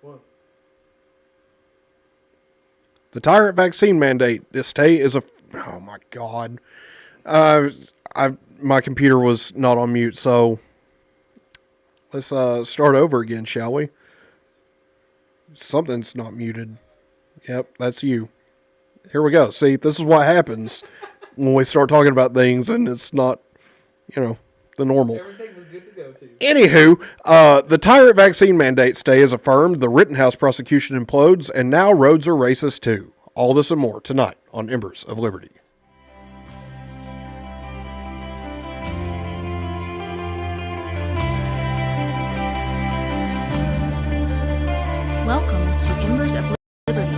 What? The tyrant vaccine mandate. This stay is a... Oh, my God. My computer was not on mute, so... Let's start over again, shall we? Something's not muted. Yep, that's you. Here we go. See, this is what happens when we start talking about things and it's not, the normal. Everything was good to go to. Anywho, the tyrant vaccine mandate stay is affirmed, the Rittenhouse prosecution implodes, and now roads are racist too. All this and more tonight on Embers of Liberty. Welcome to Embers of Liberty.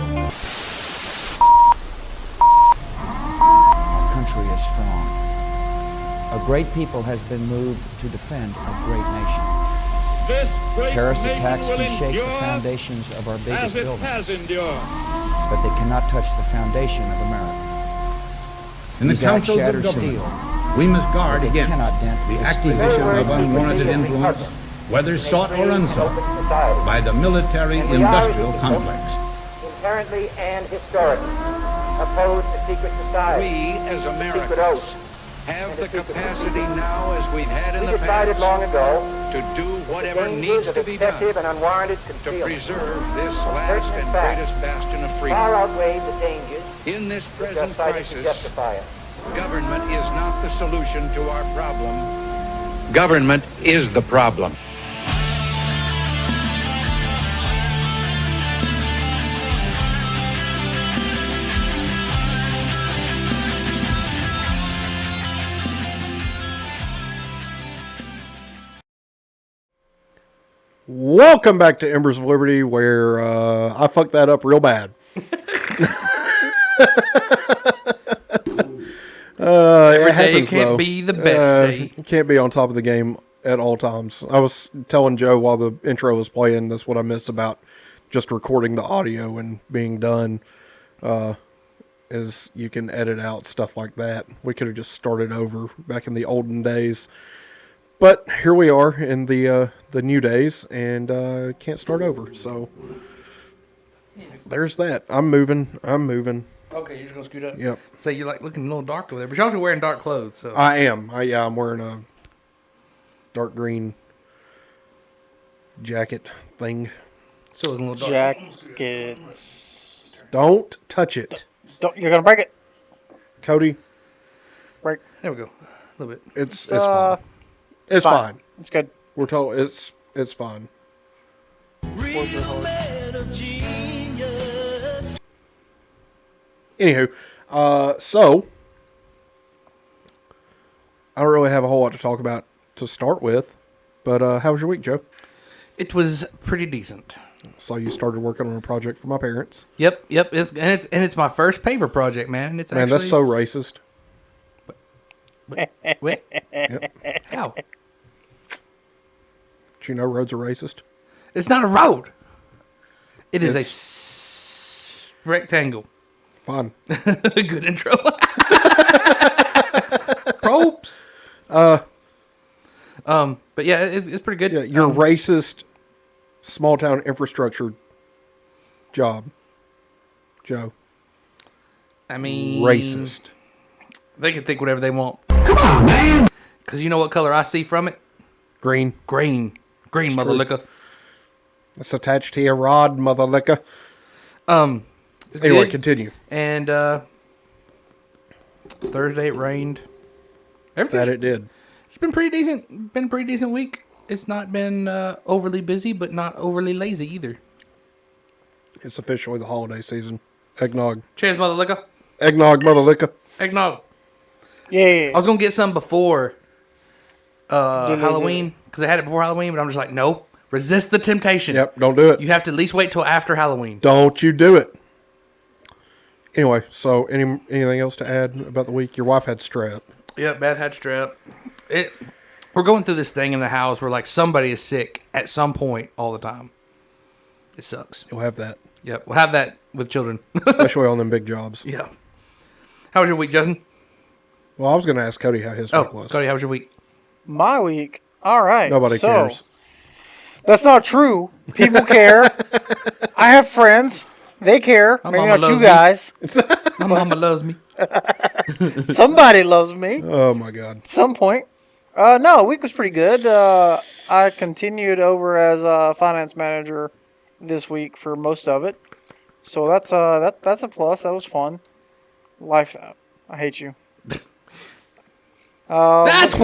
Our country is strong. A great people has been moved to defend a great nation. Terrorist attacks can shake the foundations of our biggest buildings, but they cannot touch the foundation of America. In the These acts councils shatter of government, steel, we must guard but they against cannot dent the the steel. acquisition of unwarranted influence, whether sought or unsought, by the military-industrial complex. Inherently and historically oppose the secret society. We, as Americans, have the capacity now, as we've had in We the decided past, long ago to do whatever dangers needs of to be done excessive and unwarranted to concealment preserve this last certain and facts greatest bastion of freedom. far outweigh the dangers In this which are present cited to crisis, justify it. government is not the solution to our problem. Government is the problem. Welcome back to Embers of Liberty, where I fucked that up real bad. Every it happens, day can't though. be the best day. You can't be on top of the game at all times. I was telling Joe while the intro was playing, that's what I miss about just recording the audio and being done, is you can edit out stuff like that. We could have just started over back in the olden days. But here we are in the new days, and can't start over. So there's that. I'm moving. Okay, you're just gonna scoot up. Yep. So you're like looking a little dark over there, but you're also wearing dark clothes. So I am. I'm wearing a dark green jacket thing. so it's a little dark. Jackets. Don't touch it, You're gonna break it. Cody. Break. There we go. A little bit. It's fine. It's fine. It's good. We're told it's fine. Anywho, so I don't really have a whole lot to talk about to start with, but how was your week, Joe? It was pretty decent. Saw you started working on a project for my parents. Yep. It's my first paper project, man. And it's Man, actually, that's so racist. Wait, Yep. how? Do you know roads are racist? It's not a road. It is a rectangle. Fine. Good intro. Probes. But yeah, it's pretty good. Yeah, your racist small town infrastructure job, Joe. I mean, Racist. They can think whatever they want. Come on, man. Because you know what color I see from it? Green. Green, mother true. liquor. That's attached to your rod, mother liquor. It's Anyway, good. continue. And Thursday it rained. That it did. It's been pretty decent. Been a pretty decent week. It's not been overly busy, but not overly lazy either. It's officially the holiday season. Eggnog. Cheers, mother liquor. Eggnog, mother liquor. Eggnog. Yeah. I was gonna get some before Halloween because I had it before Halloween, but I'm just like, no. Resist the temptation. Yep, don't do it. You have to at least wait till after Halloween. Don't you do it. Anyway, so anything else to add about the week? Your wife had strep. Yep, Beth had strep. We're going through this thing in the house where like somebody is sick at some point all the time. It sucks. You'll have that. Yep, we'll have that with children. Especially on them big jobs. Yeah. How was your week, Justin? Well, I was going to ask Cody how his week was. Cody, how was your week? My week. All right. Nobody cares. That's not true. People care. I have friends. They care. My Maybe mama not you loves me. guys. My mama loves me. Somebody loves me. Oh my God. At some point. No, week was pretty good. I continued over as a finance manager this week for most of it. So that's a plus. That was fun. Life, I hate you. That's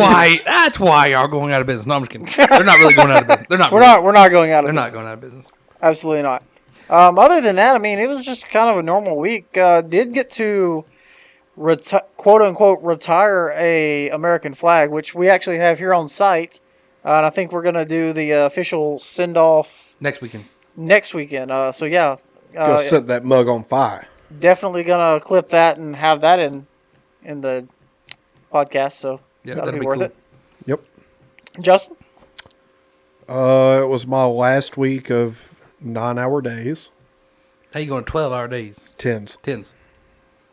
why y'all going out of business. No, I'm just kidding. They're not really going out of business. They're not. We're really. not. We're not going out of. They're business. not going out of business. Absolutely not. Other than that, I mean, it was just kind of a normal week. Did get to quote unquote retire a American flag, which we actually have here on site, and I think we're gonna do the official send off Next weekend. So yeah, Go set that mug on fire. definitely gonna clip that and have that in the podcast. So Yeah, that'll that'd be be worth cool. it. Yep. Justin, It was my last week of 9-hour days. How you going 12-hour days? Tens. Four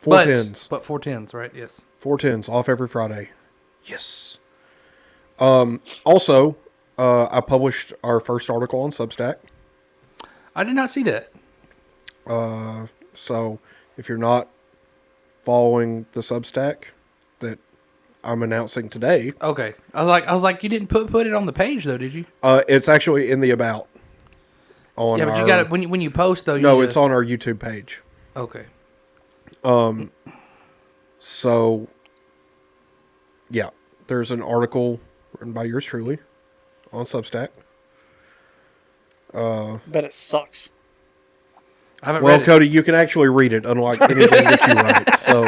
Four tens. But 4 tens, right? Yes. 4 tens off every Friday. Yes. Also, I published our first article on Substack. I did not see that. So if you're not following the Substack that I'm announcing today, Okay. I was like, you didn't put it on the page though, did you? it's actually in the about. On Yeah, but you our- got it when you post though. No, you it's on our YouTube page. Okay. So, yeah, there's an article written by yours truly on Substack. bet it sucks. I haven't Well, read it. Cody, you can actually read it, unlike anything that you write. So,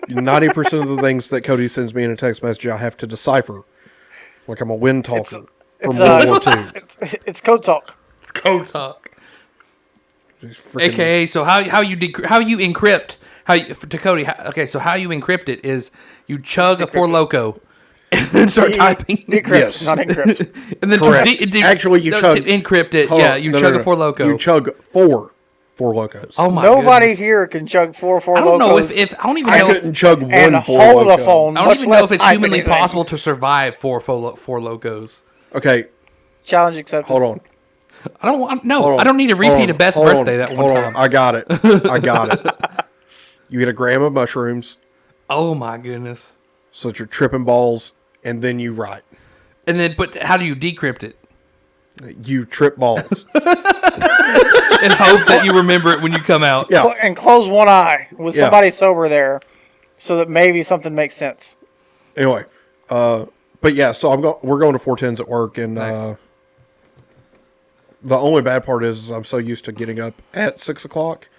90% of the things that Cody sends me in a text message, I have to decipher, like I'm a wind talker from It's World War II. it's code talk. Code talk. Just freaking- AKA, so how you encrypt to Cody? So how you encrypt it is you chug a Four Loco and then start typing. Decrypt, Yes. not encrypt. And then Correct. Actually, you chug- to encrypt it. Hold Yeah, on. you No, chug no, a no. Four Loco. You chug Four Locos. Oh my! Nobody goodness. here can chug four I don't know locos if I don't even I know. couldn't chug one and Four hold Loko. a phone. I don't much even know less if it's type humanly anything. possible to survive Four Locos. Okay, Challenge accepted. hold on. I don't want. No, Hold on. I don't need to Hold repeat on. a Beth's Hold on. birthday that one Hold time. on. I got it. I got it. You get a gram of mushrooms Oh my goodness! so that you're tripping balls, and then you write. And then, but how do you decrypt it? You trip balls. And hope that you remember it when you come out. Yeah. And close one eye with Yeah. somebody sober there, so that maybe something makes sense. Anyway, but yeah, so we're going to 410s at work, and Nice. the only bad part is I'm so used to getting up at 6 o'clock.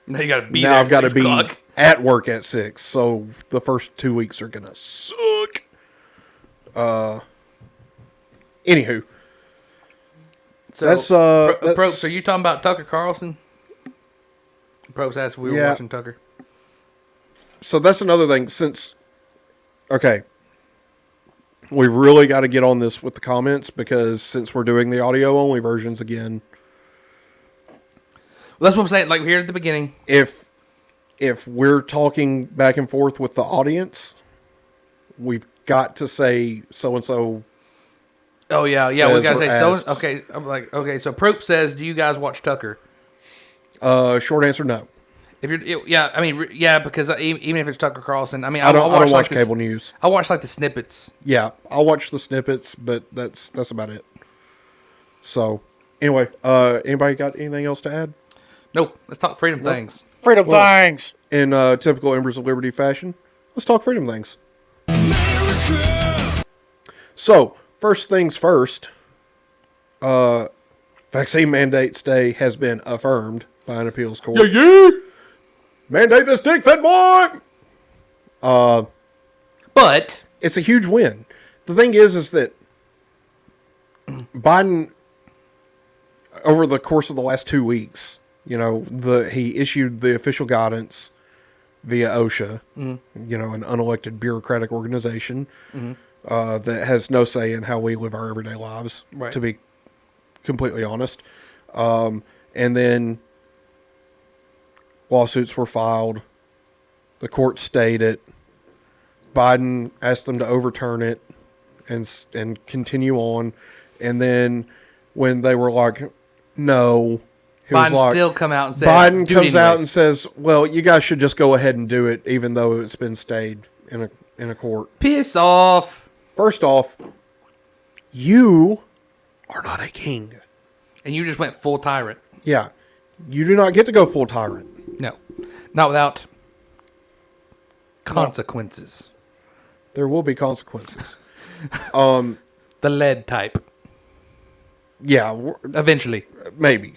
Now you got to be Now there. I've got to 6 be o'clock. at work at 6. So the first 2 weeks are gonna suck. Anywho, So, that's Probst, are you talking about Tucker Carlson? Probst asked if we were Yeah. watching Tucker. so that's another thing. We've really got to get on this with the comments, because since we're doing the audio only versions again, Well, that's what I'm saying. Like here at the beginning. if we're talking back and forth with the audience, we've got to say so and so. Oh yeah, yeah. We Says gotta or say so. asks. Okay, I'm like okay. So Probst says, "Do you guys watch Tucker?" Short answer, no. If you're, yeah, I mean, yeah, because even if it's Tucker Carlson, I mean, I don't watch like the- cable news. I watch like the snippets. Yeah, I'll watch the snippets, but that's about it. So, anyway, anybody got anything else to add? No, let's talk freedom things. Freedom things. In typical Embers of Liberty fashion, let's talk freedom things. So, first things first, vaccine mandates day has been affirmed by an appeals court. Yeah. Mandate this dick, fat boy! But It's a huge win. The thing is that Biden, over the course of the last 2 weeks, he issued the official guidance via OSHA, an unelected bureaucratic organization that has no say in how we live our everyday lives, Right. to be completely honest. And then lawsuits were filed. The court stayed it. Biden asked them to overturn it and continue on. And then when they were like, no, he was Biden like, still come out and say, Biden "Do it comes out anyway." and says, well, you guys should just go ahead and do it, even though it's been stayed in a court. Piss off. First off, you are not a king. And you just went full tyrant. Yeah. You do not get to go full tyrant. No. Not without consequences. There will be consequences. The lead type. Yeah, Eventually. maybe.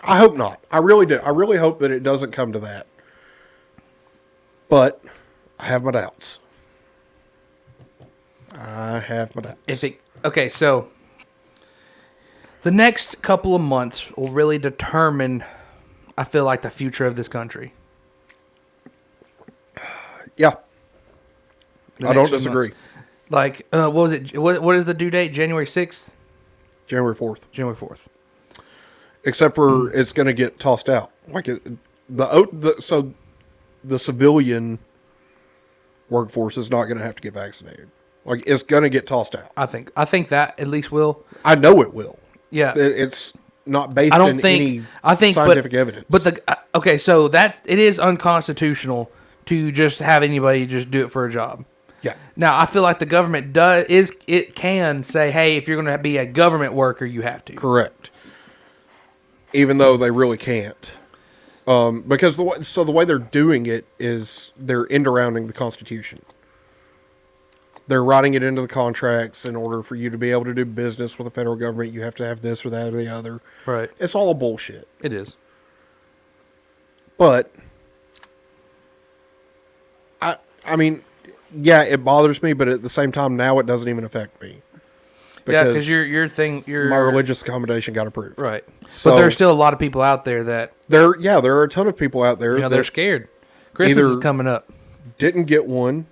I hope not. I really do. I really hope that it doesn't come to that. But I have my doubts. Okay, so the next couple of months will really determine, I feel like, the future of this country. Yeah. The I don't next few disagree. months. Like, what was it? What is the due date? January 6th? January 4th. January 4th. Except for it's going to get tossed out. Like so the civilian workforce is not going to have to get vaccinated. Like, it's going to get tossed out. I think that at least will. I know it will. Yeah. It's not based I don't in think. any scientific evidence. But okay, so it is unconstitutional to just have anybody just do it for a job. Yeah. Now I feel like the government can say, hey, if you're going to be a government worker, you have to. Correct. Even though they really can't, because the way they're doing it is they're end-arounding the Constitution. They're writing it into the contracts in order for you to be able to do business with the federal government. You have to have this or that or the other. Right. It's all bullshit. It is. But I mean, yeah, it bothers me, but at the same time, now it doesn't even affect me. Because your my religious accommodation got approved. Right. So, but there's still a lot of people out there that there are a ton of people out there that they're scared. Christmas is coming up. Didn't get one,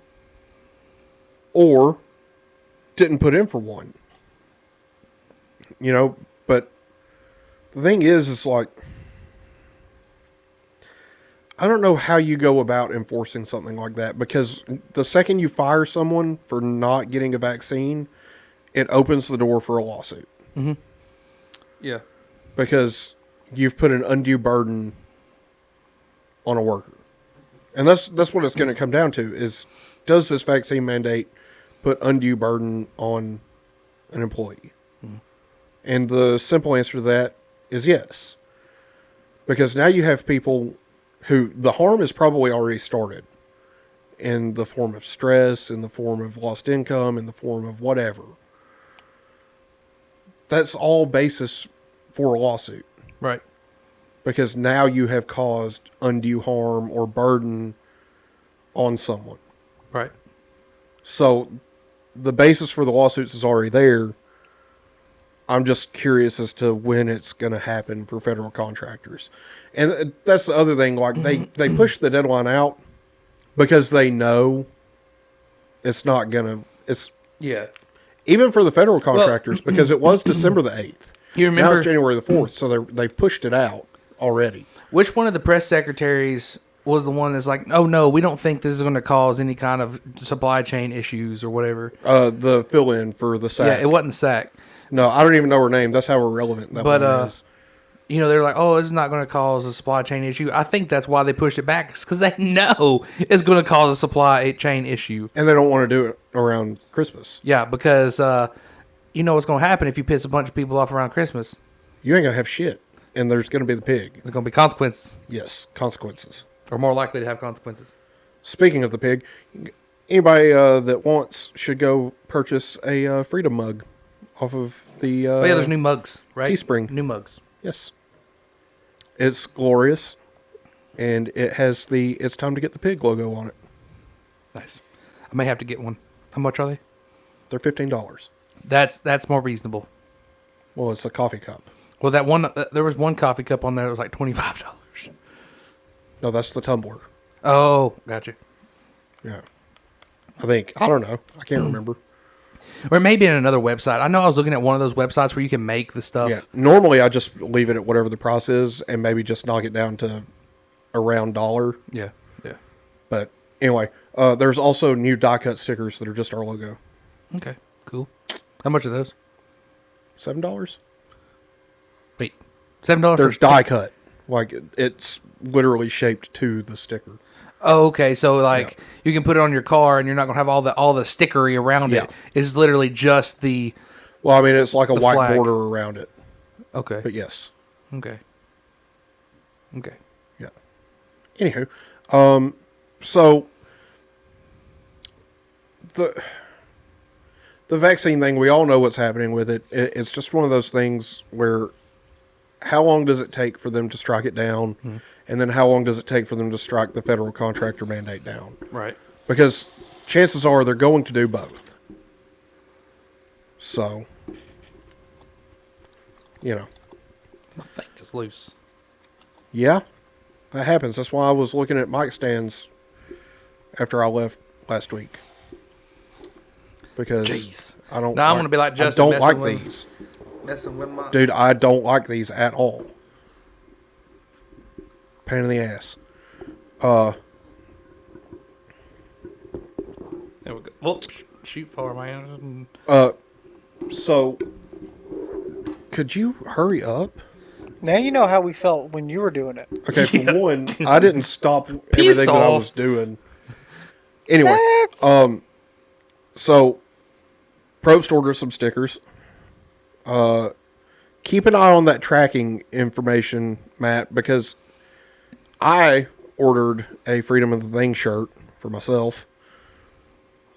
or didn't put in for one. But the thing is, it's like, I don't know how you go about enforcing something like that, because the second you fire someone for not getting a vaccine, it opens the door for a lawsuit. Mm-hmm. Yeah. Because you've put an undue burden on a worker. And that's what it's going to come down to is, does this vaccine mandate put undue burden on an employee? Mm-hmm. And the simple answer to that is yes. Because now you have people who the harm has probably already started in the form of stress, in the form of lost income, in the form of whatever. That's all basis for a lawsuit. Right. Because now you have caused undue harm or burden on someone. Right. So the basis for the lawsuits is already there. I'm just curious as to when it's going to happen for federal contractors. And that's the other thing. Like, they push the deadline out because they know it's not going to... Yeah. Even for the federal contractors, because it was December the 8th. You remember? Now it's January the 4th, so they've pushed it out already. Which one of the press secretaries was the one that's like, oh, no, we don't think this is going to cause any kind of supply chain issues or whatever? The fill-in for the SAC. Yeah, it wasn't the SAC. No, I don't even know her name. That's how irrelevant that one is. They're like, oh, it's not going to cause a supply chain issue. I think that's why they pushed it back, because they know it's going to cause a supply chain issue. And they don't want to do it around Christmas. Yeah, because you know what's going to happen if you piss a bunch of people off around Christmas. You ain't going to have shit. And there's going to be the pig. There's going to be consequences. Yes, consequences. Or more likely to have consequences. Speaking of the pig, anybody that wants should go purchase a Freedom mug off of the... there's new mugs, right? Teespring. New mugs. Yes. It's glorious. And it has the It's Time to Get the Pig logo on it. Nice. I may have to get one. How much are they? They're $15. That's more reasonable. Well, it's a coffee cup. Well, that one there was one coffee cup on there that was like $25. No, that's the tumbler. Oh, gotcha. Yeah. I think. I don't know. I can't remember. Or maybe in another website. I know I was looking at one of those websites where you can make the stuff. Yeah. Normally, I just leave it at whatever the price is and maybe just knock it down to around $1. Yeah. Yeah. But anyway, there's also new die-cut stickers that are just our logo. Okay. Cool. How much are those? $15. $15. That's more reasonable. Well, it's a coffee cup. Well, that one there was like $25. $7. Wait, $7 There's die cut. Like it's literally shaped to the sticker. Oh, okay. So like you can put it on your car, and you're not gonna have all the stickery around Yeah. it. It's literally just the. Well, I mean, it's like a white flag. border around it. Okay. But yes. Okay. Okay. Yeah. Anywho, so the vaccine thing, we all know what's happening with it. It's just one of those things where how long does it take for them to strike it down? And then how long does it take for them to strike the federal contractor mandate down? Right. Because chances are they're going to do both. So, My thing is loose. yeah, that happens. That's why I was looking at mic stands after I left last week. Because Jeez. I don't. Now I'm gonna be like Justin. I don't like messing with- these, Messing with my. dude. I don't like these at all. Pain in the ass. There we go. Well, shoot for man. So, could you hurry up? Now you know how we felt when you were doing it. Okay, for one, I didn't stop everything that I off. was doing. Anyway, That's- so Probst ordered some stickers. Keep an eye on that tracking information, Matt, because I ordered a Freedom of the Thing shirt for myself,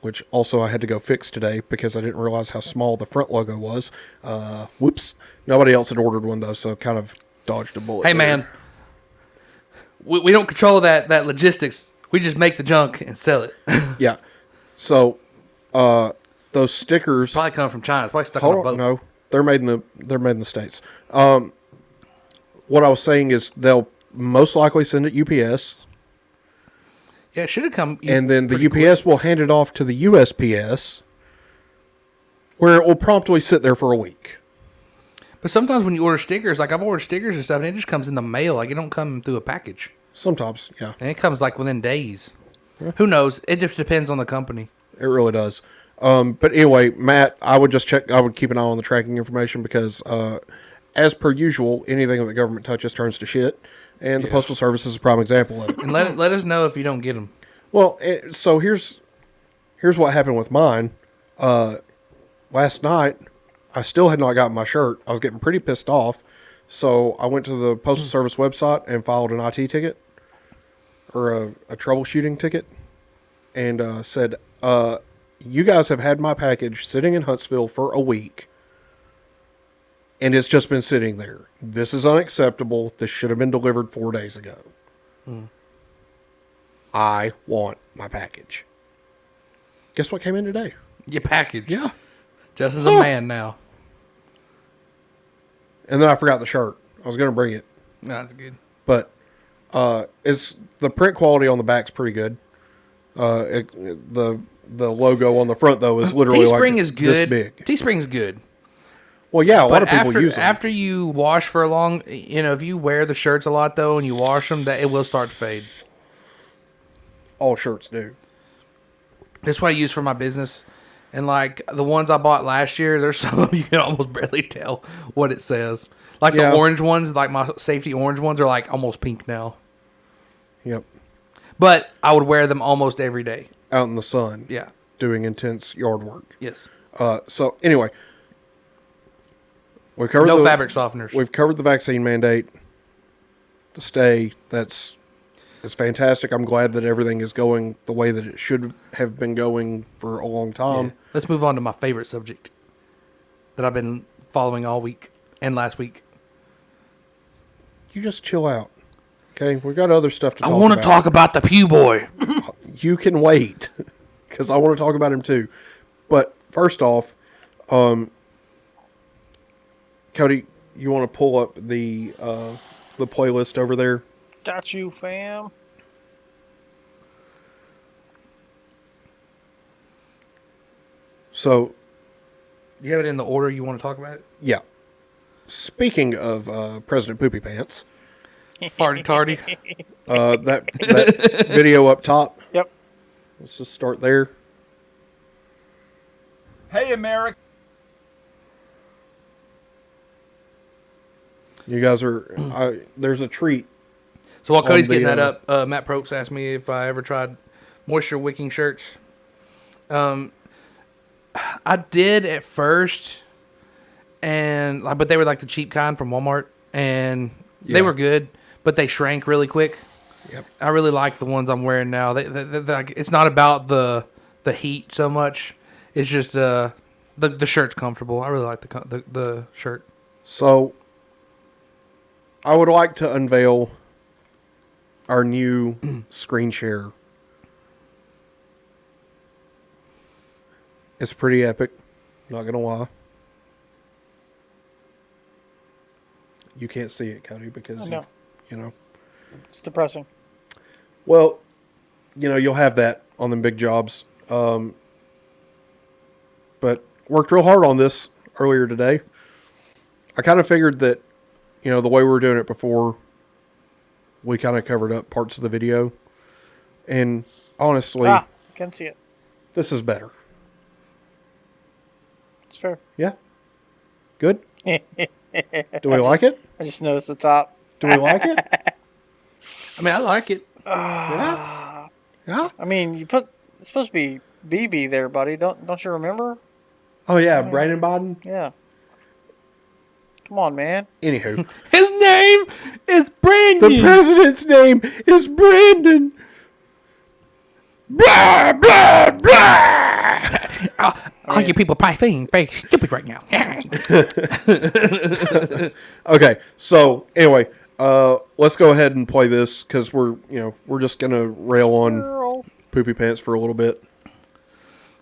which also I had to go fix today because I didn't realize how small the front logo was. Whoops. Nobody else had ordered one, though, so kind of dodged a bullet. Hey there. man, we don't control that logistics. We just make the junk and sell it. Yeah. So, those stickers... Probably come from China. It's probably stuck on a Hold boat. on, no, they're made in the States. What I was saying is they'll most likely send it UPS, Yeah, it should have come. and then the pretty UPS quick. will hand it off to the USPS, where it will promptly sit there for a week. But sometimes when you order stickers, like I've ordered stickers and stuff, and it just comes in the mail. Like it don't come through a package, Sometimes, yeah, and it comes like within days. Who knows? It just depends on the company. it really does. But anyway, Matt, I would just check. I would keep an eye on the tracking information because, as per usual, anything that the government touches turns to shit, and the Postal Service is a prime example of it. And let us know if you don't get them. Well, so here's what happened with mine. Last night, I still had not gotten my shirt. I was getting pretty pissed off, so I went to the Postal Service website and filed an IT ticket or a troubleshooting ticket, and said, "You guys have had my package sitting in Huntsville for a week, and it's just been sitting there. This is unacceptable. This should have been delivered 4 days ago. I want my package." Guess what came in today? Your package. Yeah. Justin's a man now. And then I forgot the shirt. I was going to bring it. No, that's good. But it's the print quality on the back's pretty good. The logo on the front, though, is literally Teespring like is good. this big. Teespring's good. Well, yeah, a lot of But people use them. after you wash for a long, if you wear the shirts a lot though, and you wash them, that it will start to fade. All shirts do. That's what I use for my business. And like the ones I bought last year, there's some of them you can almost barely tell what it says. Like Yeah. the orange ones, like my safety orange ones, are like almost pink now. Yep. But I would wear them almost every day. Out in the sun. Yeah. Doing intense yard work. Yes. So anyway, we covered No the fabric softeners. We've covered the vaccine mandate. The stay. It's fantastic. I'm glad that everything is going the way that it should have been going for a long time. Yeah. Let's move on to my favorite subject that I've been following all week and last week. You just chill out. Okay? We've got other stuff to talk I about. want to talk about the Pew Boy. You can wait, because I want to talk about him too. But first off, Cody, you want to pull up the playlist over there? Got you, fam. So, You have it in the order you want to talk about it? yeah. Speaking of President Poopy Pants, Farty tardy. that video up top, Yep. let's just start there. Hey, America. You guys are. There's a treat. So while Cody's the, getting that up, Matt Probst asked me if I ever tried moisture wicking shirts. I did at first, but they were like the cheap kind from Walmart, and they were good, but they shrank really quick. Yep. I really like the ones I'm wearing now. It's not about the heat so much. It's just the shirt's comfortable. I really like the shirt. So I would like to unveil our new screen share. It's pretty epic, not gonna lie. You can't see it, Cody, because you know. It's depressing. Well, you'll have that on the big jobs. But worked real hard on this earlier today. I kind of figured that, the way we were doing it before, we kind of covered up parts of the video. And honestly, can see it. This is better. It's fair. Yeah. Good? Do we like it? I just noticed the top. Do we like it? I mean, I like it. Yeah. Yeah. I mean, it's supposed to be BB there, buddy. Don't you remember? Oh, yeah. Brandon Biden? Yeah. Come on, man. Anywho. His name is Brandon. The president's name is Brandon. Blah, blah, blah. All you people probably feeling very stupid right now. Okay, so anyway, let's go ahead and play this because we're just gonna rail on Poopy Pants for a little bit.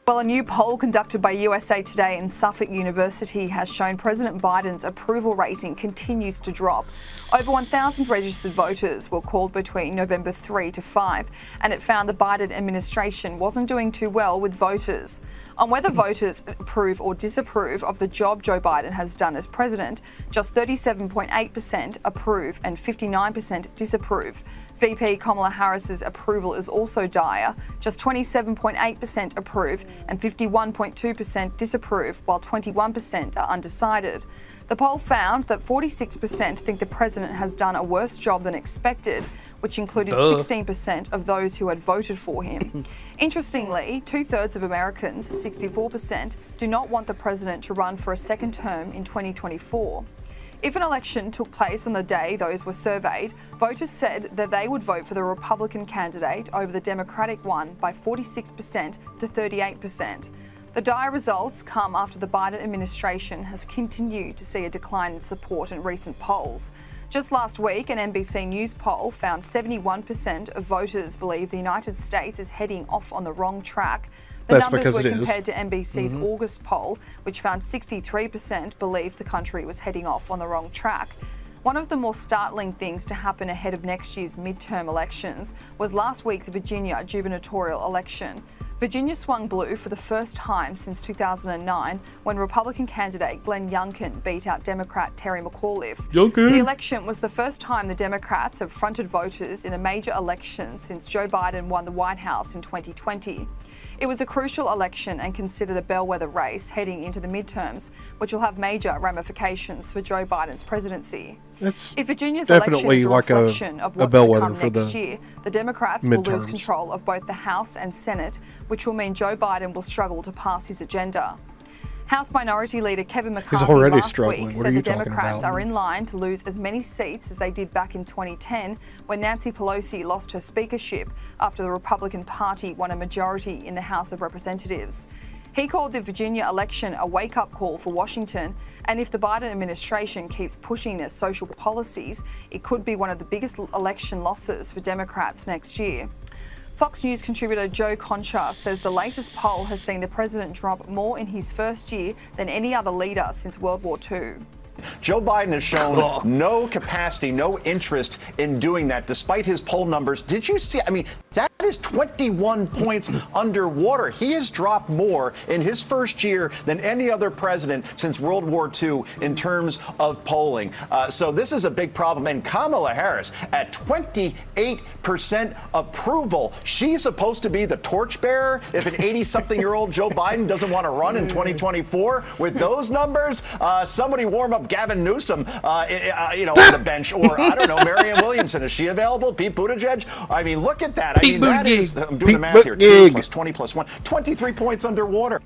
Well, a new poll conducted by USA Today and Suffolk University has shown President Biden's approval rating continues to drop. Over 1,000 registered voters were called between November 3 to 5, and it found the Biden administration wasn't doing too well with voters. On whether voters approve or disapprove of the job Joe Biden has done as president, just 37.8% approve and 59% disapprove. VP Kamala Harris's approval is also dire. Just 27.8% approve and 51.2% disapprove, while 21% are undecided. The poll found that 46% think the president has done a worse job than expected, which included 16% of those who had voted for him. Interestingly, 2/3 of Americans, 64%, do not want the president to run for a second term in 2024. If an election took place on the day those were surveyed, voters said that they would vote for the Republican candidate over the Democratic one by 46% to 38%. The dire results come after the Biden administration has continued to see a decline in support in recent polls. Just last week, an NBC News poll found 71% of voters believe the United States is heading off on the wrong track. The numbers were compared to NBC's August poll, which found 63% believed the country was heading off on the wrong track. One of the more startling things to happen ahead of next year's midterm elections was last week's Virginia gubernatorial election. Virginia swung blue for the first time since 2009 when Republican candidate Glenn Youngkin beat out Democrat Terry McAuliffe. The election was the first time the Democrats have fronted voters in a major election since Joe Biden won the White House in 2020. It was a crucial election and considered a bellwether race heading into the midterms, which will have major ramifications for Joe Biden's presidency. If Virginia's election is a reflection of what's to come next year, the Democrats will lose control of both the House and Senate, which will mean Joe Biden will struggle to pass his agenda. House Minority Leader Kevin McCarthy last week said the Democrats are in line to lose as many seats as they did back in 2010 when Nancy Pelosi lost her speakership after the Republican Party won a majority in the House of Representatives. He called the Virginia election a wake-up call for Washington, and if the Biden administration keeps pushing their social policies, it could be one of the biggest election losses for Democrats next year. Fox News contributor Joe Concha says the latest poll has seen the president drop more in his first year than any other leader since World War II. Joe Biden has shown no capacity, no interest in doing that, despite his poll numbers. Did you see? I mean, that is 21 points underwater. He has dropped more in his first year than any other president since World War II in terms of polling. So this is a big problem. And Kamala Harris at 28% approval. She's supposed to be the torchbearer if an 80-something-year-old Joe Biden doesn't want to run in 2024. With those numbers, somebody warm up Gavin Newsom, on the bench, or I don't know, Marianne Williamson. Is she available? Pete Buttigieg? I mean, look at that. Pete that Buttigieg. is, I'm doing Pete the math here, 2 Buttigieg. plus 20 plus 1, 23 points underwater.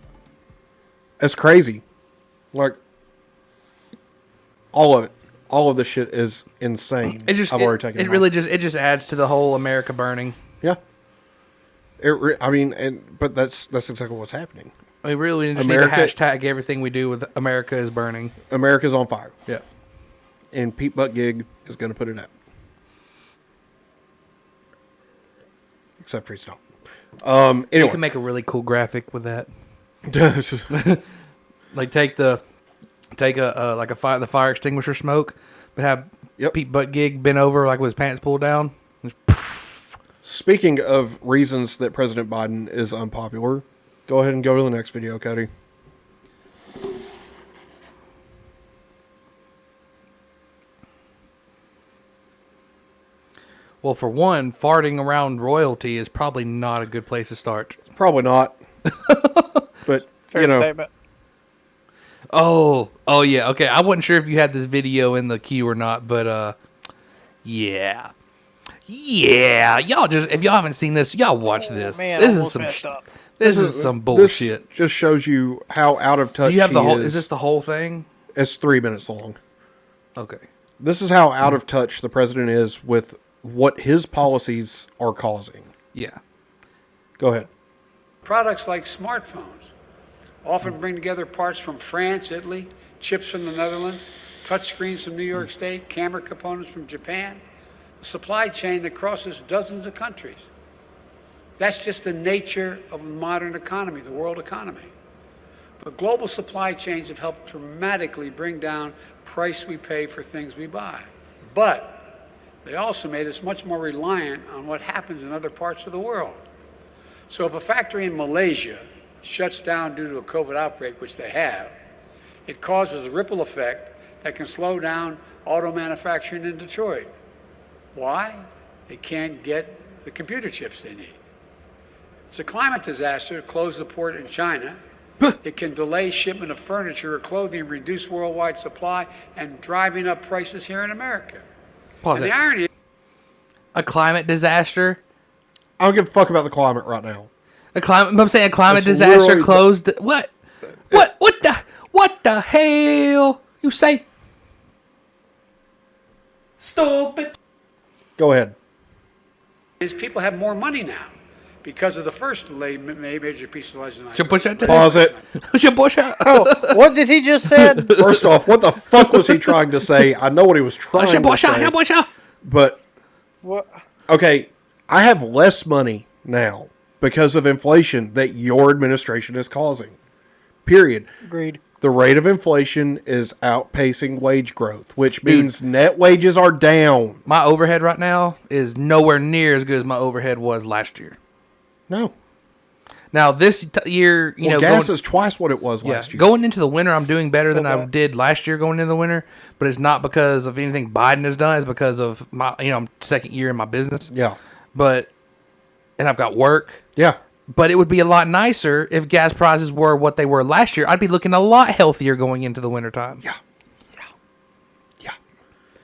It's crazy. Like, all of it. All of this shit is insane. It just I've already taken it off. really just adds to the whole America burning. Yeah. But that's exactly what's happening. I mean, really, we just America- need to hashtag everything we do with America is burning. America's on fire. Yeah. And Pete Buttigieg is going to put it out. Except for he's not. You Anyway. can make a really cool graphic with that. Like take the fire extinguisher smoke, but have Pete Buttigieg bent over like with his pants pulled down. Speaking of reasons that President Biden is unpopular, go ahead and go to the next video, Cody. Well, for one, farting around royalty is probably not a good place to start. Probably not. But, Fair statement. Oh yeah. Okay, I wasn't sure if you had this video in the queue or not, but yeah. Y'all just if y'all haven't seen this, y'all watch this. Man, this I is messed up. This is some bullshit. This just shows you how out of touch Do you have the he whole? is. Is this the whole thing? It's 3 minutes long. Okay. This is how out of touch the president is with what his policies are causing. Yeah. Go ahead. Products like smartphones often bring together parts from France, Italy, chips from the Netherlands, touchscreens from New York State, camera components from Japan, a supply chain that crosses dozens of countries. That's just the nature of a modern economy, the world economy. The global supply chains have helped dramatically bring down price we pay for things we buy. But they also made us much more reliant on what happens in other parts of the world. So if a factory in Malaysia shuts down due to a COVID outbreak, which they have, it causes a ripple effect that can slow down auto manufacturing in Detroit. Why? They can't get the computer chips they need. It's a climate disaster to close the port in China. It can delay shipment of furniture or clothing, reduce worldwide supply, and driving up prices here in America. Pause And it. the irony A climate disaster. I don't give a fuck about the climate right now. I'm saying a climate It's disaster literally- closed. What the hell you say? Stupid. Go ahead. is people have more money now because of the first major piece of legislation. Should push that. Pause it. Should push that. Oh, what did he just said? First off, what the fuck was he trying to say? I know what he was trying to say. But, What? okay, I have less money now because of inflation that your administration is causing. Period. Agreed. The rate of inflation is outpacing wage growth, which means net wages are down. My overhead right now is nowhere near as good as my overhead was last year. No. Now this year, gas is twice what it was last year. Going into the winter, I'm doing better than I did last year going into the winter, but it's not because of anything Biden has done. It's because of my, I'm second year in my business. Yeah. And I've got work. Yeah. But it would be a lot nicer if gas prices were what they were last year. I'd be looking a lot healthier going into the wintertime. Yeah.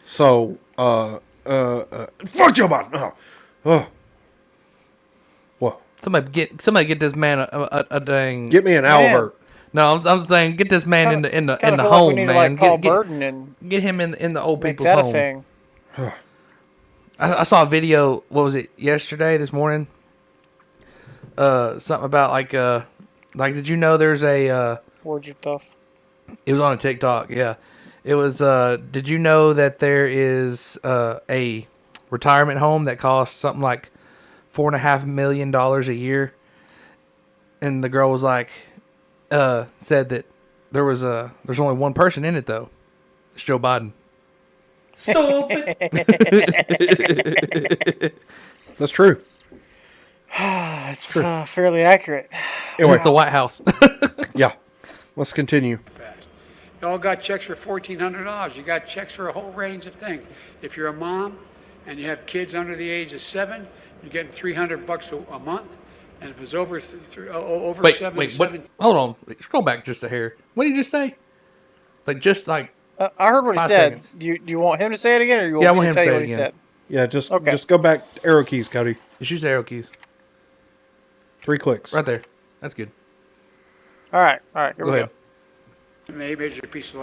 So, fuck your button. What? Somebody get this man a dang. Get me an Albert. No, I'm saying get this man in the Kinda home, feel like we need to, man. call Burton and get him in the old make people's that a home. thing. I saw a video. What was it? This morning. Something about like did you know there's a Where'd you stuff? It was on a TikTok. Yeah, it was. Did you know that there is a retirement home that costs something like $4.5 million a year? And the girl was like, said that there's only one person in it though. It's Joe Biden. Stupid. That's true. It's fairly accurate. Anyway, It's the White House. Yeah. Let's continue. You all got checks for $1,400. You got checks for a whole range of things. If you're a mom and you have kids under the age of 7, you're getting $300 a month. And if it's over Wait, 7, what? seven, Hold on. Scroll back just a hair. What did you just say? Just like I heard what he 5 said. seconds. Do you want him to say it again, or you want Yeah, I me want to him tell to you say what it he again. said? Yeah, just Okay. just go back arrow keys, Cody. Just use the arrow keys. 3 clicks. Right there. That's good. All right. Here Go we ahead. Major piece of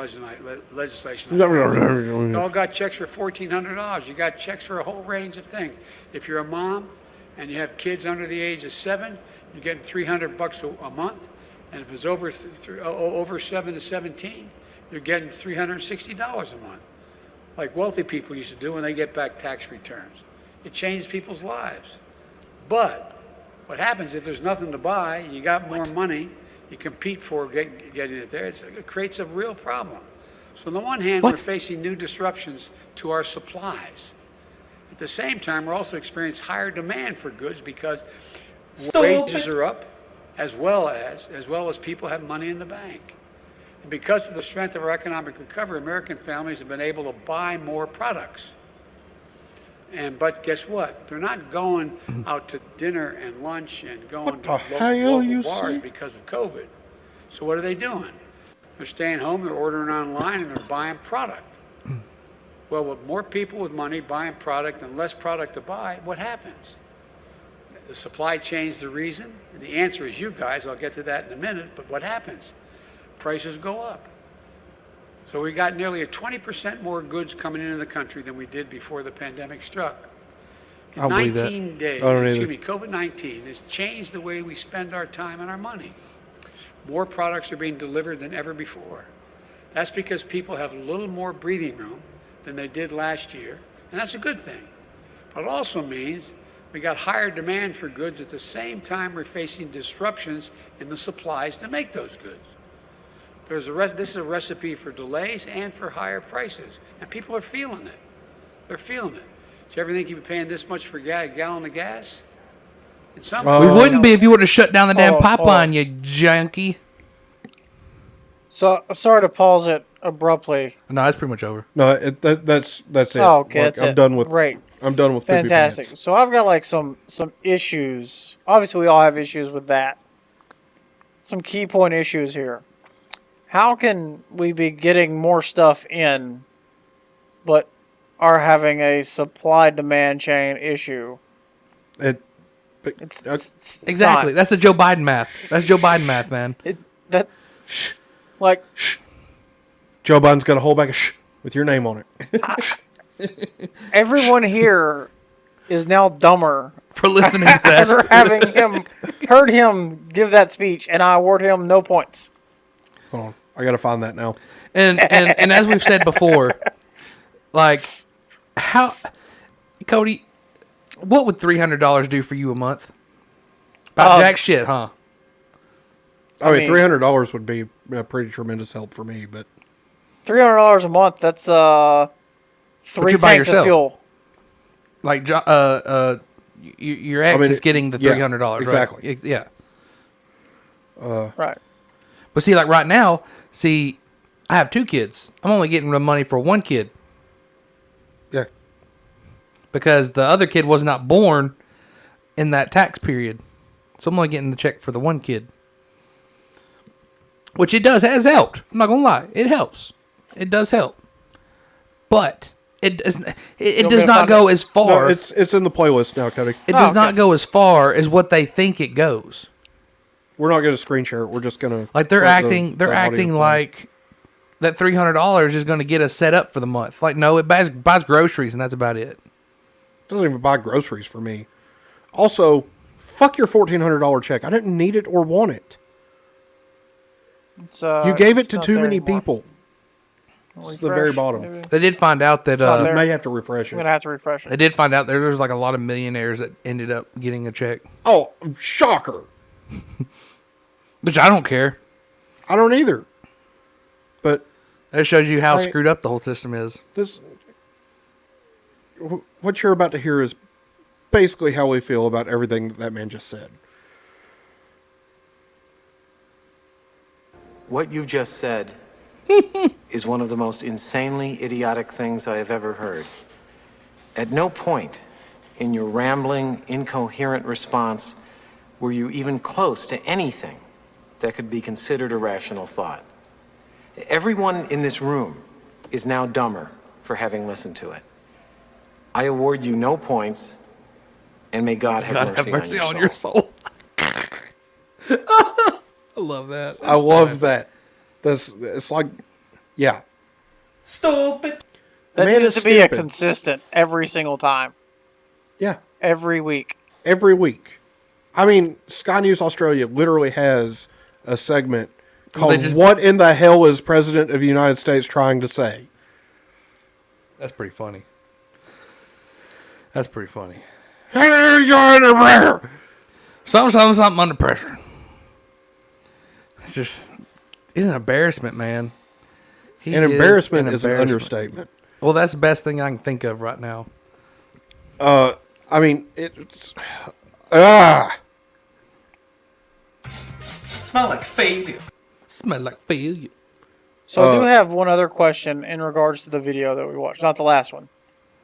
legislation. You all got checks for $1,400. You got checks for a whole range of things. If you're a mom and you have kids under the age of 7, you're getting $300 a month. And if it's over 7 to 17, you're getting $360 a month, like wealthy people used to do when they get back tax returns. It changes people's lives. But what happens if there's nothing to buy, you got more money, you compete for getting it there, it creates a real problem. So on the one hand, we're facing new disruptions to our supplies. At the same time, we're also experiencing higher demand for goods because wages are up, as well as people have money in the bank. And because of the strength of our economic recovery, American families have been able to buy more products. But guess what? They're not going out to dinner and lunch and going to local bars because of COVID. So what are they doing? They're staying home, they're ordering online, and they're buying product. Well, with more people with money buying product and less product to buy, what happens? The supply chain's the reason. And the answer is you guys. I'll get to that in a minute. But what happens? Prices go up. So we got nearly a 20% more goods coming into the country than we did before the pandemic struck. In 19 days, COVID-19 has changed the way we spend our time and our money. More products are being delivered than ever before. That's because people have a little more breathing room than they did last year, and that's a good thing. But it also means we got higher demand for goods at the same time we're facing disruptions in the supplies to make those goods. This is a recipe for delays and for higher prices, and people are feeling it. They're feeling it. Do you ever think you'd be paying this much for a gallon of gas? We wouldn't be if you would have shut down the damn pipeline, you junkie. So sorry to pause it abruptly. No, it's pretty much over. No, that's it. Oh, okay, that's I'm it. done with. Great. I'm done with. Fantastic. So I've got like some issues. Obviously, we all have issues with that. Some key point issues here. How can we be getting more stuff in, but are having a supply-demand chain issue? It's exactly. That's the Joe Biden math. That's Joe Biden math, man. Joe Biden's got a whole bag of with your name on it. Everyone here is now dumber for listening to that. After having heard him give that speech, and I award him no points. Hold on. I gotta find that now. And as we've said before, like Cody, what would $300 do for you a month? About jack shit, huh? I mean, $300 would be a pretty tremendous help for me, but $300 a month, that's 3 tanks of fuel. Like your ex is getting the $300, exactly. Right? Yeah. Right. But see, like right now, I have 2 kids. I'm only getting the money for 1 kid. Yeah. Because the other kid was not born in that tax period. So I'm only getting the check for the 1 kid. Which has helped. I'm not going to lie. It helps. It does help. But it does not go as far. No, it's in the playlist now, Cody. It does not go as far as what they think it goes. We're not going to screen share it. We're just going to like they're acting like that $300 is going to get us set up for the month. Like no, it buys groceries and that's about it. Doesn't even buy groceries for me. Also, fuck your $1,400 check. I didn't need it or want it. You gave it to too many people. It's the very bottom. Maybe. They did find out that you may have to refresh it. I'm gonna have to refresh it. They did find out there's like a lot of millionaires that ended up getting a check. Oh, shocker! Which I don't care. I don't either. But that shows you how screwed up the whole system is. What you're about to hear is basically how we feel about everything that man just said. What you just said is one of the most insanely idiotic things I have ever heard. At no point in your rambling, incoherent response were you even close to anything that could be considered a rational thought. Everyone in this room is now dumber for having listened to it. I award you no points, and may God have mercy on your soul. I love that. I love that. It's like, yeah. Stupid. That Man needs is to be a stupid. consistent every single time. Yeah. Every week. Every week. I mean, Sky News Australia literally has a segment called "What in the Hell is President of the United States Trying to Say?" That's pretty funny. That's pretty funny. You're under pressure. Something under pressure. It's just, it's an embarrassment, man. An embarrassment is an understatement. Well, that's the best thing I can think of right now. I mean, it's Smell like failure. Smell like failure. So I do have one other question in regards to the video that we watched. Not the last one,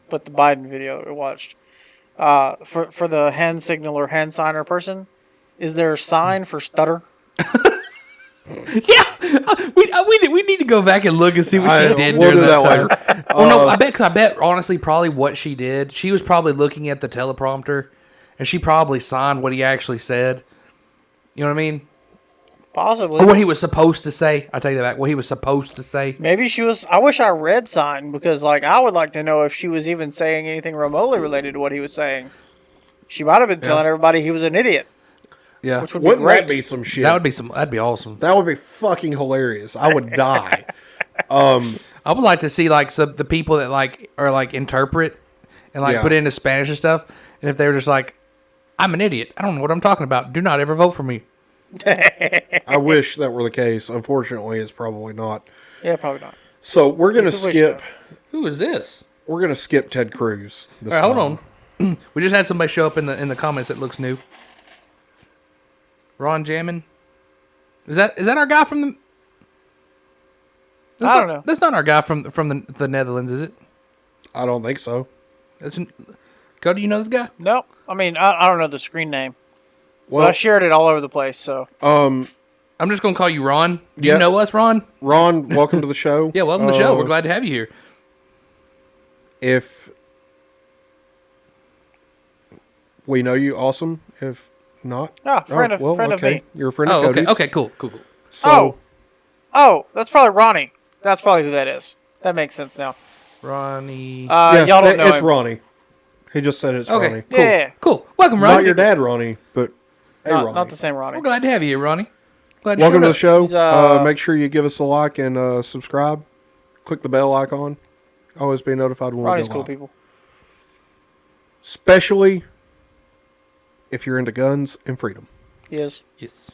but the Biden video that we watched. For the hand signaler, hand signer person, is there a sign for stutter? We need to go back and look and see what she did we'll during do that that time. later. Oh no, I bet honestly probably what she did. She was probably looking at the teleprompter, and she probably signed what he actually said. You know what I mean? Possibly. Or what he was supposed to say. I take that back. What he was supposed to say. Maybe she was. I wish I read sign because, like, I would like to know if she was even saying anything remotely related to what he was saying. She might have been telling everybody he was an idiot. Yeah, which would be Wouldn't great. that be some shit? That'd be awesome. That would be fucking hilarious. I would die. I would like to see like the people that like are like interpret and like Yeah. put it into Spanish and stuff. And if they were just like, "I'm an idiot. I don't know what I'm talking about. Do not ever vote for me." I wish that were the case. Unfortunately, it's probably not. Yeah, probably not. So we're gonna You could wish skip. Who is this? We're gonna skip Ted Cruz. This All right, hold time. on. We just had somebody show up in the comments that looks new. Ron Jammin. Is that our guy from the? I don't know. That's not our guy from the Netherlands, is it? I don't think so. Cody, you know this guy? Nope. I mean, I don't know the screen name. Well, But I shared it all over the place, so. I'm just gonna call you Ron. Do Yeah. you know us, Ron? Ron, welcome to the show. Yeah, welcome to the show. We're glad to have you here. If we know you, awesome. If not, friend of okay. me. You're a friend of Oh, Cody's. okay, cool. So, Oh, that's probably Ronnie. That's probably who that is. That makes sense now. Ronnie. yeah, y'all don't know it's him. Ronnie. He just said it's Okay, Ronnie. cool. Yeah. Cool. Welcome, Ronnie. Not your dad, Ronnie, but hey, Ronnie. Not the same Ronnie. We're glad to have you here, Ronnie. Glad you Welcome to showed the up. show. Make sure you give us a like and subscribe. Click the bell icon. Always be notified when Ronnie's we go cool live. people. Especially if you're into guns and freedom. He is. Yes.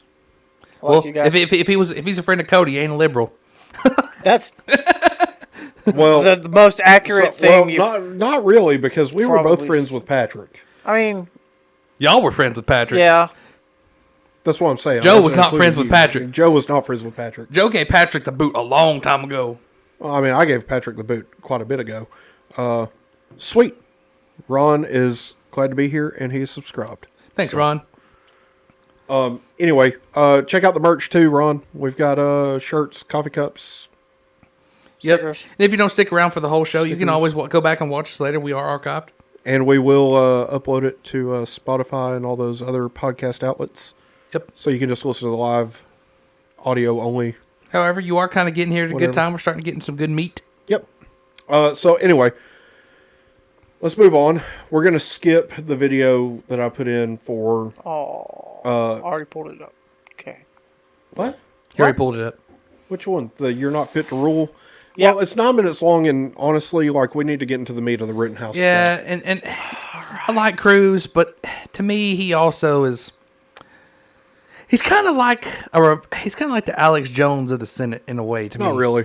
I like Well, you guys. if he's a friend of Cody, he ain't a liberal. That's Well, the most accurate thing you've... not really, because we were both probably friends with Patrick. I mean, Y'all were friends with Patrick. yeah. That's what I'm saying. Joe I was wasn't not including friends with you. Patrick. Joe was not friends with Patrick. Joe gave Patrick the boot a long time ago. Well, I mean, I gave Patrick the boot quite a bit ago. Sweet. Ron is glad to be here, and he's subscribed. Thanks, Ron. Anyway, check out the merch too, Ron. We've got shirts, coffee cups. Yep. Stickers. And if you don't stick around for the whole show, you can Stickers. always go back and watch us later. We are archived. And we will upload it to Spotify and all those other podcast outlets. Yep. So you can just listen to the live audio only. However, you are kind of getting here at a Whatever. good time. We're starting to get in some good meat. Yep. So anyway, let's move on. We're going to skip the video that I put in for... Oh, I already pulled it up. Okay. What? He already pulled it up. Which one? The You're Not Fit to Rule? Yeah. Well, it's 9 minutes long, and honestly, like, we need to get into the meat of the Rittenhouse Yeah, stuff. and I like Cruz, but to me, he also is... He's kind of like the Alex Jones of the Senate in a way to me. Not really.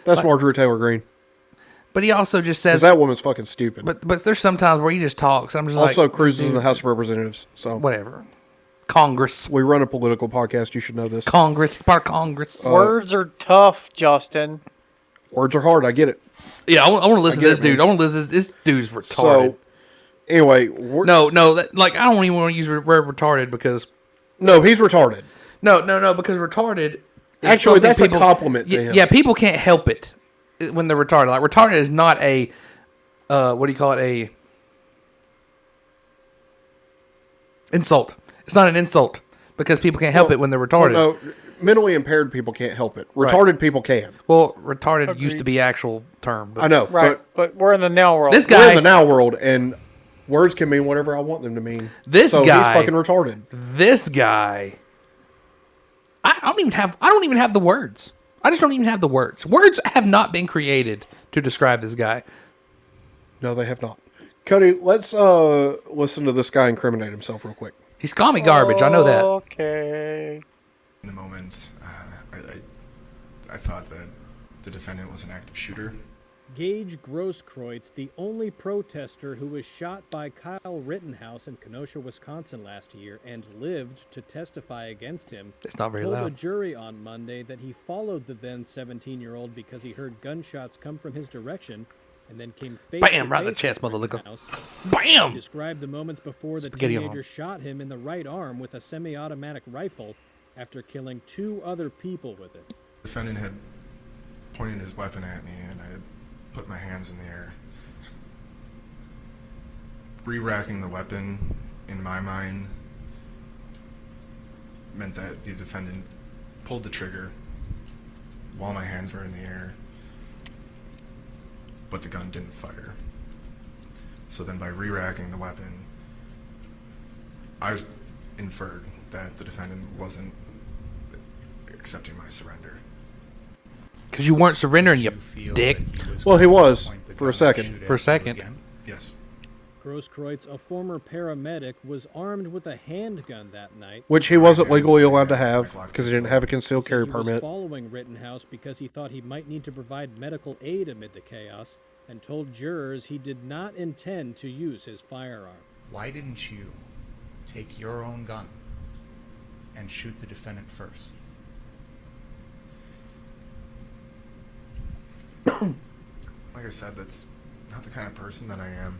That's Marjorie Taylor Greene. But he also just says... Because that woman's fucking stupid. But there's some times where he just talks. I'm just Also, like... Cruz is in the House of Representatives, so... Whatever. Congress. We run a political podcast. You should know this. Congress. Part of Congress. Words are tough, Justin. Words are hard. I get it. Yeah, I want to listen to get this it, dude. man. I want to listen to this dude's retarded. So, anyway... No, like, I don't even want to use the word retarded because... No, he's retarded. No, because retarded... is Actually, something that's a compliment to him. Yeah, people can't help it. when they're retarded. Like retarded is not a what do you call it? A insult. It's not an insult because people can't help it when they're retarded. Well, no, mentally impaired people can't help it. Right. Retarded people can. Well, retarded used to be actual term. But I know, Right, but we're in the now world. This we're guy in the now world, and words can mean whatever I want them to mean. This so guy, he's fucking retarded. This guy, I don't even have the words. I just don't even have the words. Words have not been created to describe this guy. No, they have not. Cody, let's listen to this guy incriminate himself real quick. He's calling me garbage. I know that. Okay. In the moment, I thought that the defendant was an active shooter. Gage Grosskreutz, the only protester who was shot by Kyle Rittenhouse in Kenosha, Wisconsin last year and lived to testify against him, It's not very told a loud. jury on Monday that he followed the then 17-year-old because he heard gunshots come from his direction and then came face Bam! to Right in the face chest, with motherfucker. Rittenhouse. Bam! He described the moments before the Spaghetti teenager arm. shot him in the right arm with a semi-automatic rifle after killing 2 other people with it. The defendant had pointed his weapon at me, and I had put my hands in the air. Re-racking the weapon, in my mind, meant that the defendant pulled the trigger while my hands were in the air, but the gun didn't fire. So then by re-racking the weapon, I inferred that the defendant wasn't accepting my surrender. Because you weren't surrendering, you dick. Well, he was for a second. For a second. Yes. Grosskreutz, a former paramedic, was armed with a handgun that night. Which he wasn't legally allowed to have because he didn't have a concealed carry He was permit. following Rittenhouse because he thought he might need to provide medical aid amid the chaos, and told jurors he did not intend to use his firearm. Why didn't you take your own gun and shoot the defendant first? Like I said, that's not the kind of person that I am.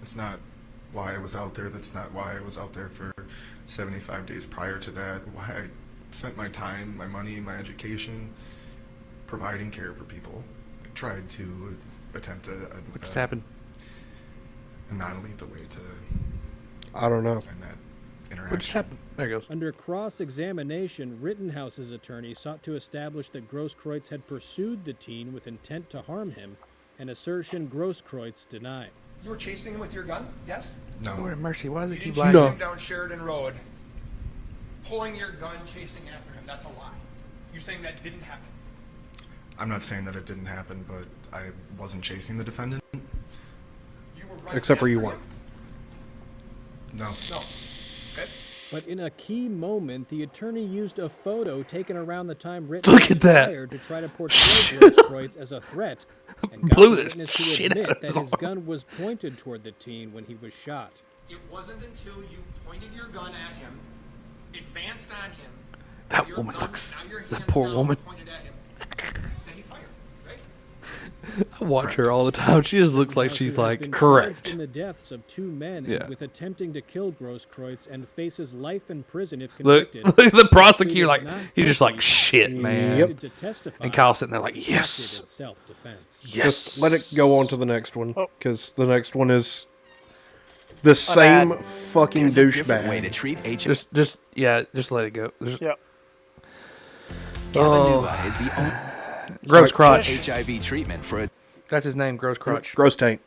That's not why I was out there. That's not why I was out there for 75 days prior to that. Why I spent my time, my money, my education, providing care for people. I tried to attempt What just happened? a non-lethal way to I don't know. end that interaction. What just happened? There it goes. Under cross-examination, Rittenhouse's attorney sought to establish that Grosskreutz had pursued the teen with intent to harm him, an assertion Grosskreutz denied. You were chasing him with your gun? Yes? No. Lord have mercy. Why does You it keep didn't lying? chase him down Sheridan Road, pulling your gun, chasing after him. That's a lie. You're saying that didn't happen? I'm not saying that it didn't happen, but I wasn't chasing the defendant. You were right Except for you after weren't. him? No. No. Okay. But in a key moment, the attorney used a photo taken around the time Rittenhouse Look at that. fired to try to portray Grosskreutz as a threat, and got Blew the the witness to shit out admit of that his his arm. gun was pointed toward the teen when he was shot. It wasn't until you pointed your gun at him, advanced on him, That your woman gun- looks. now your That hands poor down, woman. pointed at him, that he fired, right? I watch her all the time. She just looks like she's Rittenhouse has like been correct. charged in the deaths of 2 men Yeah. with attempting to kill Grosskreutz and faces life in prison if Look, convicted. look at the prosecutor. Like Not he's just like guilty, shit, but man. convicted to testify, And Kyle's sitting there like, acted yes, in self-defense. yes. Just let it go on to the next one Oh. because the next one is the same fucking douchebag. Just yeah, just let it go. Just, Yep. oh, is the only gross crotch. HIV treatment for a That's his name, gross crotch. Gross taint.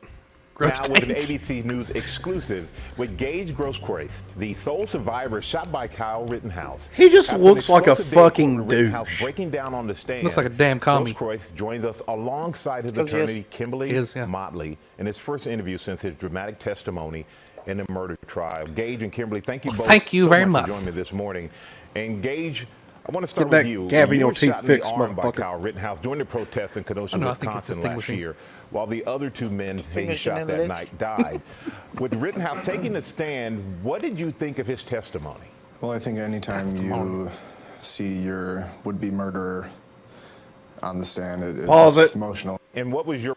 Gross Now with an taint. ABC News exclusive with Gage Grosskreutz, the sole survivor shot by Kyle Rittenhouse. He just After an looks like a explosive day in court fucking with Rittenhouse douche. breaking down on the stand. Looks like a damn commie. Grosskreutz joins us alongside his 'Cause he is. attorney Kimberly He is, yeah. Motley in his first interview since his dramatic testimony in the murder trial. Gage and Kimberly, thank you Well, both thank you so very much much. for joining me this morning. And Gage, I want to start Get with that you. gab in You your were teeth shot in the fixed, arm by motherfucker. Kyle Rittenhouse during the protest in Kenosha, I know, I think it's Wisconsin last distinguishing. year, while the other 2 men he Distinguishing shot that evidence. night died. With Rittenhouse taking the stand, what did you think of his testimony? Well, I think anytime you see your would-be murderer on the stand, Pause it's it. emotional. And what was your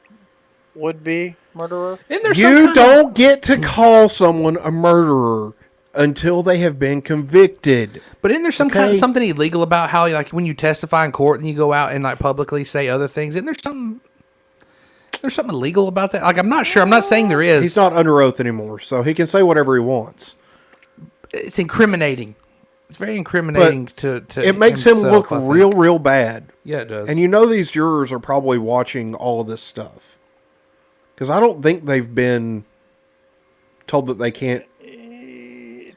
Would-be murderer? Isn't there some You kind of- don't get to call someone a murderer until they have been convicted. But isn't there some kind of Okay. something illegal about how like when you testify in court and you go out and like publicly say other things? Isn't there something? there's something illegal about that? Like, I'm not sure. I'm not saying there is. He's not under oath anymore, so he can say whatever he wants. It's incriminating. It's very incriminating to it makes him himself, look real bad. Yeah, it does. And you know these jurors are probably watching all of this stuff. Because I don't think they've been told that they can't.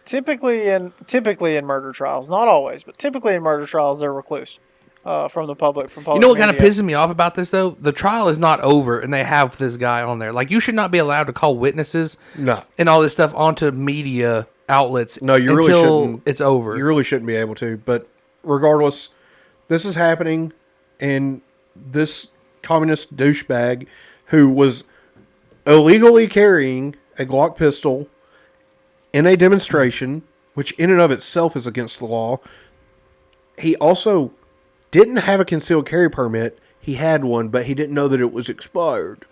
Typically in murder trials, not always, but typically in murder trials, they're recluse from the public. From public You know what kind of media. pisses me off about this, though? The trial is not over, and they have this guy on there. Like, you should not be allowed to call witnesses and all this stuff onto media outlets No, you really until shouldn't. it's over. You really shouldn't be able to. But regardless, this is happening, and this communist douchebag who was illegally carrying a Glock pistol in a demonstration, which in and of itself is against the law. He also didn't have a concealed carry permit. He had one, but he didn't know that it was expired.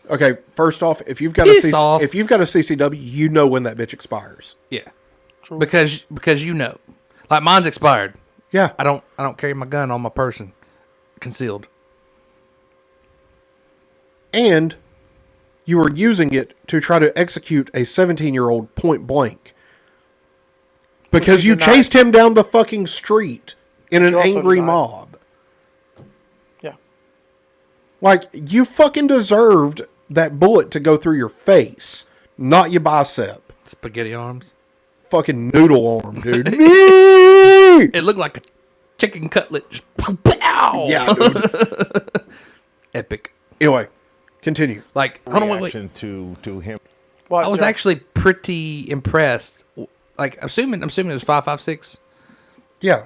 Okay, first off, if you've got a CCW, you know when that bitch expires. Yeah, because you know, like mine's expired. Yeah, I don't carry my gun on my person, concealed. And you were using it to try to execute a 17-year-old point blank. Because you chased him down the fucking street in an angry mob. Yeah. Like, you fucking deserved that bullet to go through your face, not your bicep. Spaghetti arms. Fucking noodle arm, dude. It looked like a chicken cutlet. Just pow! Yeah, dude. Epic. Anyway, continue. Like, hold on, wait. Reaction to him. What, I was Joe? actually pretty impressed. Like, I'm assuming it was 5.56. Yeah.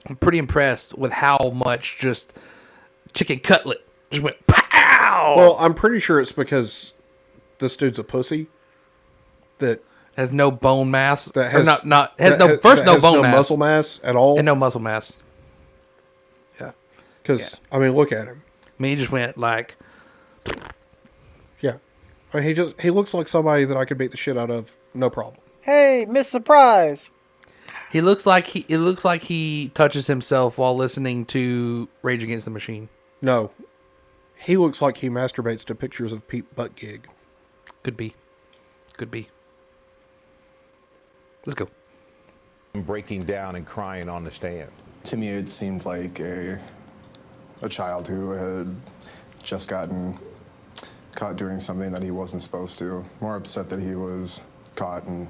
I'm pretty impressed with how much just chicken cutlet just went pow. Well, I'm pretty sure it's because this dude's a pussy that has no bone mass. That Or has no bone mass, muscle mass at all, and no muscle mass. Yeah, because I mean, look at him. I mean, he just went like, yeah. I mean, he looks like somebody that I could beat the shit out of, no problem. Hey, Miss Surprise. It looks like he touches himself while listening to Rage Against the Machine. No, he looks like he masturbates to pictures of Pete Buttigieg. Could be. Let's go. Breaking down and crying on the stand. To me, it seemed like a child who had just gotten caught doing something that he wasn't supposed to. More upset that he was caught and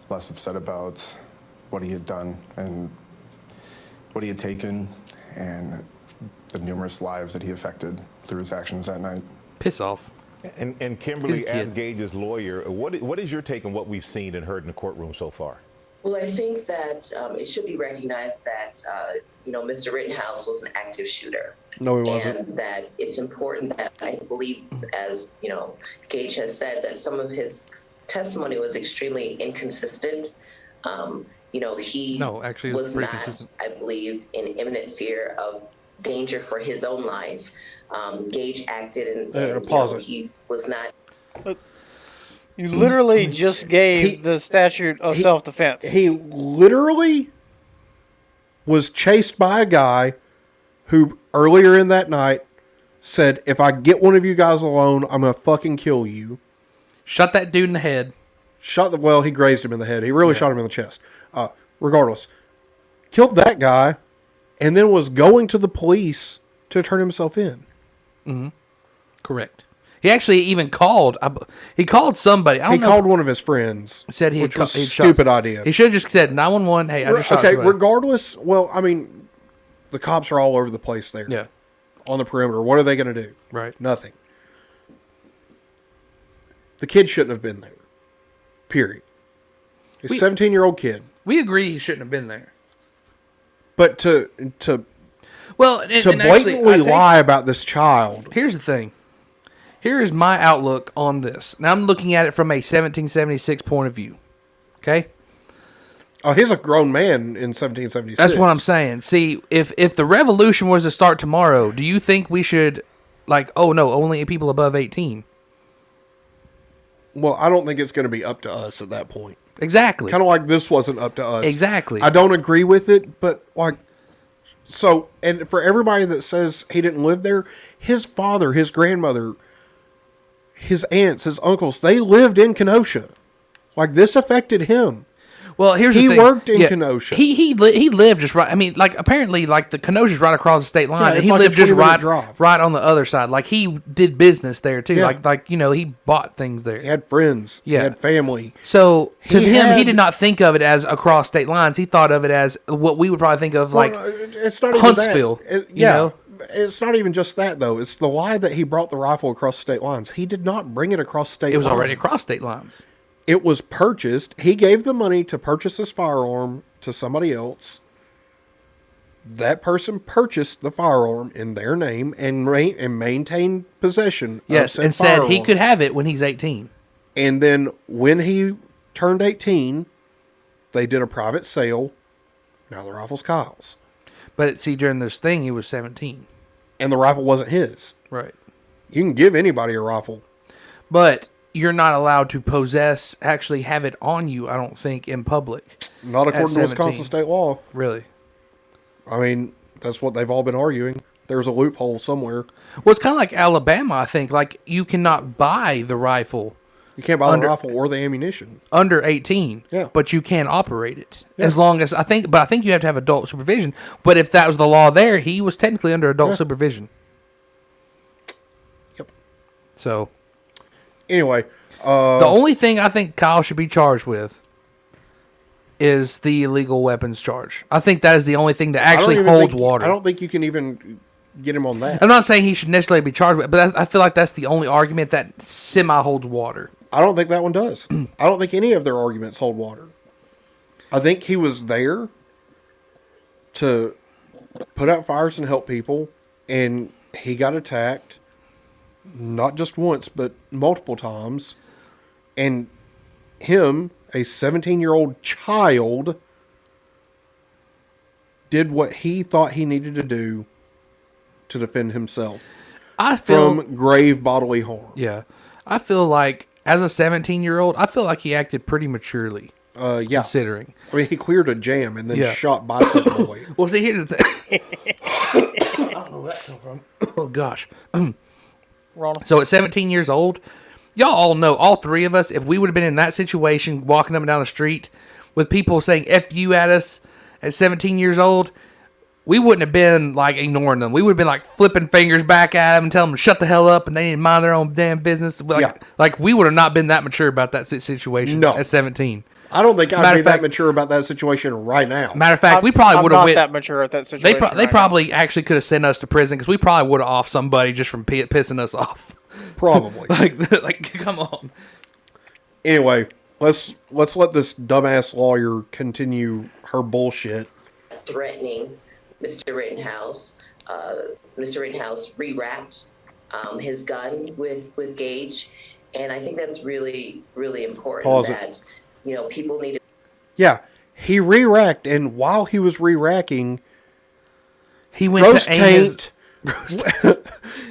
less upset about what he had done and what he had taken and the numerous lives that he affected through his actions that night. Piss off. And Kimberly, as Gage's lawyer, what is your take on what we've seen and heard in the courtroom so far? Well, I think that it should be recognized that, Mr. Rittenhouse was an active shooter. No, he wasn't. And that it's important that I believe, as, Gage has said, that some of his testimony was extremely inconsistent. He actually, was pretty not, consistent. I believe, in imminent fear of danger for his own life. Gage acted and he was not. You literally just gave the statute of self-defense. He literally was chased by a guy who earlier in that night said, if I get one of you guys alone, I'm going to fucking kill you. Shot that dude in the head. Well, he grazed him in the head. He really shot him in the chest. Regardless, killed that guy and then was going to the police to turn himself in. Mm-hmm. Correct. He actually even called. He called somebody. I don't know. Called one of his friends. Said he which had was a stupid idea. He should have just said 911. Hey, I just shot somebody. Regardless, well, I mean, the cops are all over the place there. Yeah. On the perimeter. What are they going to do? Right. Nothing. The kid shouldn't have been there. Period. A 17-year-old kid. We agree he shouldn't have been there. But to blatantly lie about this child. Here's the thing. Here is my outlook on this. Now I'm looking at it from a 1776 point of view. Okay? Oh, he's a grown man in 1776. That's what I'm saying. See, if the revolution was to start tomorrow, do you think we should, only people above 18? Well, I don't think it's going to be up to us at that point. Exactly. Kind of like this wasn't up to us. Exactly. I don't agree with it, but So, and for everybody that says he didn't live there, his father, his grandmother, his aunts, his uncles, they lived in Kenosha. Like, this affected him. Well, here's he the thing. worked in Kenosha. He lived just right. I mean, like apparently, like the Kenosha's right across the state line, Yeah, and it's he like a lived just 20-minute drive. right on the other side. Like he did business there too. Yeah. Like you know, he bought things there. He had friends. Yeah. He had family. So to He him, he had- did not think of it as across state lines. He thought of it as what we would probably think of like It's not even Huntsville. That. You know? It's not even just that, though. It's the lie that he brought the rifle across state lines. He did not bring it across state lines. It was already across state lines. It was purchased. He gave the money to purchase this firearm to somebody else. That person purchased the firearm in their name and maintained possession Yes, of said and said he firearm. could have it when he's 18. And then when he turned 18, they did a private sale. Now the rifle's Kyle's. But see, during this thing, he was 17. And the rifle wasn't his. Right. You can give anybody a rifle. But you're not allowed to actually have it on you, I don't think, in public. Not according to 17. Wisconsin state law. Really? I mean, that's what they've all been arguing. There's a loophole somewhere. Well, it's kind of like Alabama, I think. Like, you cannot buy the rifle. You can't buy the rifle or the ammunition. Under 18. Yeah. But you can operate it. Yeah. As long as, I think you have to have adult supervision. But if that was the law there, he was technically under adult supervision. Yep. So. Anyway. The only thing I think Kyle should be charged with is the illegal weapons charge. I think that is the only thing that actually holds water. I don't think you can even get him on that. I'm not saying he should necessarily be charged with it, but I feel like that's the only argument that semi-holds water. I don't think that one does. I don't think any of their arguments hold water. I think he was there to put out fires and help people, and he got attacked, not just once, but multiple times. And him, a 17-year-old child, did what he thought he needed to do to defend himself from grave bodily harm. Yeah. I feel like, as a 17-year-old, I feel like he acted pretty maturely. Yeah. Considering. I mean, he cleared a jam and then shot Bicycle Boy. Well, see, here's the thing. I don't know where that come from. Oh, gosh. So at 17 years old, y'all all know, all three of us, if we would have been in that situation, walking up and down the street with people saying F you at us at 17 years old, we wouldn't have been like ignoring them. We would have been like flipping fingers back at them and telling them to shut the hell up and they need to mind their own damn business. Like we would have not been that mature about that situation at 17. I don't think I'd be that mature about that situation right now. Matter of fact, we probably would have I'm not that mature at that situation. They probably actually could have sent us to prison because we probably would have off somebody just from pissing us off. Probably. like, come on. Anyway, let's let this dumbass lawyer continue her bullshit. Threatening Mr. Rittenhouse. Mr. Rittenhouse re-wrapped his gun with Gage, and I think that's really, really important. Pause that it. People need to. Yeah, he re-racked, and while he was re-racking, he went to aim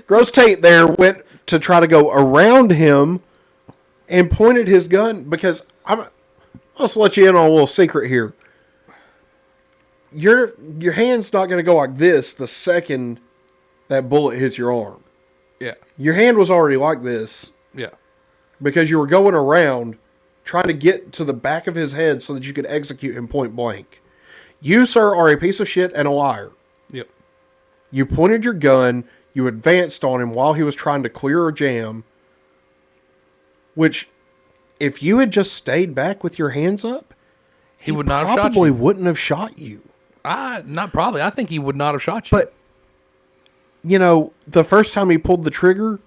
Gross Tate there went to try to go around him and pointed his gun because let's let you in on a little secret here. Your hand's not going to go like this the second that bullet hits your arm. Yeah. Your hand was already like this. Yeah. Because you were going around trying to get to the back of his head so that you could execute him point blank. You, sir, are a piece of shit and a liar. Yep. You pointed your gun, you advanced on him while he was trying to clear a jam, which, if you had just stayed back with your hands up, he would not have shot you. Probably wouldn't have shot you. Not probably. I think he would not have shot you. But, the first time he pulled the trigger,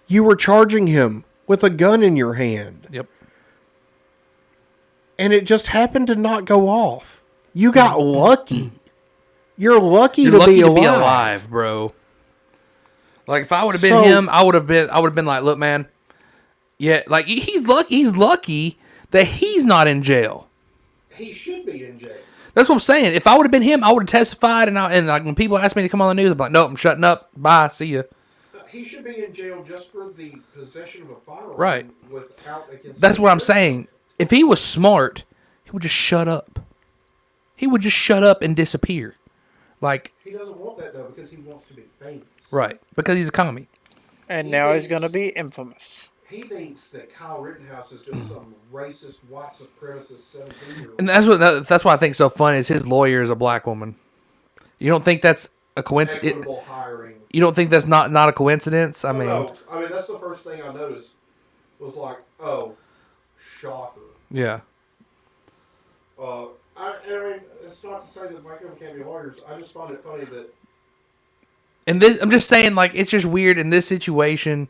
you were charging him with a gun in your hand. Yep. And it just happened to not go off. You got lucky. You're lucky to be alive, bro. Like if I would have been him, I would have been like, look, man. Yeah, like he's lucky that he's not in jail. He should be in jail. That's what I'm saying. If I would have been him, I would have testified, and like when people ask me to come on the news, I'm like, nope, I'm shutting up. Bye, see ya. He should be in jail just for the possession of a firearm. Right. Without a consent. That's what I'm saying. If he was smart, he would just shut up. He would just shut up and disappear. Like, He doesn't want that though because he wants to be famous. right, because he's a commie. And now he's going to be infamous. He thinks that Kyle Rittenhouse is just some racist, white supremacist 17-year-old. And that's why I think it's so funny is his lawyer is a black woman. You don't think that's a coincidence? Equitable hiring. You don't think that's not a coincidence? I mean, No, I mean that's the first thing I noticed was like, oh, shocker. Yeah. I mean, it's not to say that black women can't be lawyers. I just find it funny that. And this, I'm just saying, like, it's just weird in this situation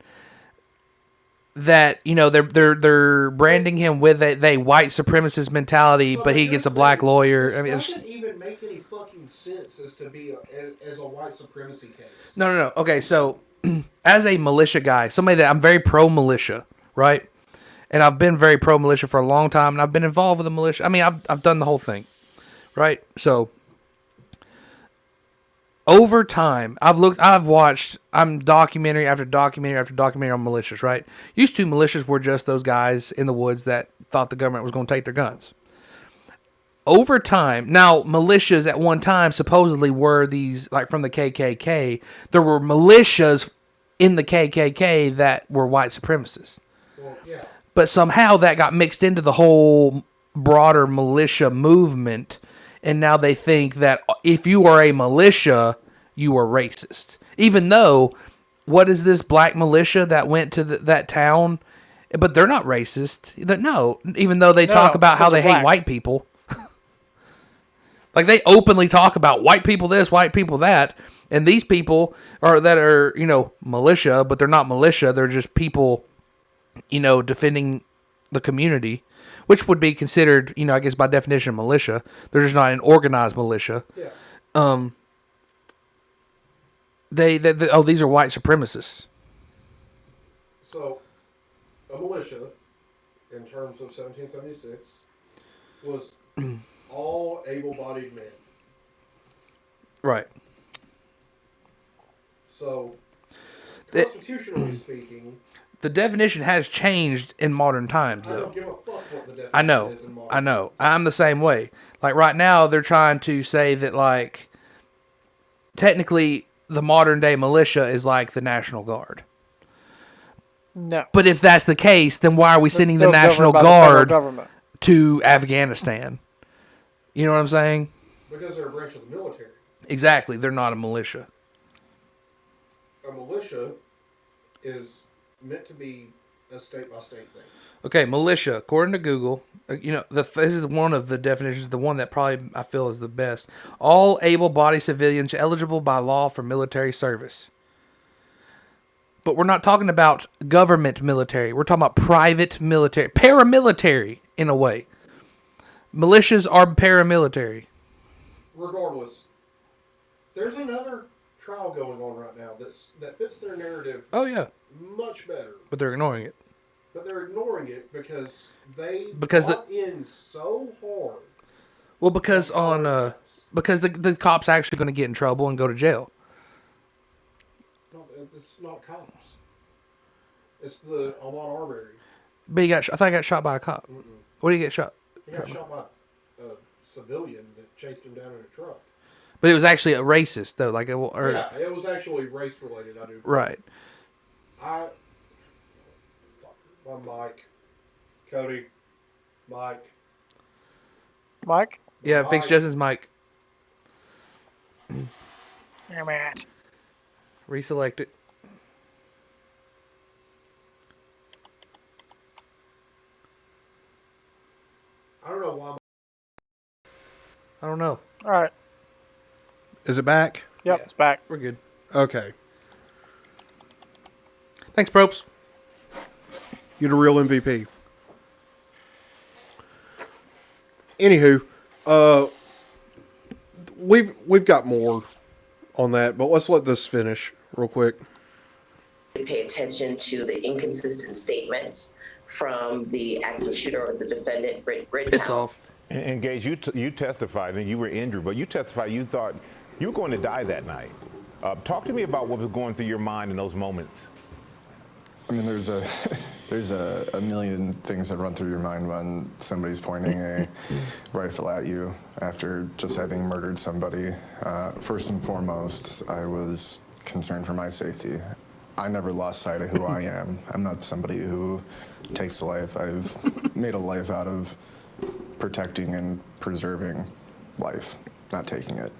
that, you know, they're branding him with a white supremacist mentality, but he gets a black lawyer. I mean, This doesn't even make any fucking sense as to be as a white supremacy case. No. Okay, so as a militia guy, somebody that I'm very pro militia, right? And I've been very pro militia for a long time, and I've been involved with the militia. I mean, I've done the whole thing, right? So over time, I've watched documentary after documentary after documentary on militias, right? Used to militias were just those guys in the woods that thought the government was going to take their guns. Over time, now militias at one time supposedly were these, like from the KKK. There were militias in the KKK that were white supremacists. Well, yeah. But somehow that got mixed into the whole broader militia movement. And now they think that if you are a militia, you are racist. Even though, what is this black militia that went to that town? But they're not racist. No, even though they talk about how they hate white people. Like, they openly talk about white people this, white people that. And these people are, you know, militia, but they're not militia. They're just people, you know, defending the community, which would be considered, you know, I guess by definition, militia. They're just not an organized militia. Yeah. These are white supremacists. So, a militia, in terms of 1776, was all able-bodied men. Right. So, constitutionally speaking, the definition has changed in modern times, though. I don't give a fuck what the definition is in modern I know. I'm the same way. Like, right now, they're trying to say that, like, technically, the modern-day militia is like the National Guard. No. But if that's the case, then why are we sending the National Guard to Afghanistan? You know what I'm saying? Because they're a branch of the military. Exactly. They're not a militia. A militia is meant to be a state-by-state thing. Okay, militia, according to Google, you know, this is one of the definitions, the one that probably I feel is the best. All able-bodied civilians eligible by law for military service. But we're not talking about government military. We're talking about private military. Paramilitary, in a way. Militias are paramilitary. Regardless, there's another trial going on right now that fits their narrative. Oh, yeah. Much better. But they're ignoring it. But they're ignoring it because they Because bought in so hard. Well, because because the cop's actually going to get in trouble and go to jail. No, it's not cops. It's the Ahmaud Arbery. But I thought he got shot by a cop. Mm-mm. What did he get shot? He got shot by a civilian that chased him down in a truck. But it was actually a racist, though. Like, Yeah, it was actually race related. I do. Right. My mic, Cody, Mike. Yeah, fix Justin's mic. Damn it. Reselect it. I don't know why. I don't know. All right. Is it back? Yep, it's back. We're good. Okay. Thanks, Probes. You're the real MVP. Anywho, we've got more on that, but let's let this finish real quick. Pay attention to the inconsistent statements from the active shooter or the defendant, Rittenhouse. And Gage, you testified and you were injured, but you testified you thought you were going to die that night. Talk to me about what was going through your mind in those moments. I mean, there's a There's a million things that run through your mind when somebody's pointing a rifle at you after just having murdered somebody. First and foremost, I was concerned for my safety. I never lost sight of who I am. I'm not somebody who takes a life. I've made a life out of protecting and preserving life, not taking it.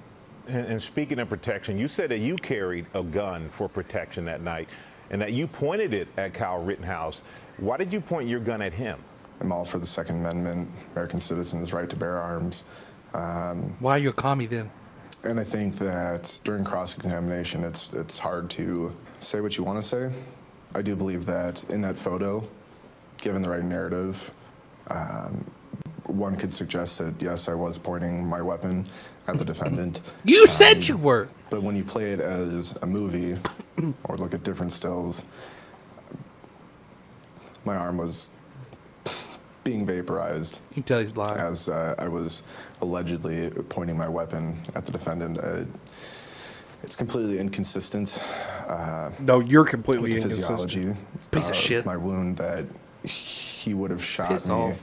And speaking of protection, you said that you carried a gun for protection that night and that you pointed it at Kyle Rittenhouse. Why did you point your gun at him? I'm all for the Second Amendment, American citizens' right to bear arms. Why are you a commie then? And I think that during cross-examination, it's hard to say what you want to say. I do believe that in that photo, given the right narrative, one could suggest that, yes, I was pointing my weapon at the defendant. You said you were. But when you play it as a movie or look at different stills, my arm was being vaporized. You tell he's lying. As I was allegedly pointing my weapon at the defendant. It's completely inconsistent. No, you're completely with the inconsistent. physiology Piece of shit. My wound that he would have shot Piss me off.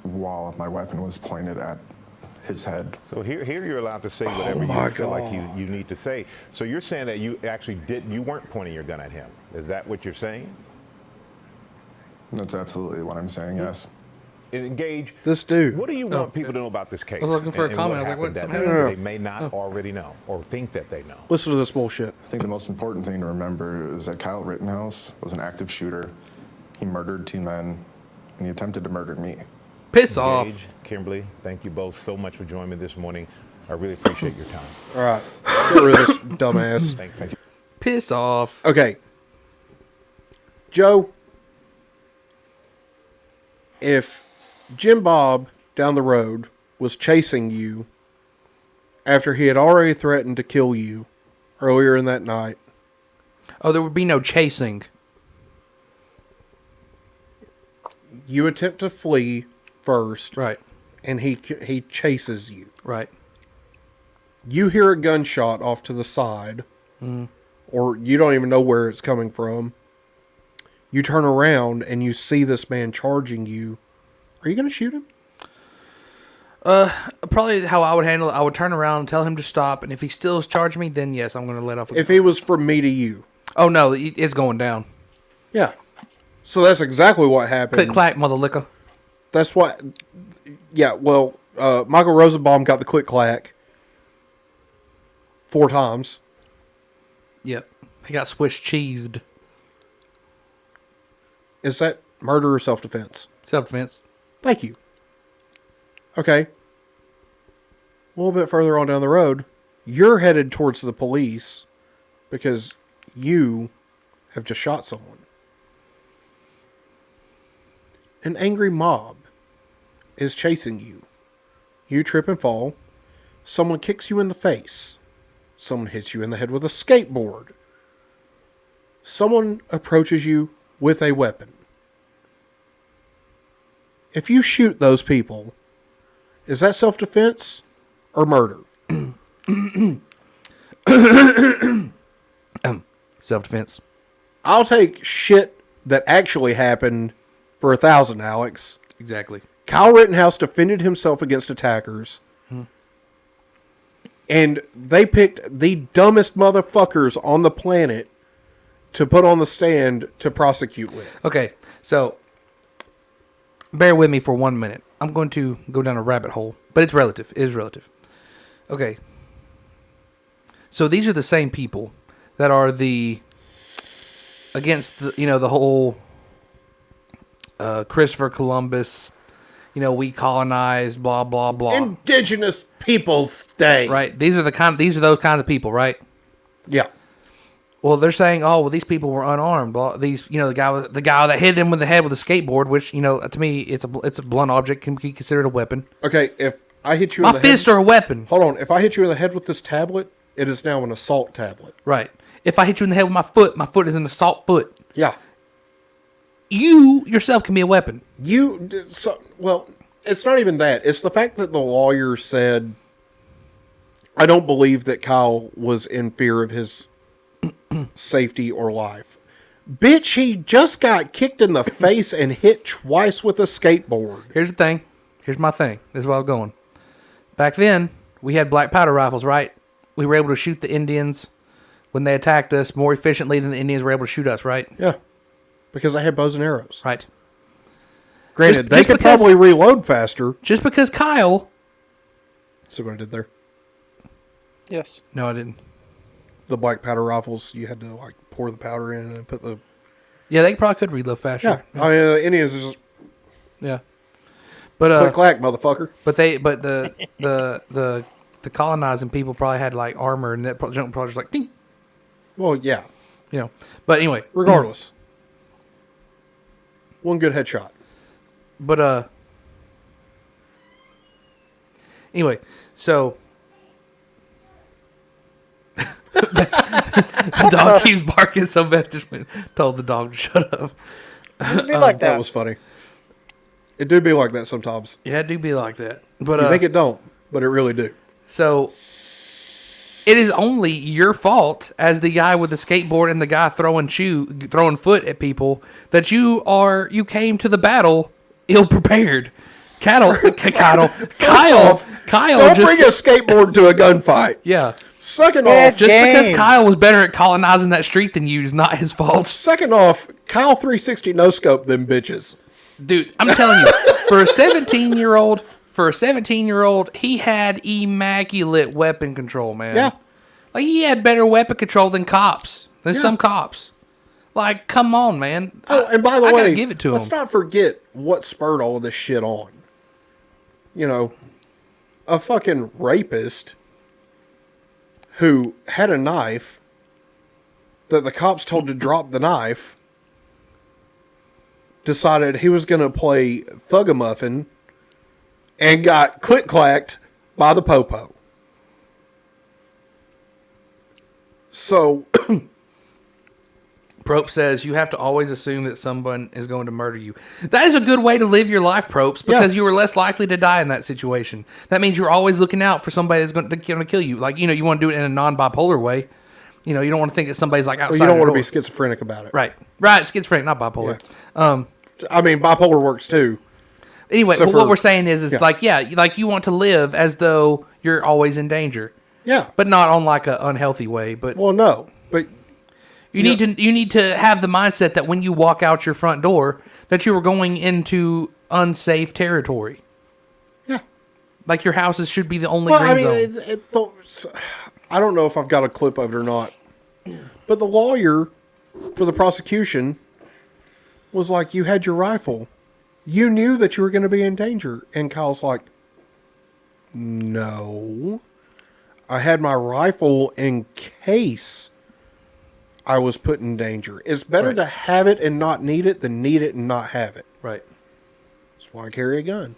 while my weapon was pointed at his head. So here you're allowed to say whatever you feel like you need to say. So you're saying that you actually you weren't pointing your gun at him. Is that what you're saying? That's absolutely what I'm saying, yes. Engage. This dude. What do you want people to know about this case? I was looking for a and comment. I was like, what what's happened happening? that they may not already know or think that they know? Listen to this bullshit. I think the most important thing to remember is that Kyle Rittenhouse was an active shooter. He murdered 2 men, and he attempted to murder me. Piss off. Gage, Kimberly, thank you both so much for joining me this morning. I really appreciate your time. All right. Get rid of this dumbass. Thank you. Piss off. Okay. Joe, if Jim Bob down the road was chasing you after he had already threatened to kill you earlier in that night. Oh, there would be no chasing. You attempt to flee first. Right. And he chases you. Right. You hear a gunshot off to the side. Mm. Or you don't even know where it's coming from. You turn around and you see this man charging you. Are you going to shoot him? Probably how I would handle it. I would turn around and tell him to stop, and if he still is charging me, then yes, I'm going to let off. If he was from me to you. Oh no, it's going down. Yeah. So that's exactly what happened. Click clack, mother licker. That's what. Yeah. Well, Michael Rosenbaum got the click clack 4 times. Yep. He got Swiss cheesed. Is that murder or self-defense? Self-defense. Thank you. Okay. A little bit further on down the road, you're headed towards the police because you have just shot someone. An angry mob is chasing you. You trip and fall. Someone kicks you in the face. Someone hits you in the head with a skateboard. Someone approaches you with a weapon. If you shoot those people, is that self-defense or murder? Self-defense. I'll take shit that actually happened for 1,000, Alex. Exactly. Kyle Rittenhouse defended himself against attackers. And they picked the dumbest motherfuckers on the planet to put on the stand to prosecute with. Okay, so bear with me for 1 minute. I'm going to go down a rabbit hole, but it's relative. It is relative. Okay. So these are the same people that are against the whole Christopher Columbus, we colonized, blah blah blah. Indigenous Peoples Day. Right. These are those kind of people, right? Yeah. Well, they're saying, oh, well, these people were unarmed. Well, the guy that hit him with the head with a skateboard, which to me, it's a blunt object, can be considered a weapon. Okay, if I hit you in the head, my fists are a weapon. Hold on, if I hit you in the head with this tablet, it is now an assault tablet. Right. If I hit you in the head with my foot is an assault foot. Yeah. You yourself can be a weapon. Well, it's not even that. It's the fact that the lawyer said, I don't believe that Kyle was in fear of his safety or life. Bitch, he just got kicked in the face and hit twice with a skateboard. Here's the thing. Here's my thing. This is where I was going. Back then, we had black powder rifles, right? We were able to shoot the Indians when they attacked us more efficiently than the Indians were able to shoot us, right? Yeah. Because they had bows and arrows. Right. Granted, they could probably reload faster. Just because Kyle... See what I did there? Yes. No, I didn't. The black powder rifles, you had to like pour the powder in and put the... Yeah, they probably could reload faster. Yeah. I mean, Indians is just... Yeah. But click clack, motherfucker. But the colonizing people probably had like armor and that jump probably just like ding. Well, yeah. You know. But anyway. Regardless. One good headshot. But anyway, so the dog keeps barking so bad just told the dog to shut up. It'd be like that. That was funny. It do be like that sometimes. Yeah, it do be like that. But you think it don't, but it really do. So it is only your fault as the guy with the skateboard and the guy throwing foot at people that you came to the battle ill prepared. Kyle. Don't Just bring a skateboard to a gunfight. Yeah. Second off, just because Kyle was better at colonizing that street than you is not his fault. Second off, Kyle 360 no scope them bitches. Dude, I'm telling you, for a 17-year-old, he had immaculate weapon control, man. Yeah. Like he had better weapon control than some cops. Like, come on, man. Oh, and by the way, gotta give it to let's him. not forget what spurred all of this shit on. You know, a fucking rapist who had a knife that the cops told to drop the knife decided he was going to play Thug-a-Muffin and got click-clacked by the popo. So... Prope says you have to always assume that someone is going to murder you. That is a good way to live your life, Propes, because you are less likely to die in that situation. That means you're always looking out for somebody that's going to kill you. Like, you want to do it in a non-bipolar way. You don't want to think that somebody's like outside. Well, you don't want to be schizophrenic about it. Right, schizophrenic, not bipolar. Yeah. I mean, bipolar works too. Anyway, but what we're saying is like you want to live as though you're always in danger. Yeah, but not on like an unhealthy way. But well, no, but you need to have the mindset that when you walk out your front door, that you are going into unsafe territory. Yeah, like your houses should be the only green zone. I don't know if I've got a clip of it or not, but the lawyer for the prosecution was like, "You had your rifle. You knew that you were going to be in danger." And Kyle's like, "No, I had my rifle in case I was put in danger. It's better to have it and not need it than need it and not have it." Right. That's why I carry a gun.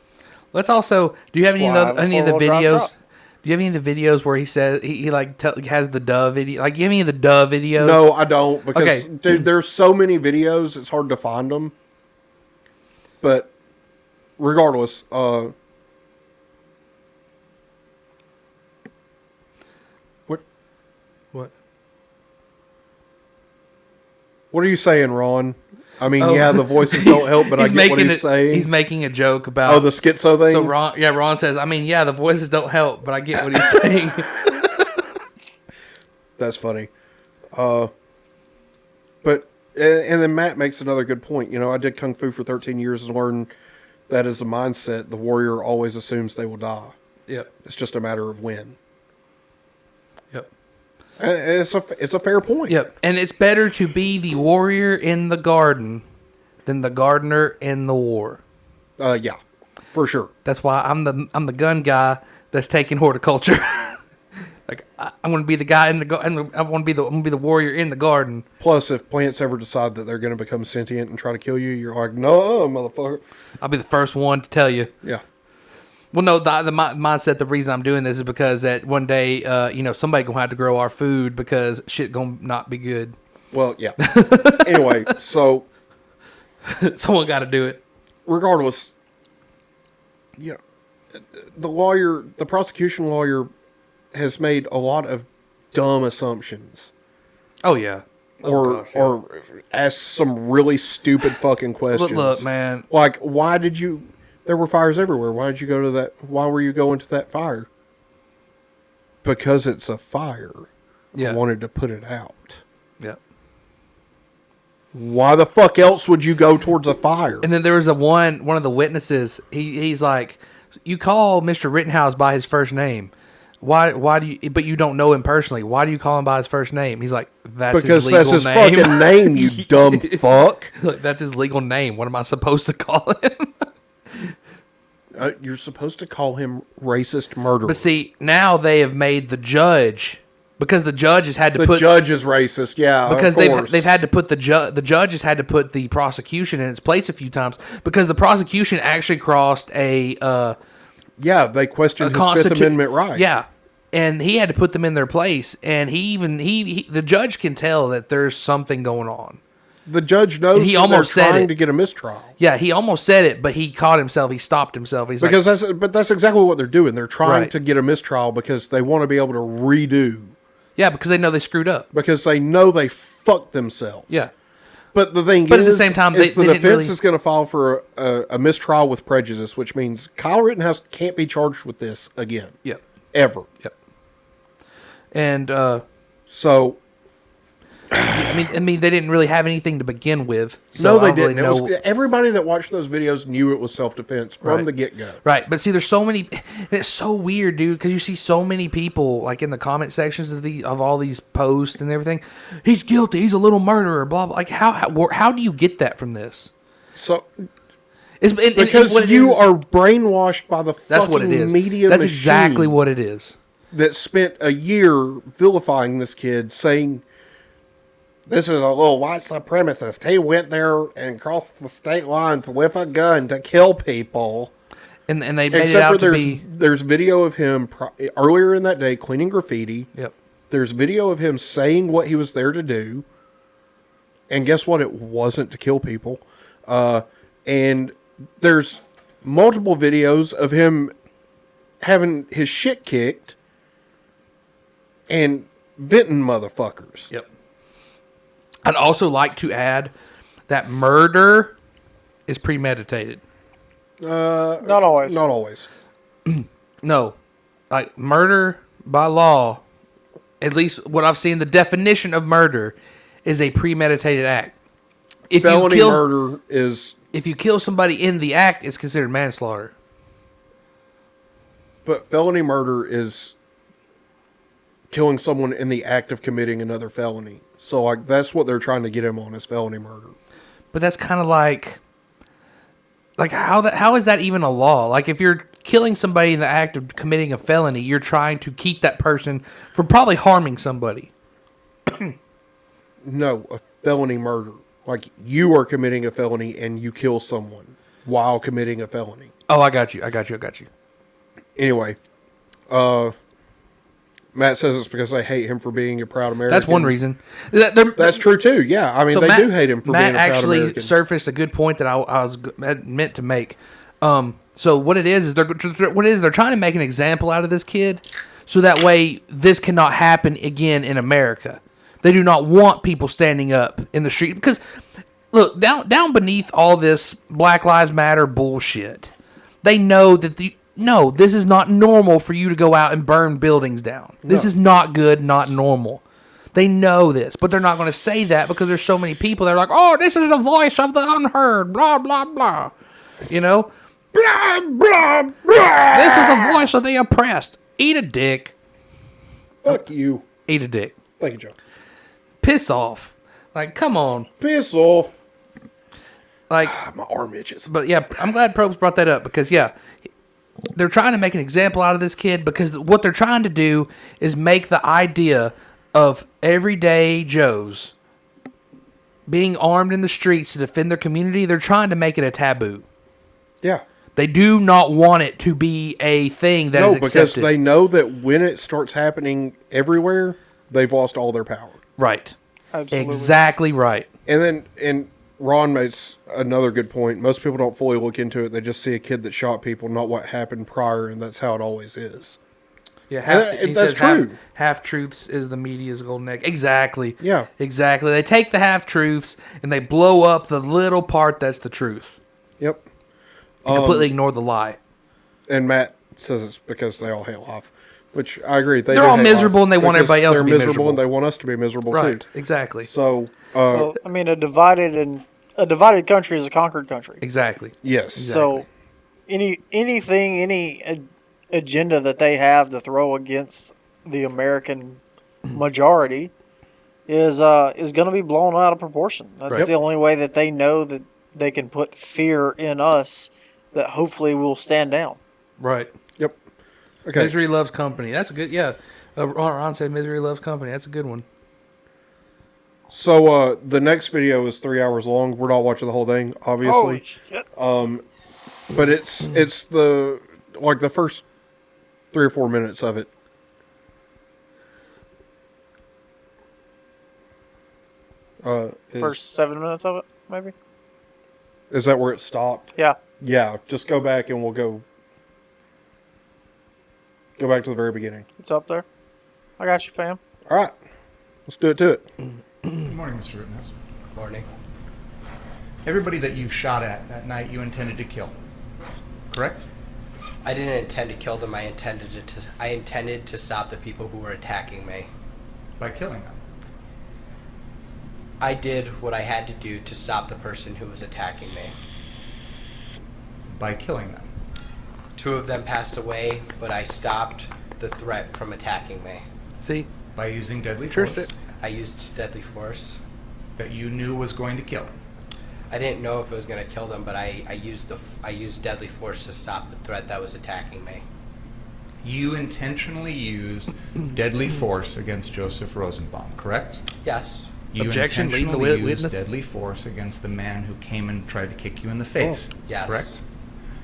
Let's also. Do you have any of the videos? Do you have any of the videos where he says he has the duh video? Like, give me the duh videos. No, I don't, because dude, there's so many videos, it's hard to find them. But regardless, what are you saying, Ron? I mean, the voices don't help, but I get what he's saying. He's making a joke about... the schizo thing? So Ron says, I mean, the voices don't help, but I get what he's saying. That's funny. But, and then Matt makes another good point. I did Kung Fu for 13 years and learned that as a mindset, the warrior always assumes they will die. Yep. It's just a matter of when. Yep. It's a fair point. Yep. And it's better to be the warrior in the garden than the gardener in the war. Yeah, for sure. That's why I'm the gun guy that's taking horticulture. Like I'm going to be the guy in the I'm going to be the warrior in the garden. Plus, if plants ever decide that they're going to become sentient and try to kill you, you're like, no, motherfucker. I'll be the first one to tell you. Yeah. Well, no, the mindset, the reason I'm doing this is because that one day, somebody going to have to grow our food because shit going to not be good. Well, yeah. Anyway, so. Someone got to do it. Regardless, the prosecution lawyer has made a lot of dumb assumptions. Oh, yeah. or ask some really stupid fucking questions. Look, man. Like, why did you? There were fires everywhere. Why did you go to that? Why were you going to that fire? Because it's a fire. Yeah. I wanted to put it out. Yeah. Why the fuck else would you go towards a fire? And then there was one of the witnesses. He's like, you call Mr. Rittenhouse by his first name. Why do you? But you don't know him personally. Why do you call him by his first name? He's like, that's because his legal that's his name. fucking name. You dumb fuck. Like, that's his legal name. What am I supposed to call him? You're supposed to call him racist murderer. But see, now they have made the judge, because the judge has had to the put judge is racist. Yeah, because of course. they've had to put the judge has had to put the prosecution in its place a few times, because the prosecution actually crossed a they questioned his Fifth Amendment right. Yeah, and he had to put them in their place, and the judge can tell that there's something going on. The judge knows And he almost they're said trying it. to get a mistrial. Yeah, he almost said it, but he caught himself. He stopped himself. He's Because like, that's exactly what they're doing. They're trying Right. to get a mistrial because they want to be able to redo. Yeah, because they know they screwed up. Because they know they fucked themselves. Yeah. But the thing But is, at the same time, is they the didn't defense really- is going to file for a mistrial with prejudice, which means Kyle Rittenhouse can't be charged with this again. Yep. Ever. Yep. And so, I mean, they didn't really have anything to begin with. So no, I they don't didn't. Really It know. was, everybody that watched those videos knew it was self-defense from Right. the get-go. Right, but see, there's so many. And it's so weird, dude, because you see so many people like in the comment sections of all these posts and everything. He's guilty. He's a little murderer. Blah blah. Like how do you get that from this? So. Because what you are brainwashed by the That's what it fucking is. media That's machine exactly what it is. That spent a year vilifying this kid, saying this is a little white supremacist. He went there and crossed the state lines with a gun to kill people. And they made it out to be. There's video of him earlier in that day cleaning graffiti. Yep. There's video of him saying what he was there to do. And guess what? It wasn't to kill people. And there's multiple videos of him having his shit kicked and venting motherfuckers. Yep. I'd also like to add that murder is premeditated. Not always. Not always. No. Like, murder by law, at least what I've seen, the definition of murder is a premeditated act. If Felony you kill, murder is... If you kill somebody in the act, it's considered manslaughter. But felony murder is killing someone in the act of committing another felony. So like that's what they're trying to get him on, is felony murder. But that's kind of like how is that even a law? Like, if you're killing somebody in the act of committing a felony, you're trying to keep that person from probably harming somebody. No, a felony murder. Like, you are committing a felony and you kill someone while committing a felony. Oh, I got you. Anyway, Matt says it's because they hate him for being a proud American. That's one reason. That's true too. Yeah, I mean, they do hate him for being a proud actually American. surfaced a good point that I was meant to make. So what it is they're trying to make an example out of this kid, so that way this cannot happen again in America. They do not want people standing up in the street, because look, down beneath all this Black Lives Matter bullshit, they know that this is not normal for you to go out and burn buildings down. This is not good, not normal. They know this, but they're not going to say that because there's so many people that are like, oh, this is the voice of the unheard, blah, blah, blah. You know? Blah, blah, blah. This is the voice of the oppressed. Eat a dick. Fuck you. Eat a dick. Thank you, Joe. Piss off. Like, come on. Piss off. Like, my arm itches. But yeah, I'm glad Probst brought that up, because yeah, they're trying to make an example out of this kid, because what they're trying to do is make the idea of everyday Joes being armed in the streets to defend their community, they're trying to make it a taboo. Yeah. They do not want it to be a thing that is accepted. because they know that when it starts happening everywhere, they've lost all their power. Right. Absolutely. Exactly right. And Ron makes another good point. Most people don't fully look into it. They just see a kid that shot people, not what happened prior, and that's how it always is. Yeah, And that's true. Half truths is the media's golden egg. Exactly. Yeah. Exactly. They take the half truths and they blow up the little part that's the truth. Yep. And completely ignore the lie. And Matt says it's because they all hail off, which I agree. They're all miserable and they want everybody else to be miserable. And they want us to be miserable right, too. Exactly. So, well, I mean, a divided country is a conquered country. Exactly. Yes. So, any agenda that they have to throw against the American majority is going to be blown out of proportion. That's the only way that they know that they can put fear in us that hopefully will stand down. Right. Yep. Okay. Misery loves company. That's a good. Yeah. Ron said misery loves company. That's a good one. So the next video is 3 hours long. We're not watching the whole thing, obviously. Holy shit. But it's the first 3 or 4 minutes of it. First 7 minutes of it, maybe. Is that where it stopped? Yeah. Yeah. Just go back and we'll go back to the very beginning. It's up there. I got you, fam. All right. Let's do it to it. Good morning, Mr. Rittenhouse. Good morning. Everybody that you shot at that night, you intended to kill, correct? I didn't intend to kill them. I intended to stop the people who were attacking me. By killing them? I did what I had to do to stop the person who was attacking me. By killing them? 2 of them passed away, but I stopped the threat from attacking me. See? By using deadly force? I used deadly force. That you knew was going to kill? I didn't know if it was going to kill them, but I used deadly force to stop the threat that was attacking me. You intentionally used deadly force against Joseph Rosenbaum, correct? Yes. You Objection, intentionally leading the used witness. deadly force against the man who came and tried to kick you in the face, Yes. correct?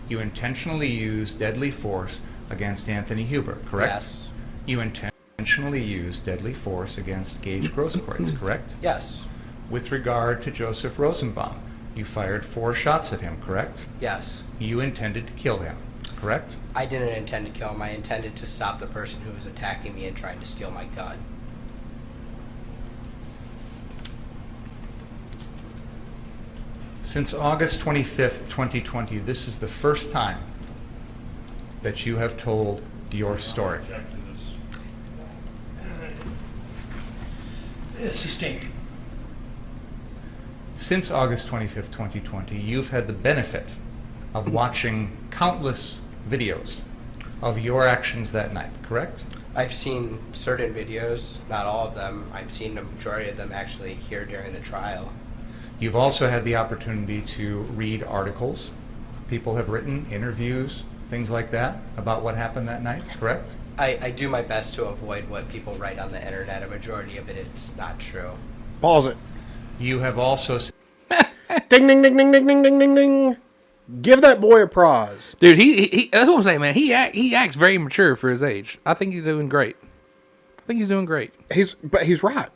You intentionally used deadly force against Anthony Huber, correct? Yes. You intentionally used deadly force against Gage Grosskreutz, correct? Yes. With regard to Joseph Rosenbaum, you fired 4 shots at him, correct? Yes. You intended to kill him, correct? I didn't intend to kill him. I intended to stop the person who was attacking me and trying to steal my gun. Since August 25th, 2020, this is the first time that you have told your story. Sustained. Since August 25th, 2020, you've had the benefit of watching countless videos of your actions that night, correct? I've seen certain videos, not all of them. I've seen the majority of them actually here during the trial. You've also had the opportunity to read articles. People have written interviews, things like that, about what happened that night, correct? I do my best to avoid what people write on the internet. A majority of it's not true. Pause it. You have also... Ding, ding, ding, ding, ding, ding, ding, ding, ding. Give that boy a prize. Dude, he that's what I'm saying, man. He acts very mature for his age. I think he's doing great. But he's right.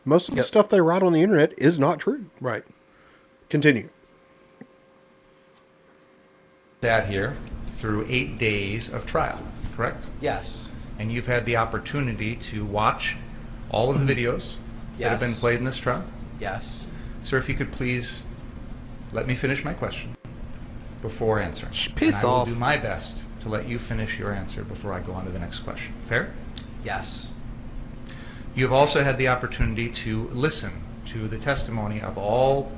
Most of the stuff they write on the internet is not true. Right. Continue. Sat here through 8 days of trial, correct? Yes. And you've had the opportunity to watch all of the videos that have been played in this trial? Yes. Sir, if you could please let me finish my question before answering. Piss and I will off. do my best to let you finish your answer before I go on to the next question. Fair? Yes. You have also had the opportunity to listen to the testimony of all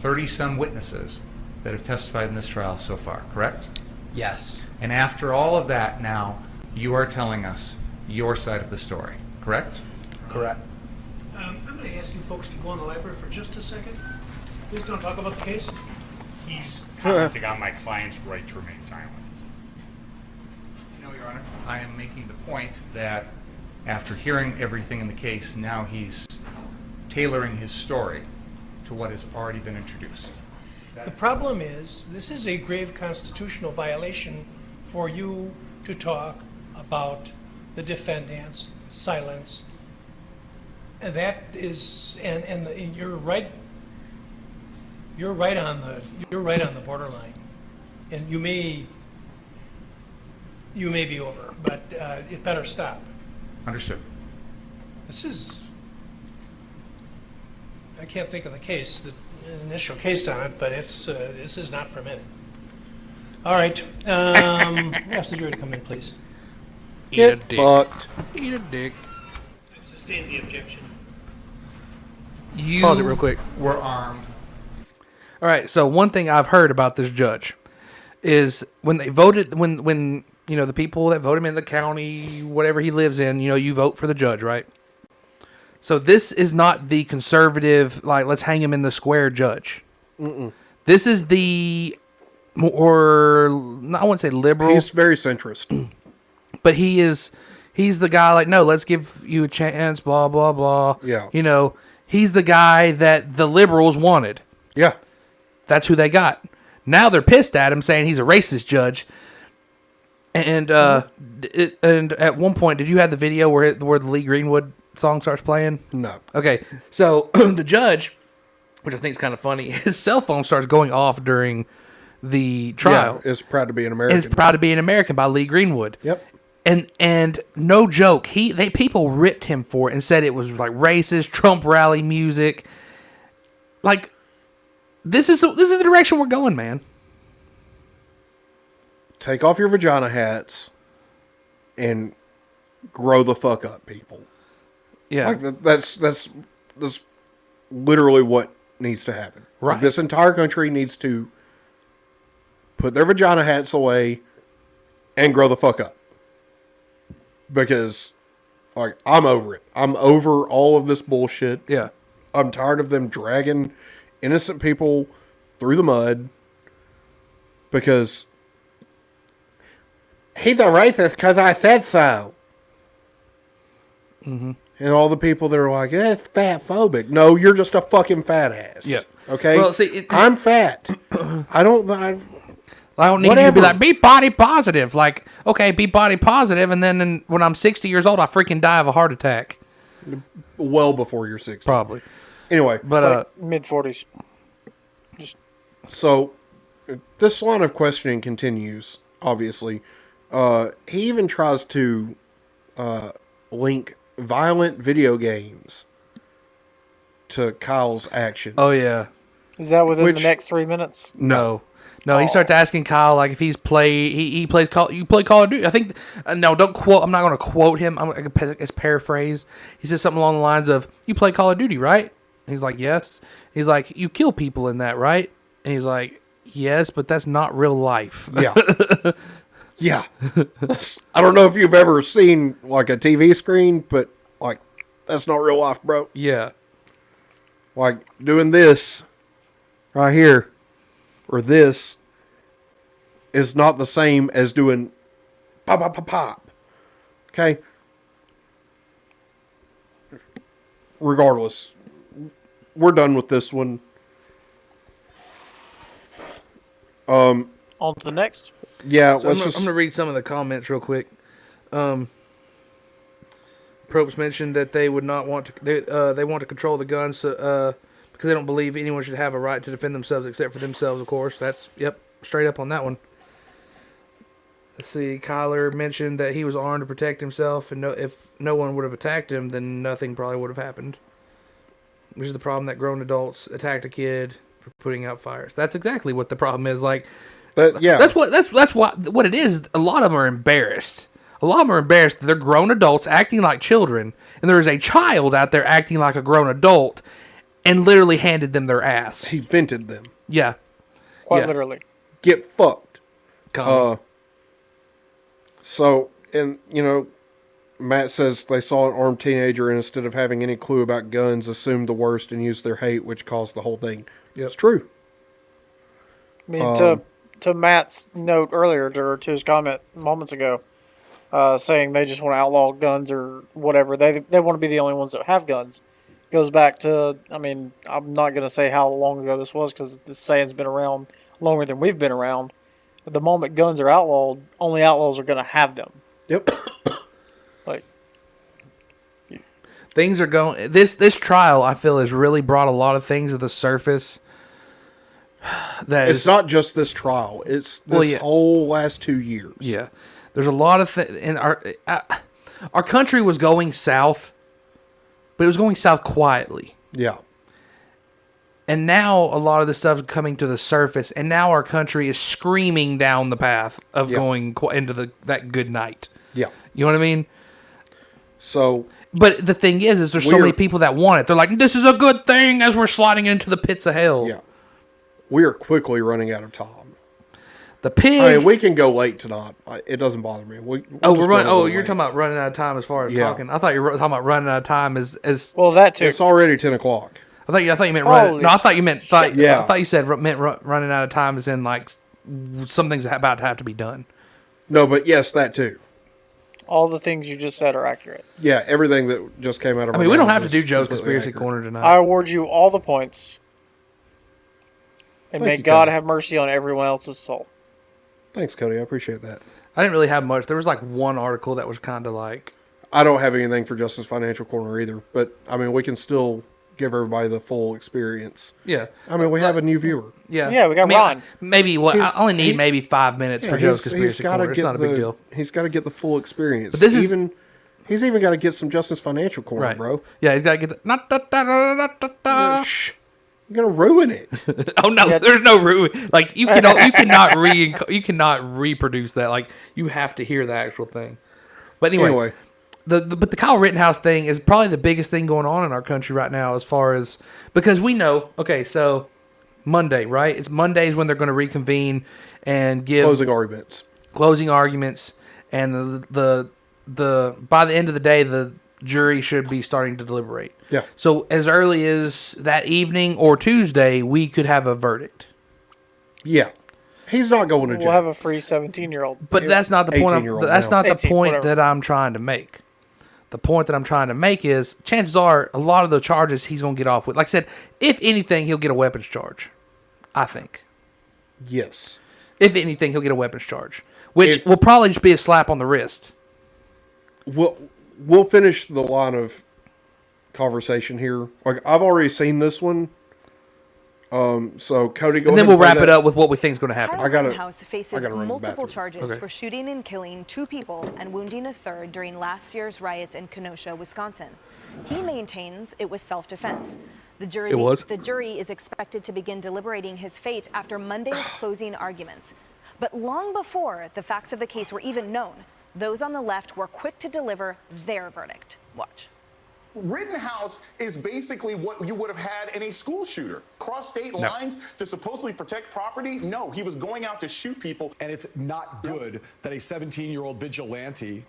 30-some witnesses that have testified in this trial so far, correct? Yes. And after all of that, now you are telling us your side of the story, correct? Correct. I'm going to ask you folks to go in the library for just a second. Please don't talk about the case. He's commenting on my client's right to remain silent. No, Your Honor. I am making the point that after hearing everything in the case, now he's tailoring his story to what has already been introduced. The problem is, this is a grave constitutional violation for you to talk about the defendant's silence. And that is, and you're right on the borderline. And you may you may be over, but it better stop. Understood. This is, I can't think of the case, the initial case on it, but it's this is not permitted. All right. Ask the jury to come in, please. Eat a dick. Fucked. Eat a dick. I sustain the objection. You pause it real quick. Were armed. All right. So one thing I've heard about this judge is when they voted, when you know the people that vote him in the county, whatever he lives in, you know, you vote for the judge, right? So this is not the conservative, like let's hang him in the square judge. Mm-mm. This is the more, I wouldn't say liberal. He's very centrist. But he's the guy like, no, let's give you a chance, blah, blah, blah. Yeah. You know, he's the guy that the liberals wanted. Yeah. That's who they got. Now they're pissed at him saying he's a racist judge. And and at one point, did you have the video where the Lee Greenwood song starts playing? No. Okay. So the judge, which I think is kind of funny, his cell phone starts going off during the trial. Yeah, it's Proud to Be an American. It's Proud to Be an American by Lee Greenwood. Yep. And no joke, people ripped him for it and said it was like racist, Trump rally music. Like this is the direction we're going, man. Take off your vagina hats and grow the fuck up, people. Yeah. Like that's literally what needs to happen. Right. Like, this entire country needs to put their vagina hats away and grow the fuck up. Because, like, I'm over it. I'm over all of this bullshit. Yeah. I'm tired of them dragging innocent people through the mud. Because he's a racist because I said so. Mm-hmm. And all the people that are like, it's fat phobic. No, you're just a fucking fat ass. Yeah. Okay? Well, see, I'm fat. I don't need you to be like, be body positive. Like, okay, be body positive, and then when I'm 60 years old, I freaking die of a heart attack. Well before you're 60. Probably. Anyway. But like mid-40s. So, this line of questioning continues, obviously. He even tries to link violent video games to Kyle's actions. Oh, yeah. Is that within the next 3 minutes? No. No, he starts asking Kyle like if he's he plays Call. You play Call of Duty? I think no, don't quote. I'm not going to quote him. I'm going to paraphrase. He says something along the lines of, "You play Call of Duty, right?" And he's like, "Yes." He's like, "You kill people in that, right?" And he's like, "Yes, but that's not real life." Yeah. Yeah. I don't know if you've ever seen like a TV screen, but like that's not real life, bro. Yeah. Like doing this right here or this is not the same as doing pop, pop, pop, pop. Okay? Regardless, we're done with this one. On to the next. Yeah, so I'm going to read some of the comments real quick. Probst mentioned that they would not want to. They want to control the guns because they don't believe anyone should have a right to defend themselves except for themselves. Of course, that's straight up on that one. Let's see. Kyler mentioned that he was armed to protect himself, and if no one would have attacked him, then nothing probably would have happened. Which is the problem that grown adults attacked a kid for putting out fires. That's exactly what the problem is. Like, yeah, that's what it is. A lot of them are embarrassed. A lot of them are embarrassed that they're grown adults acting like children, and there is a child out there acting like a grown adult, and literally handed them their ass. He vented them. Yeah, quite literally. Get fucked. Come. So, and you know, Matt says they saw an armed teenager and instead of having any clue about guns, assumed the worst and used their hate, which caused the whole thing. Yep. It's true. I mean, to Matt's note earlier, to his comment moments ago, saying they just want to outlaw guns or whatever. They want to be the only ones that have guns. Goes back to, I mean, I'm not going to say how long ago this was because this saying's been around longer than we've been around. But the moment guns are outlawed, only outlaws are going to have them. Yep. Like, things are going. This trial, I feel, has really brought a lot of things to the surface. It's not just this trial. It's this whole last 2 years. Yeah. There's a lot of in our country was going south, but it was going south quietly. Yeah. And now a lot of the stuff is coming to the surface, and now our country is screaming down the path of going into that good night. Yeah. You know what I mean? So, but the thing is there's so many people that want it. They're like, this is a good thing as we're sliding into the pits of hell. Yeah. We are quickly running out of time. The pig. I mean, we can go late tonight. It doesn't bother me. We're running. Oh, you're talking about running out of time as far as talking. I thought you were talking about running out of time as. Well, that too. It's already 10 o'clock. I thought you meant running. No, I thought you meant. I thought you said meant running out of time as in like something's about to have to be done. No, but yes, that too. All the things you just said are accurate. Yeah, everything that just came out of. I mean, we don't have to do Joe's Conspiracy Corner tonight. I award you all the points, and may God have mercy on everyone else's soul. Thanks, Cody. I appreciate that. I didn't really have much. There was like one article that was kind of like. I don't have anything for Justin's Financial Corner either, but I mean, we can still give everybody the full experience. Yeah. I mean, we have a new viewer. Yeah. Yeah, we got Ron. Maybe I only need maybe 5 minutes for Joe's Conspiracy Corner. It's not a big deal. He's got to get the full experience. But he's even got to get some Justin's Financial Corner, bro. Yeah, he's got to get the. Shh. You're gonna ruin it. Oh no, there's no ruin. Like you cannot reproduce that. Like you have to hear the actual thing. But anyway. But the Kyle Rittenhouse thing is probably the biggest thing going on in our country right now, as far as because we know. Okay, so Monday, right? It's Mondays when they're going to reconvene and give closing arguments, and the by the end of the day, the jury should be starting to deliberate. Yeah. So as early as that evening or Tuesday, we could have a verdict. Yeah. He's not going to jail. We'll have a free 17-year-old. But that's not the point. That's not the 18, point whatever. that I'm trying to make. The point that I'm trying to make is chances are a lot of the charges he's going to get off with. Like I said, if anything, he'll get a weapons charge. I think. Yes. If anything, he'll get a weapons charge, which will probably just be a slap on the wrist. We'll finish the line of conversation here. Like I've already seen this one. So Cody, go and ahead then we'll wrap it that. up with what we think is going to happen. Kyle Rittenhouse faces multiple charges for shooting and killing 2 people and wounding a third during last year's riots in Kenosha, Wisconsin. He maintains it was self-defense. The jury is expected to begin deliberating his fate after Monday's closing arguments. But long before the facts of the case were even known, those on the left were quick to deliver their verdict. Watch. Rittenhouse is basically what you would have had in a school shooter. Cross state lines to supposedly protect property? No, he was going out to shoot people. And it's not good that a 17-year-old vigilante,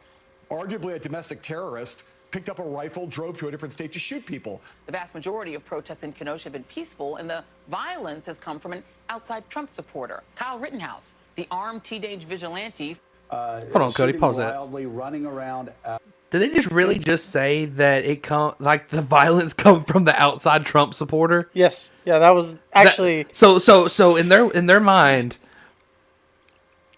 arguably a domestic terrorist, picked up a rifle, drove to a different state to shoot people. The vast majority of protests in Kenosha have been peaceful, and the violence has come from an outside Trump supporter. Kyle Rittenhouse, the armed teenage vigilante. Hold on, Cody, pause that. Wildly running around. Did they just really just say that like the violence come from the outside Trump supporter? Yes. Yeah, that was actually so in their mind,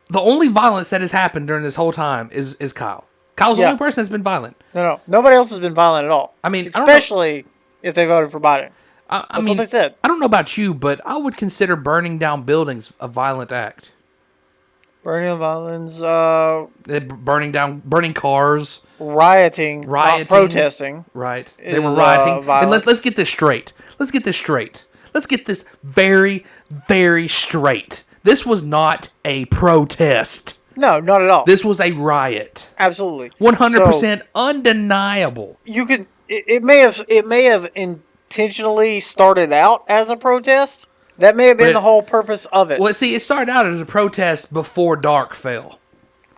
the only violence that has happened during this whole time is Kyle. Kyle's the only person that's been violent. No, nobody else has been violent at all. I mean, especially if they voted for Biden. That's what they said. I don't know about you, but I would consider burning down buildings a violent act. Burning violence, burning cars, rioting, not protesting. Right, they were rioting. And let's get this straight. Let's get this very, very straight. This was not a protest. No, not at all. This was a riot. Absolutely, 100% undeniable. You could. It may have intentionally started out as a protest. That may have been the whole purpose of it. Well, see, it started out as a protest before dark fell.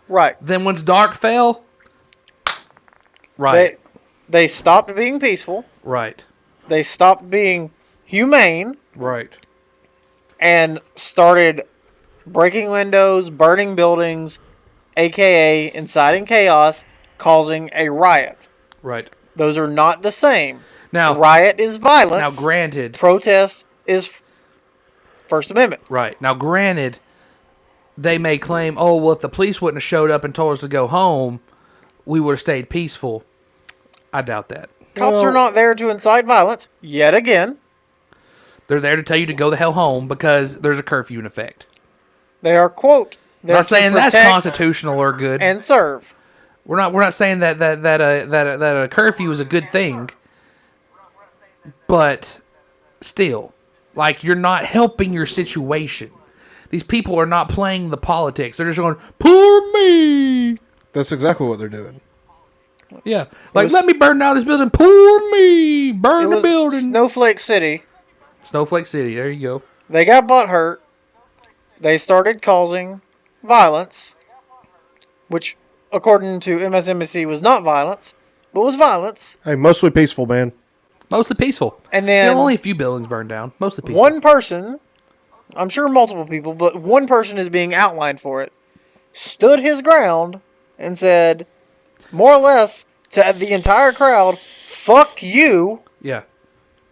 Right. Then once dark fell, right. They stopped being peaceful. Right. They stopped being humane. Right. And started breaking windows, burning buildings, a.k.a. inciting chaos, causing a riot. Right. Those are not the same. Now, riot is violence. Now, granted. Protest is First Amendment. Right. Now, granted, they may claim, oh, well, if the police wouldn't have showed up and told us to go home, we would have stayed peaceful. I doubt that. Cops are not there to incite violence, yet again. They're there to tell you to go the hell home because there's a curfew in effect. They are, quote, We're not saying that's constitutional or good. And serve. We're not saying that a curfew is a good thing. But still, like, you're not helping your situation. These people are not playing the politics. They're just going, poor me. That's exactly what they're doing. Yeah. Like, let me burn down this building. Poor me. Burn the building. Snowflake City. Snowflake City. There you go. They got butthurt. They started causing violence, which, according to MSNBC, was not violence, but was violence. Hey, mostly peaceful, man. Mostly peaceful. And then only a few buildings burned down. Mostly peaceful. One person, I'm sure multiple people, but one person is being outlined for it, stood his ground and said, more or less, to the entire crowd, fuck you. Yeah.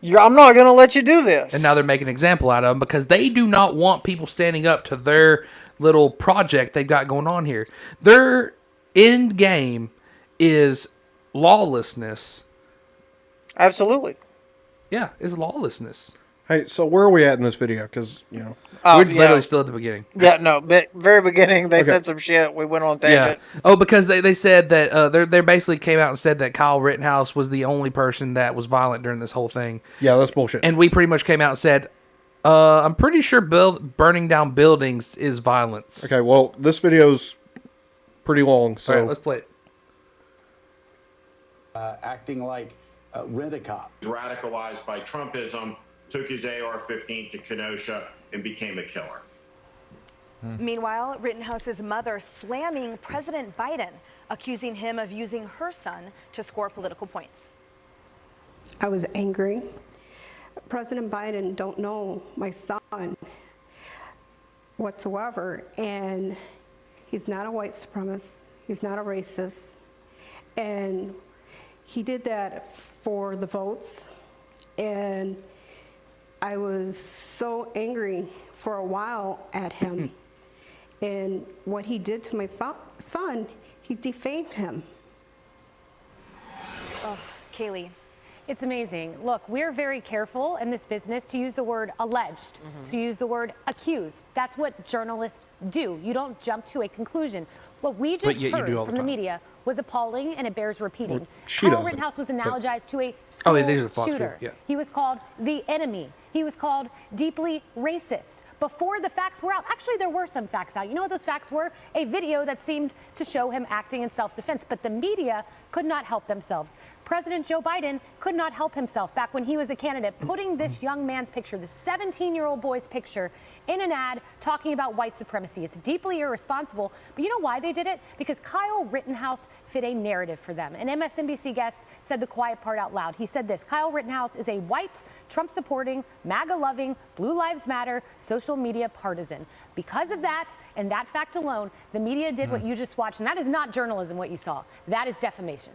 I'm not going to let you do this. And now they're making an example out of them because they do not want people standing up to their little project they've got going on here. Their end game is lawlessness. Absolutely. Yeah, it's lawlessness. Hey, so where are we at in this video? Because, you know. We're literally still at the beginning. Yeah, no, but very beginning, they said some shit. We went on a tangent. Yeah. Oh, because they said that they basically came out and said that Kyle Rittenhouse was the only person that was violent during this whole thing. Yeah, that's bullshit. And we pretty much came out and said, I'm pretty sure burning down buildings is violence. Okay, well, this video's pretty long, so. All right, let's play it. Acting like rent-a-cop. Radicalized by Trumpism, took his AR-15 to Kenosha and became a killer. Meanwhile, Rittenhouse's mother slamming President Biden, accusing him of using her son to score political points. I was angry. President Biden don't know my son whatsoever, and he's not a white supremacist. He's not a racist. And he did that for the votes, and I was so angry for a while at him. And what he did to my son, he defamed him. Oh, Kaylee. It's amazing. Look, we're very careful in this business to use the word alleged, to use the word accused. That's what journalists do. You don't jump to a conclusion. What we just heard from the media was appalling, and it bears repeating. Well, Kyle Rittenhouse was analogized to a school shooter. Yeah. He was called the enemy. He was called deeply racist. Before the facts were out, actually there were some facts out. You know what those facts were? A video that seemed to show him acting in self-defense, but the media could not help themselves. President Joe Biden could not help himself back when he was a candidate, putting this young man's picture, the 17-year-old boy's picture, in an ad talking about white supremacy. It's deeply irresponsible, but you know why they did it? Because Kyle Rittenhouse fit a narrative for them. An MSNBC guest said the quiet part out loud. He said this: Kyle Rittenhouse is a white, Trump-supporting, MAGA-loving, Blue Lives Matter social media partisan. Because of that, and that fact alone, the media did what you just watched, and that is not journalism, what you saw. That is defamation.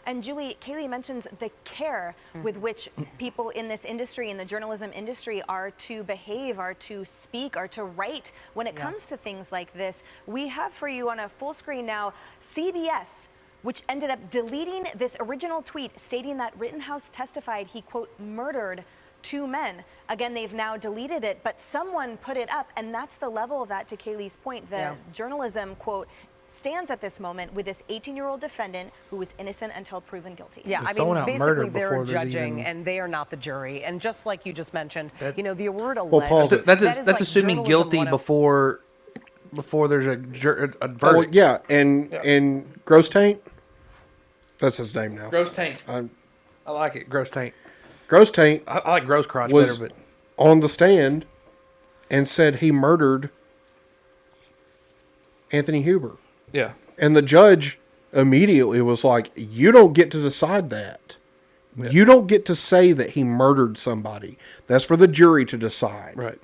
And Julie, Kaylee mentions the care with which people in this industry, in the journalism industry, are to behave, are to speak, are to write when it comes to things like this. We have for you on a full screen now CBS, which ended up deleting this original tweet stating that Rittenhouse testified he, quote, murdered 2 men. Again, they've now deleted it, but someone put it up, and that's the level of that, to Kaylee's point. The journalism, quote, stands at this moment with this 18-year-old defendant who was innocent until proven guilty. Yeah, I mean, basically they're judging and they are not the jury. And just like you just mentioned, you know, the word alleged. Paul, that's like assuming guilty before there's a verdict. Oh, yeah, and Gross Taint, that's his name now. Gross Taint. I like it, Gross Taint. Gross Taint. I like Gross Crotch was better, but on the stand and said he murdered Anthony Huber. Yeah. And the judge immediately was like, you don't get to decide that. Yeah. You don't get to say that he murdered somebody. That's for the jury to decide. Right.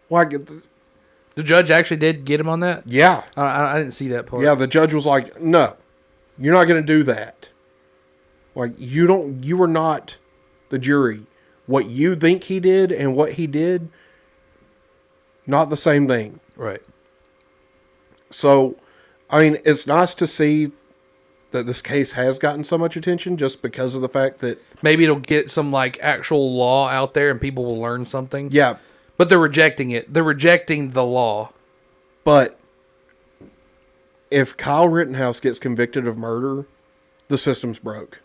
Like, the judge actually did get him on that? Yeah. I didn't see that part. Yeah, the judge was like, no, you're not going to do that. Like, you are not the jury. What you think he did and what he did, not the same thing. Right. So, I mean, it's nice to see that this case has gotten so much attention just because of the fact that... Maybe it'll get some, like, actual law out there and people will learn something. Yeah. But they're rejecting it. They're rejecting the law. But if Kyle Rittenhouse gets convicted of murder, the system's broke.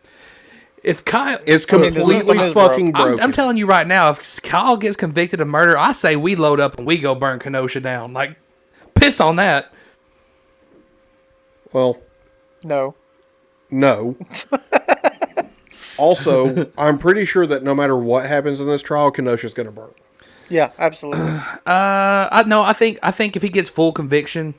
If Kyle, it's completely fucking broke. I'm telling you right now, if Kyle gets convicted of murder, I say we load up and we go burn Kenosha down. Like, piss on that. Well, no. Also, I'm pretty sure that no matter what happens in this trial, Kenosha's going to burn. Yeah, absolutely. I think if he gets full conviction,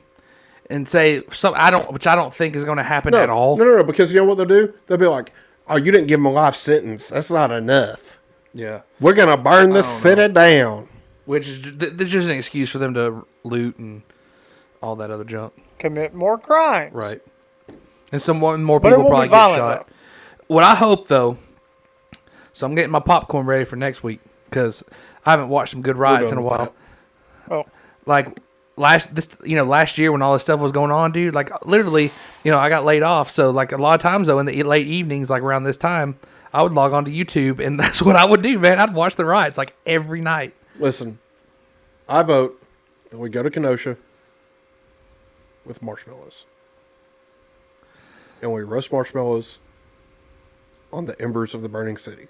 and say which I don't think is going to happen at all. No, because you know what they'll do? They'll be like, "Oh, you didn't give him a life sentence. That's not enough. Yeah, we're gonna burn this city down." Which is there's just an excuse for them to loot and all that other junk. Commit more crimes. Right. And some more people probably get shot. What I hope though, so I'm getting my popcorn ready for next week because I haven't watched some good riots in a while. Oh, like last year when all this stuff was going on, dude. Like literally, I got laid off, so like a lot of times though in the late evenings, like around this time, I would log on to YouTube and that's what I would do, man. I'd watch the riots like every night. Listen, I vote that we go to Kenosha with marshmallows. And we roast marshmallows on the embers of the burning city.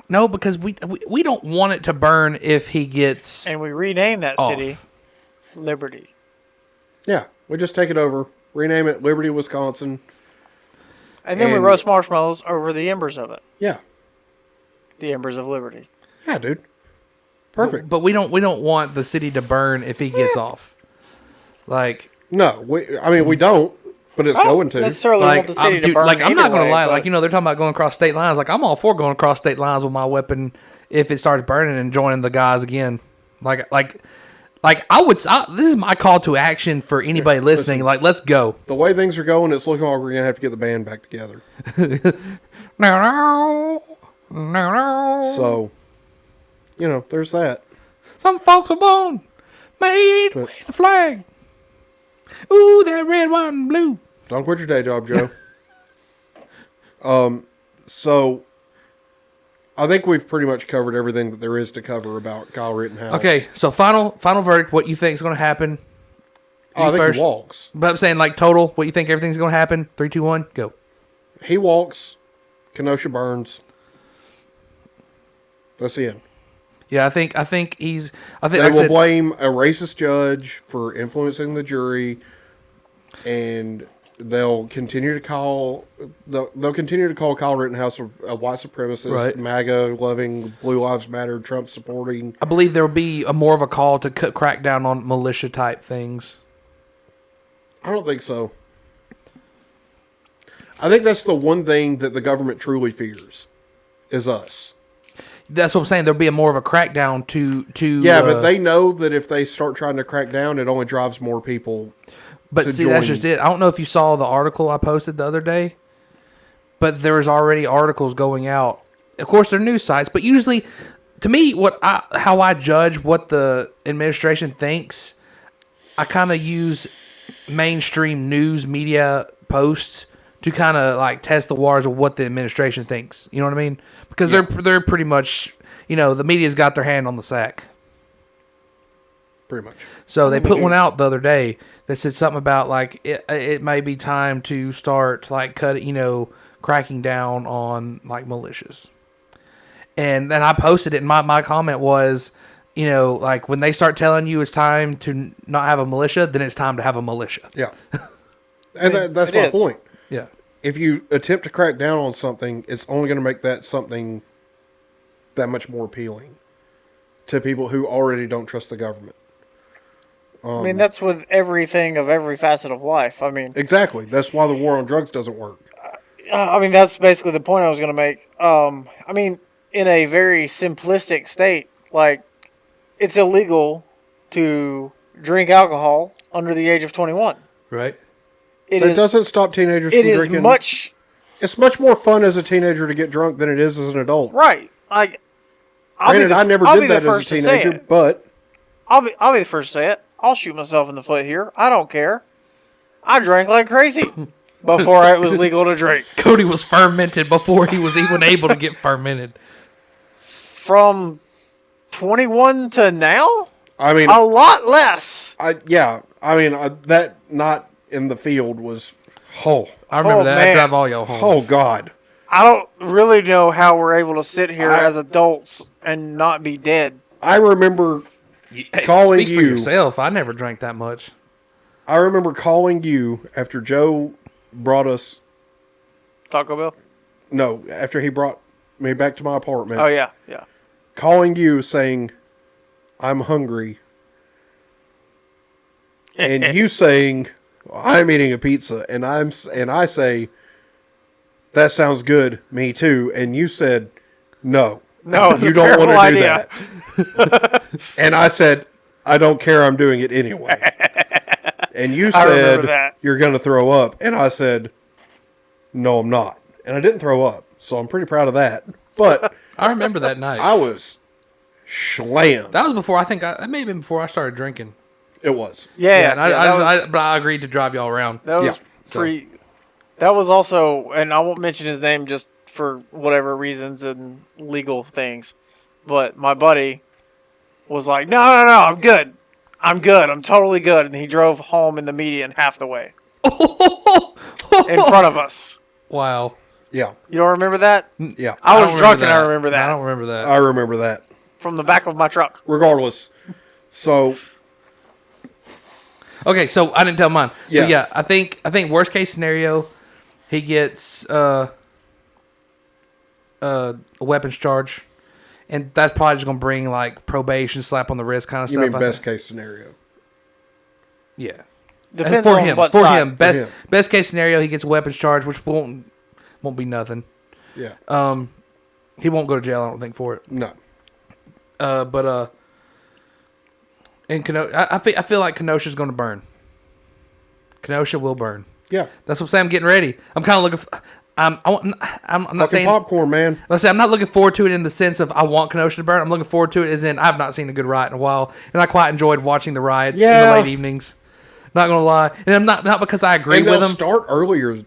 No, because we don't want it to burn if he gets... And we rename that city Liberty. Yeah, we just take it over, rename it Liberty, Wisconsin. And then we roast marshmallows over the embers of it. Yeah. The embers of Liberty. Yeah, dude. Perfect. But we don't want the city to burn if he gets off. Like... No, we don't, but it's going to. Necessarily want the city to burn I'm not going to lie. but- Like, they're talking about going across state lines. Like, I'm all for going across state lines with my weapon if it starts burning and joining the guys again. Like I would. This is my call to action for anybody listening. Listen, like, let's go. The way things are going, it's looking like we're going to have to get the band back together. No. So, there's that. Some folks are born made with the flag. Ooh, that red, white, and blue. Don't quit your day job, Joe. So I think we've pretty much covered everything that there is to cover about Kyle Rittenhouse. Okay, so final verdict. What you think is going to happen? I think he walks. But I'm saying like total. What you think everything's going to happen? 3, 2, 1, go. He walks. Kenosha burns. That's the end. Yeah, I think he's. I think they will blame a racist judge for influencing the jury, and they'll continue to call Kyle Rittenhouse a white supremacist, Right. MAGA loving, Blue Lives Matter, Trump supporting. I believe there will be more of a call to crack down on militia type things. I don't think so. I think that's the one thing that the government truly fears, is us. That's what I'm saying. There'll be more of a crackdown to. Yeah, but they know that if they start trying to crack down, it only drives more people. But see, that's just it. I don't know if you saw the article I posted the other day, but there was already articles going out. Of course, they're news sites, but usually, to me, how I judge what the administration thinks, I kind of use mainstream news media posts to kind of like test the waters of what the administration thinks. You know what I mean? Because they're pretty much, the media's got their hand on the sack. Pretty much. So they put one out the other day that said something about like it may be time to start like cracking down on like militias. And then I posted it, and my comment was, like when they start telling you it's time to not have a militia, then it's time to have a militia. Yeah. And that's my point. Yeah. If you attempt to crack down on something, it's only going to make that something that much more appealing to people who already don't trust the government. I mean, that's with everything of every facet of life. I mean, exactly. That's why the war on drugs doesn't work. I mean, that's basically the point I was going to make. I mean, in a very simplistic state, like, it's illegal to drink alcohol under the age of 21. Right. It doesn't stop teenagers from drinking. It's much more fun as a teenager to get drunk than it is as an adult. Right. Like, I never did that as a teenager, but I'll be the first to say it. I'll shoot myself in the foot here. I don't care. I drank like crazy before it was legal to drink. Cody was fermented before he was even able to get fermented. From 21 to now? I mean, a lot less. I mean that not in the field was. I remember that. Man. I drive all y'all home. Oh God. I don't really know how we're able to sit here as adults and not be dead. I remember Hey, calling speak you. for yourself. I never drank that much. I remember calling you after Joe brought us. Taco Bell? No, after he brought me back to my apartment. Oh, yeah. Calling you saying, I'm hungry. And you saying, I'm eating a pizza. And I say, that sounds good. Me too. And you said, no. No, it's you a don't want terrible to do that. And I said, I don't care. I'm doing it anyway. And you I remember said, that. you're going to throw up. And I said, no, I'm not. And I didn't throw up. So I'm pretty proud of that. But I remember that night. I was slammed. That was before, that may have been before I started drinking. It was. Yeah, but I agreed to drive y'all around. That was pretty. That was also, and I won't mention his name just for whatever reasons and legal things, but my buddy was like, no, I'm good. I'm totally good. And he drove home in the median half the way. In front of us. Wow. Yeah. You don't remember that? Yeah. I was drunk and I remember that. I don't remember that. I remember that. From the back of my truck. Regardless. So. Okay, so I didn't tell mine. Yeah. But yeah, I think worst case scenario, he gets a weapons charge, and that's probably just gonna bring like probation, slap on the wrist kind of You stuff. mean best case scenario? Yeah. Depends for on him. what For side. him, best case scenario, he gets a weapons charge, which won't be nothing. Yeah. He won't go to jail. I don't think for it. No. In Kenosha, I feel like Kenosha's going to burn. Kenosha will burn. Yeah. That's what I'm saying. I'm getting ready. I'm kind of looking. I'm not Fucking saying popcorn, man. Let's say I'm not looking forward to it in the sense of I want Kenosha to burn. I'm looking forward to it as in I've not seen a good riot in a while, and I quite enjoyed watching the riots in the late evenings. Not gonna lie, and I'm not because I agree with them. Start earlier.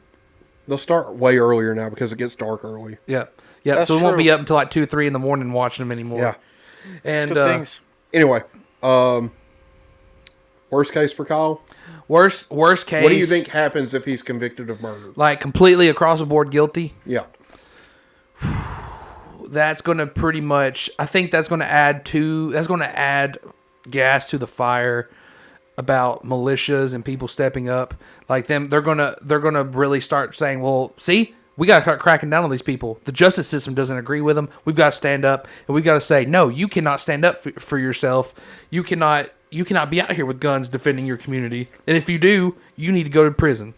They'll start way earlier now because it gets dark early. Yeah. That's so we won't be up until like 2 or 3 in the morning watching them anymore. Yeah. And good things. Anyway, worst case for Kyle. Worst case. What do you think happens if he's convicted of murder? Like completely across the board guilty? Yeah. That's going to pretty much. I think that's going to add gas to the fire about militias and people stepping up. Like them, they're gonna really start saying, "Well, see, we got to start cracking down on these people. The justice system doesn't agree with them. We've got to stand up, and we've got to say, no, you cannot stand up for yourself. You cannot be out here with guns defending your community. And if you do, you need to go to prison."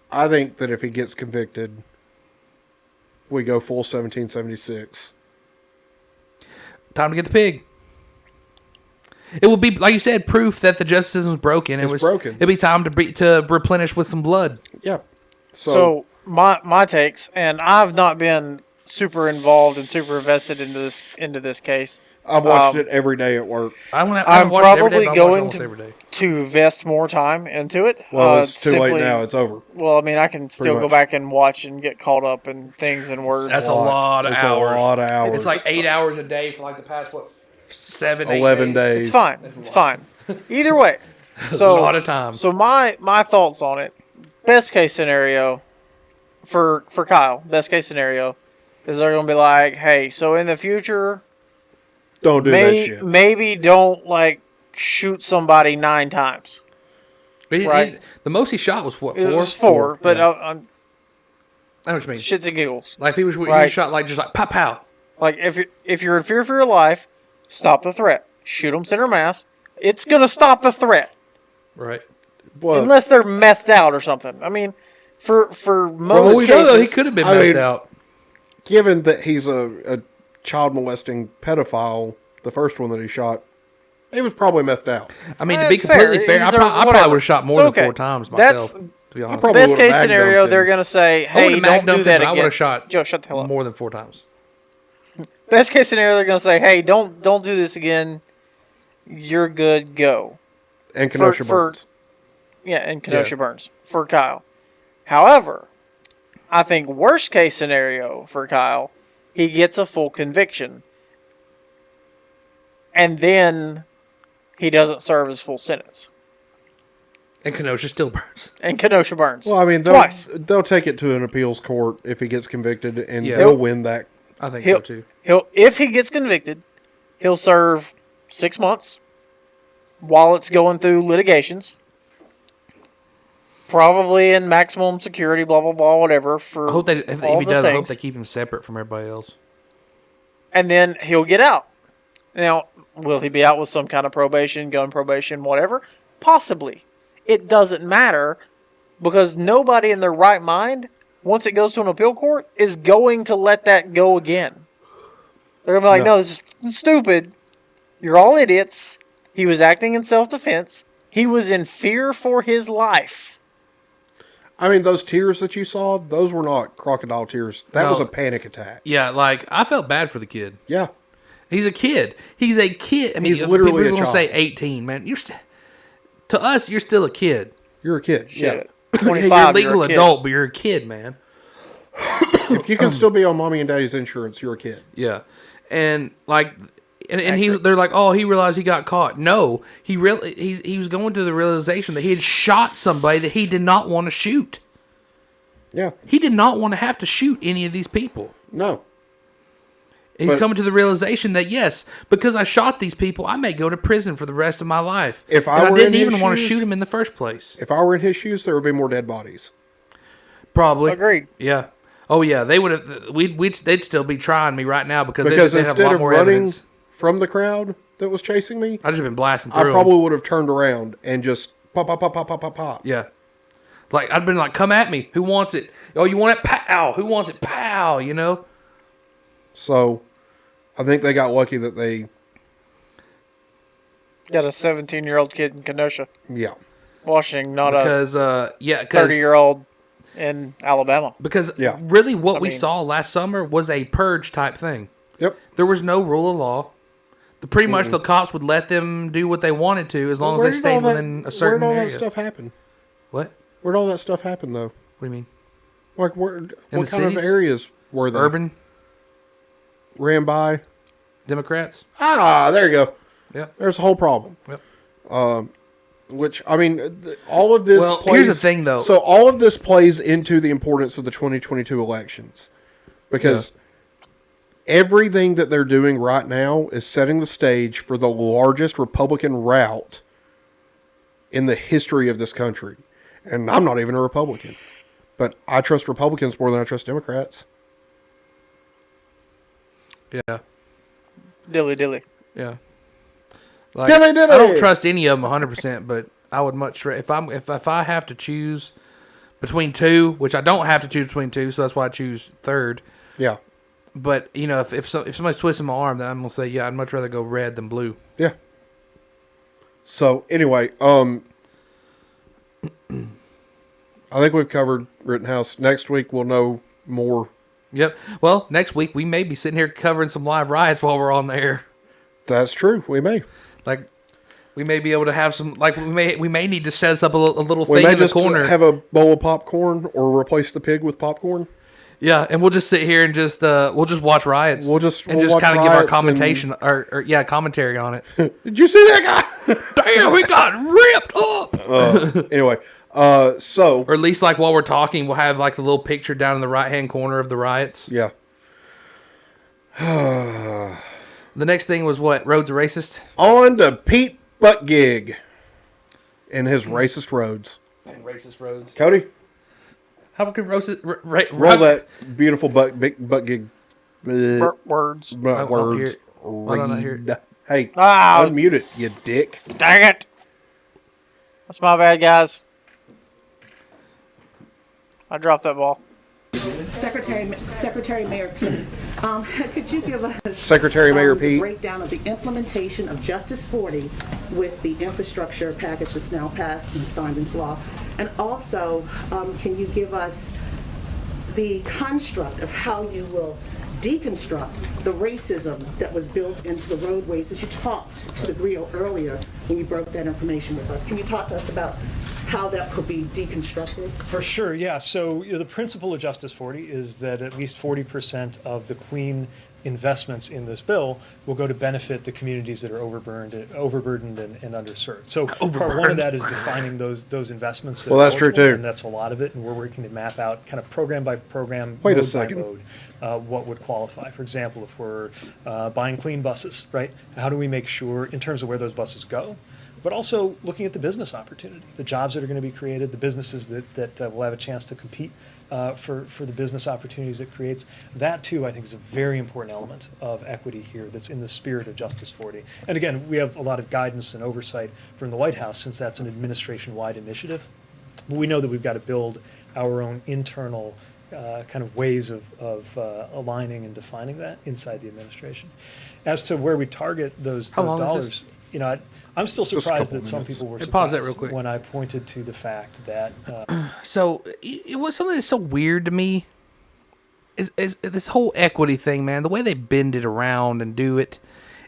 I think that if he gets convicted, we go full 1776. Time to get the pig. It will be, like you said, proof that the justice system is broken. It's broken. It'll be time to replenish with some blood. Yeah. So my takes, and I've not been super involved and super invested into this case. I've watched it every day at work. I'm probably going to invest more time into it. Well, it's too late now. It's over. Well, I mean, I can still go back and watch and get caught up in things and words. That's a lot of hours. A lot of hours. It's like 8 hours a day for like the past 11 days. It's fine. It's fine. Either way. So a lot of time. So my thoughts on it. Best case scenario for Kyle. Best case scenario is they're gonna be like, hey, so in the future, don't do that shit. Maybe don't like shoot somebody 9 times. Right. The most he shot was what? 4? It was 4, but yeah. I'm. I know what you mean. Shits and giggles. Like if he was right. he shot like just like pow pow. Like if you're in fear for your life, stop the threat. Shoot them center mass. It's gonna stop the threat. Right. Well, unless they're methed out or something. I mean, for most cases, he could have been methed out. Given that he's a child molesting pedophile, the first one that he shot, he was probably methed out. I mean, to be completely fair, I probably would have shot more than 4 times myself. To be honest. Best case scenario, they're gonna say, "Hey, don't do that again." I would have shot Joe, shut the hell up. More than 4 times. Best case scenario, they're gonna say, "Hey, don't do this again. You're good. Go." And Kenosha burns. Yeah, and Kenosha burns for Kyle. However, I think worst case scenario for Kyle, he gets a full conviction. and then he doesn't serve his full sentence. And Kenosha still burns. And Kenosha burns. Well, I mean, twice. They'll take it to an appeals court if he gets convicted, and Yeah. they'll win that. I think so too. If he gets convicted, he'll serve 6 months while it's going through litigations. Probably in maximum security, blah blah blah, whatever. For I hope they, if all he the does, I hope things. they keep him separate from everybody else. And then he'll get out. Now, will he be out with some kind of probation, gun probation, whatever? Possibly. It doesn't matter because nobody in their right mind, once it goes to an appeal court, is going to let that go again. They're going to be like, no, this is stupid. You're all idiots. He was acting in self-defense. He was in fear for his life. I mean, those tears that you saw, those were not crocodile tears. That was a panic attack. Yeah, like, I felt bad for the kid. Yeah. He's a kid. He's a kid. I mean, He's literally people a gonna child. say 18, man. To us, you're still a kid. You're a kid. Shit. Yeah. 25, you're a you're legal a kid. adult, but you're a kid, man. If you can still be on mommy and daddy's insurance, you're a kid. Yeah, and like, they're like, oh, he realized he got caught. No, he was going to the realization that he had shot somebody that he did not want to shoot. Yeah, he did not want to have to shoot any of these people. No. He's coming to the realization that yes, because I shot these people, I may go to prison for the rest of my life. If and I were didn't in his even want to shoes- shoot him in the first place. If I were in his shoes, there would be more dead bodies. Probably. Agreed. Yeah. Oh yeah, they would have. They'd still be trying me right now because they have a instead lot of more running evidence. from the crowd that was chasing me, I'd just been blasting I through. probably would have turned around and just pop, pop, pop, pop, pop, pop, pop. Yeah. Like I'd been like, come at me. Who wants it? Oh, you want it? Pow. Who wants it? Pow. You know. So, I think they got lucky that they. Got a 17-year-old kid in Kenosha. Yeah. Washington, not because a 'cause- 30-year-old in Alabama. Because really what we saw last summer was a purge type thing. Yep. There was no rule of law. Pretty much the cops would let them do what they wanted to as long as they stayed within a certain Where'd all area. that stuff happen? What? Where'd all that stuff happen, though? What do you mean? Like, what the kind cities? of areas were they? Urban? Ran by? Democrats? There you go. Yeah. There's a whole problem. Yep. Which, I mean, all of this Well, plays... here's the thing, though. So all of this plays into the importance of the 2022 elections. Because everything that they're doing right now is setting the stage for the largest Republican rout in the history of this country. And I'm not even a Republican. But I trust Republicans more than I trust Democrats. Yeah. Dilly. Yeah. Like, Dilly dilly. I don't trust any of them 100%, but I would much if I have to choose between two, which I don't have to choose between two, so that's why I choose third. Yeah. But you know, if somebody's twisting my arm, then I'm gonna say, yeah, I'd much rather go red than blue. Yeah. So anyway, I think we've covered Rittenhouse. Next week we'll know more. Yep. Well, next week we may be sitting here covering some live riots while we're on the air. That's true. We may. Like, we may be able to have some. Like, we may need to set us up a little We thing may in the just corner. have a bowl of popcorn or replace the pig with popcorn. Yeah, and we'll just sit here and just we'll just watch riots. We'll watch kind of give our riots commentation or commentary on it. Did you see that guy? Damn, we got ripped up. Anyway, so or at least like while we're talking, we'll have like the little picture down in the right hand corner of the riots. Yeah. The next thing was what? Rhodes a racist? On to Pete Buttigieg and his racist roads. And racist roads. Cody, how could racist roll that beautiful Buttigieg words. Words. I don't hear it. Hey, Ah. unmute it, you dick. Dang it. That's my bad, guys. I dropped that ball. Secretary Mayor Pete, could you give us Secretary Mayor the Pete. breakdown of the implementation of Justice 40 with the infrastructure package that's now passed and signed into law? And also, can you give us the construct of how you will deconstruct the racism that was built into the roadways as you talked to the Griot earlier when you broke that information with us? Can you talk to us about how that could be deconstructed? For sure, yeah. So the principle of Justice 40 is that at least 40% of the clean investments in this bill will go to benefit the communities that are overburdened and underserved. So part one of that is defining those investments. That well, that's true too. And that's a lot of it. And we're working to map out kind of program by program, Wait a mode second. by mode, what would qualify. For example, if we're buying clean buses, right? How do we make sure in terms of where those buses go? But also looking at the business opportunity, the jobs that are going to be created, the businesses that will have a chance to compete for the business opportunities it creates. That, too, I think is a very important element of equity here that's in the spirit of Justice 40. And again, we have a lot of guidance and oversight from the White House since that's an administration-wide initiative. But we know that we've got to build our own internal kind of ways of aligning and defining that inside the administration. As to where we target those dollars, you know, I'm still surprised that some people were surprised that real quick. when I pointed to the fact that. So it was something that's so weird to me. Is this whole equity thing, man? The way they bend it around and do it,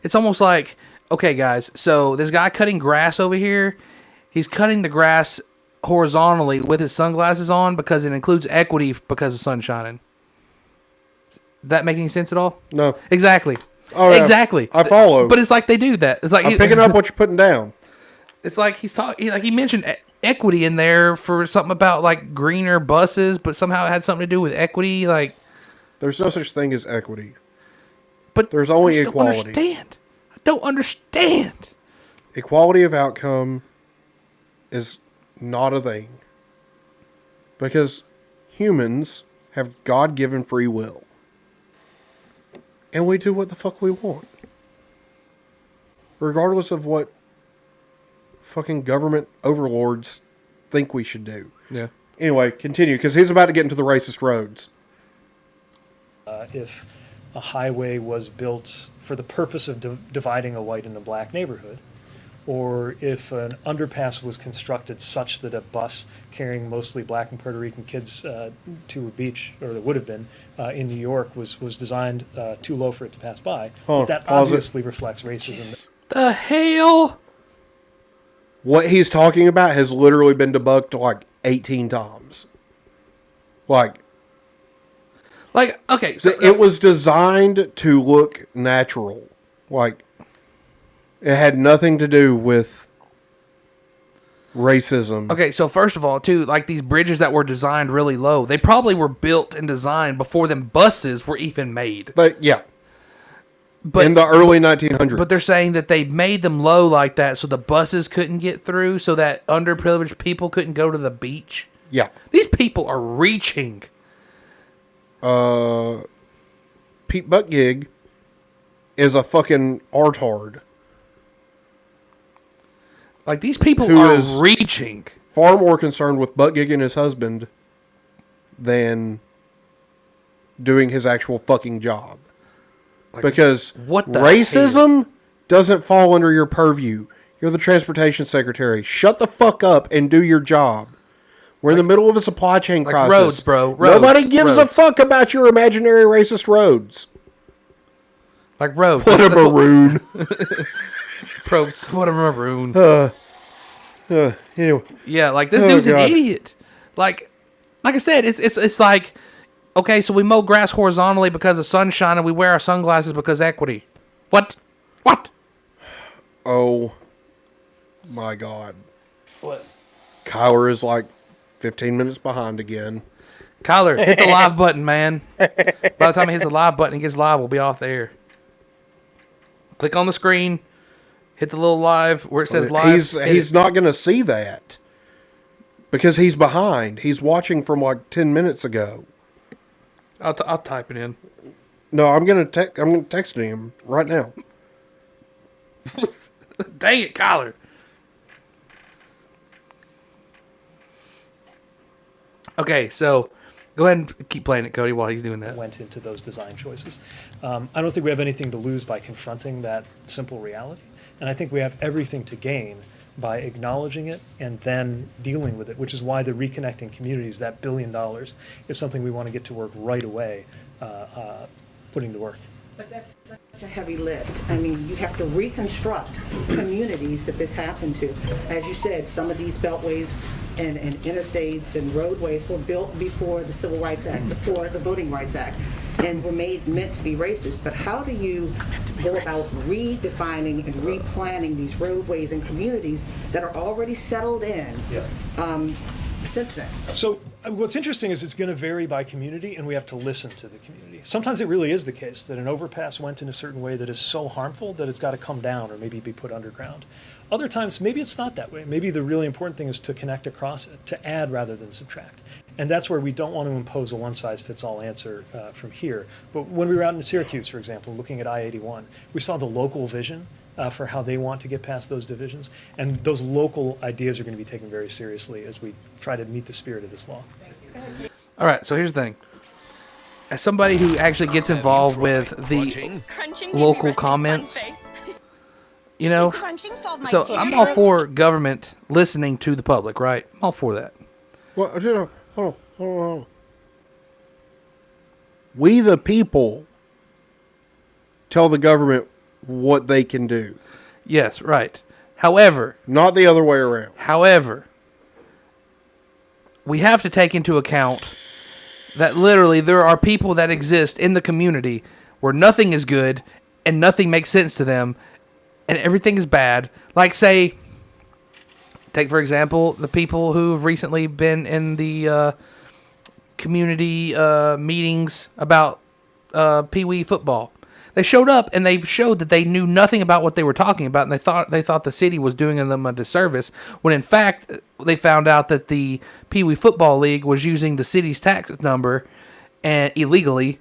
it's almost like, okay, guys. So this guy cutting grass over here, he's cutting the grass horizontally with his sunglasses on because it includes equity because the sun's shining. That make any sense at all? No. Exactly. Oh, yeah. Exactly. I follow. But it's like they do that. It's like I'm picking up what you're putting down. It's like he's talking. Like he mentioned equity in there for something about like greener buses, but somehow it had something to do with equity. Like there's no such thing as equity. But there's only I equality. I don't understand. Equality of outcome is not a thing because humans have God-given free will. And we do what the fuck we want. Regardless of what fucking government overlords think we should do. Yeah. Anyway, continue, because he's about to get into the racist roads. If a highway was built for the purpose of dividing a white and a black neighborhood, or if an underpass was constructed such that a bus carrying mostly black and Puerto Rican kids to a beach, or it would have been, in New York was designed too low for it to pass by, that obviously reflects racism. The hell? What he's talking about has literally been debunked like 18 times. Like, okay. So it was designed to look natural. Like, it had nothing to do with racism. Okay, so first of all, too, like these bridges that were designed really low, they probably were built and designed before them buses were even made. But yeah. But in the early 1900s. But they're saying that they made them low like that so the buses couldn't get through, so that underprivileged people couldn't go to the beach. Yeah. These people are reaching. Pete Buttigieg is a fucking artard. Like, these people are reaching. Far more concerned with Buttigieg and his husband than doing his actual fucking job. Like, because racism doesn't fall under your purview. You're the transportation secretary. Shut the fuck up and do your job. We're in the middle of a supply chain crisis. Roads, bro. Roads, Nobody gives a fuck about your imaginary racist roads. Like roads. What a maroon. What a maroon. Anyway. Yeah, like this dude's an idiot. Like I said, it's like, okay, so we mow grass horizontally because the sun's shining. We wear our sunglasses because equity. What? Oh my God. What? Kyler is like 15 minutes behind again. Kyler, hit the live button, man. By the time he hits the live button and gets live, we'll be off the air. Click on the screen. Hit the little live where it says live. He's not going to see that because he's behind. He's watching from like 10 minutes ago. I'll type it in. No, I'm going to text him right now. Dang it, Kyler. Okay, so go ahead and keep playing it, Cody, while he's doing that. Went into those design choices. I don't think we have anything to lose by confronting that simple reality. And I think we have everything to gain by acknowledging it and then dealing with it, which is why the Reconnecting Communities, that $1 billion, is something we want to get to work right away, putting to work. But that's such a heavy lift. I mean, you have to reconstruct communities that this happened to. As you said, some of these beltways and interstates and roadways were built before the Civil Rights Act, before the Voting Rights Act, and were meant to be racist. But how do you go about redefining and replanning these roadways and communities that are already settled in since then? So what's interesting is it's going to vary by community, and we have to listen to the community. Sometimes it really is the case that an overpass went in a certain way that is so harmful that it's got to come down or maybe be put underground. Other times, maybe it's not that way. Maybe the really important thing is to connect across it, to add rather than subtract. And that's where we don't want to impose a one-size-fits-all answer from here. But when we were out in Syracuse, for example, looking at I-81, we saw the local vision for how they want to get past those divisions. And those local ideas are going to be taken very seriously as we try to meet the spirit of this law. All right, so here's the thing. As somebody who actually gets involved with the local comments, you know, so I'm all for government listening to the public, right? I'm all for that. Well, hold on. We the people tell the government what they can do. Yes, right. However, not the other way around. However, we have to take into account that literally there are people that exist in the community where nothing is good and nothing makes sense to them and everything is bad. Like, say, take for example the people who have recently been in the community meetings about Pee Wee football. They showed up and they showed that they knew nothing about what they were talking about, and they thought the city was doing them a disservice, when in fact they found out that the Pee Wee Football League was using the city's tax number and illegally.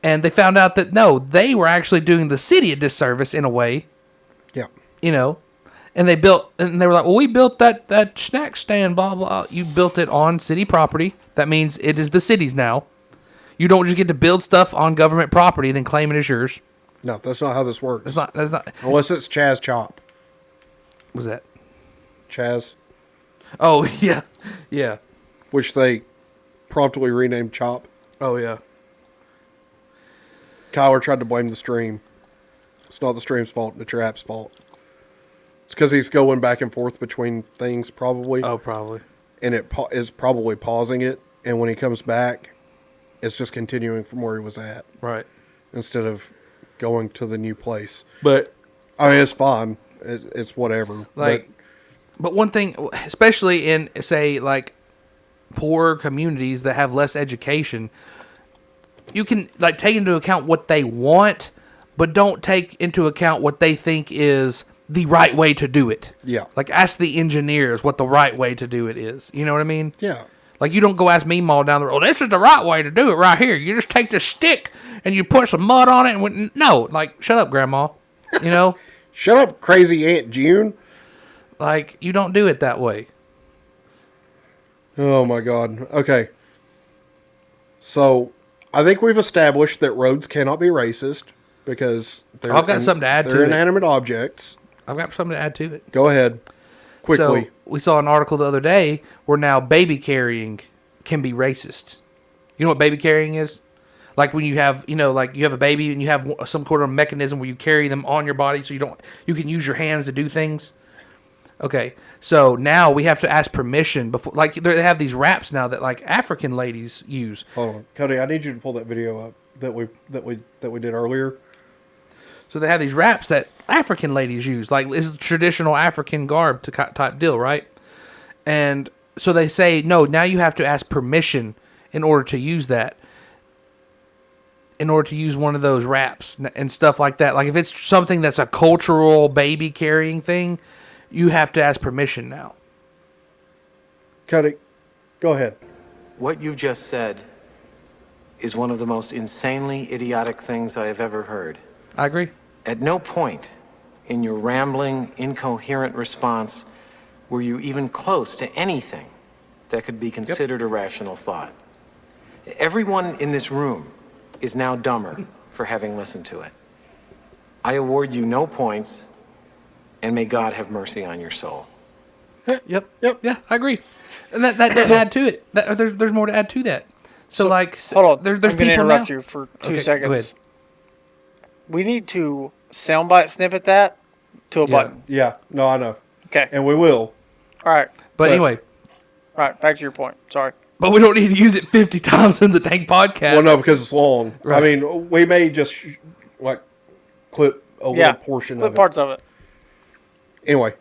And they found out that no, they were actually doing the city a disservice in a way. Yeah. You know, and they were like, well, we built that snack stand, blah blah. You built it on city property. That means it is the city's now. You don't just get to build stuff on government property and then claim it as yours. No, that's not how this works. That's not. Unless it's Chaz Chop. What's that? Chaz. Oh, yeah. Yeah. Which they promptly renamed Chop. Oh, yeah. Kyler tried to blame the stream. It's not the stream's fault. It's your app's fault. It's because he's going back and forth between things, probably. Oh, probably. And it is probably pausing it. And when he comes back, it's just continuing from where he was at. Right. Instead of going to the new place. But I mean, it's fine. It's whatever. But one thing, especially in, say, like, poor communities that have less education, you can, like, take into account what they want, but don't take into account what they think is the right way to do it. Yeah. Like, ask the engineers what the right way to do it is. You know what I mean? Yeah. Like, you don't go ask Meemaw down the road, this is the right way to do it right here. You just take the stick and you put some mud on it. No, like, shut up, Grandma. You know? Shut up, crazy Aunt June. Like, you don't do it that way. Oh, my God. Okay. So, I think we've established that roads cannot be racist because I've got something to add to it. They're inanimate objects. I've got something to add to it. Go ahead. Quickly. So, we saw an article the other day where now baby carrying can be racist. You know what baby carrying is? Like when you have, like you have a baby and you have some sort of mechanism where you carry them on your body so you can use your hands to do things. Okay, so now we have to ask permission before, like they have these wraps now that like African ladies use. Hold on, Cody, I need you to pull that video up that we did earlier. So they have these wraps that African ladies use, like this is traditional African garb type deal, right? And so they say, no, now you have to ask permission in order to use that. In order to use one of those wraps and stuff like that. Like if it's something that's a cultural baby carrying thing, you have to ask permission now. Cody, go ahead. What you just said is one of the most insanely idiotic things I have ever heard. I agree. At no point in your rambling, incoherent response were you even close to anything that could be considered a rational thought. Everyone in this room is now dumber for having listened to it. I award you no points, and may God have mercy on your soul. Yep. Yeah, I agree. And that does add to it. There's more to add to that. So like, hold on. There's I'm going to people interrupt now. you for 2 Okay, seconds. go ahead. we need to soundbite snippet that to a button. Yeah. No, I know. Okay. And we will. All right. But anyway. All right. Back to your point. Sorry. But we don't need to use it 50 times in the dang podcast. Well, no, because it's long. Right. I mean, we may just clip a little portion of it. Parts of it. Anyway,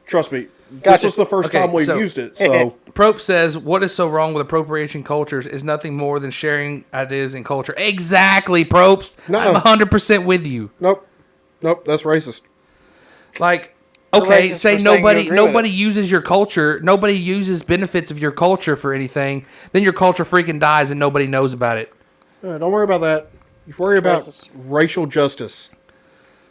trust me. Gotcha. This was the first time we've used it. So Prope says, what is so wrong with appropriation cultures is nothing more than sharing ideas and culture. Exactly, Propes. No. I'm 100% with you. Nope, that's racist. Like, You're okay, racist say for saying you nobody agree with nobody uses your culture, nobody uses benefits of your culture for anything, then your culture freaking dies and nobody knows about it. Don't worry about that. You worry about racial justice.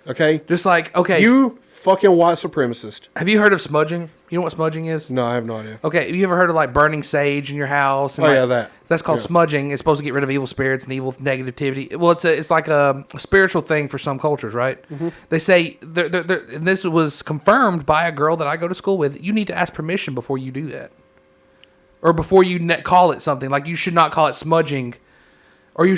Okay? Just like, okay. You fucking white supremacist. Have you heard of smudging? You know what smudging is? No, I have no idea. Okay, have you ever heard of like burning sage in your house? And Oh, like, yeah, that. That's called Yeah. smudging. It's supposed to get rid of evil spirits and evil negativity. Well, it's like a spiritual thing for some cultures, right? Mhm. They say, and this was confirmed by a girl that I go to school with, you need to ask permission before you do that. Or before you call it something. Like, you should not call it smudging. Or you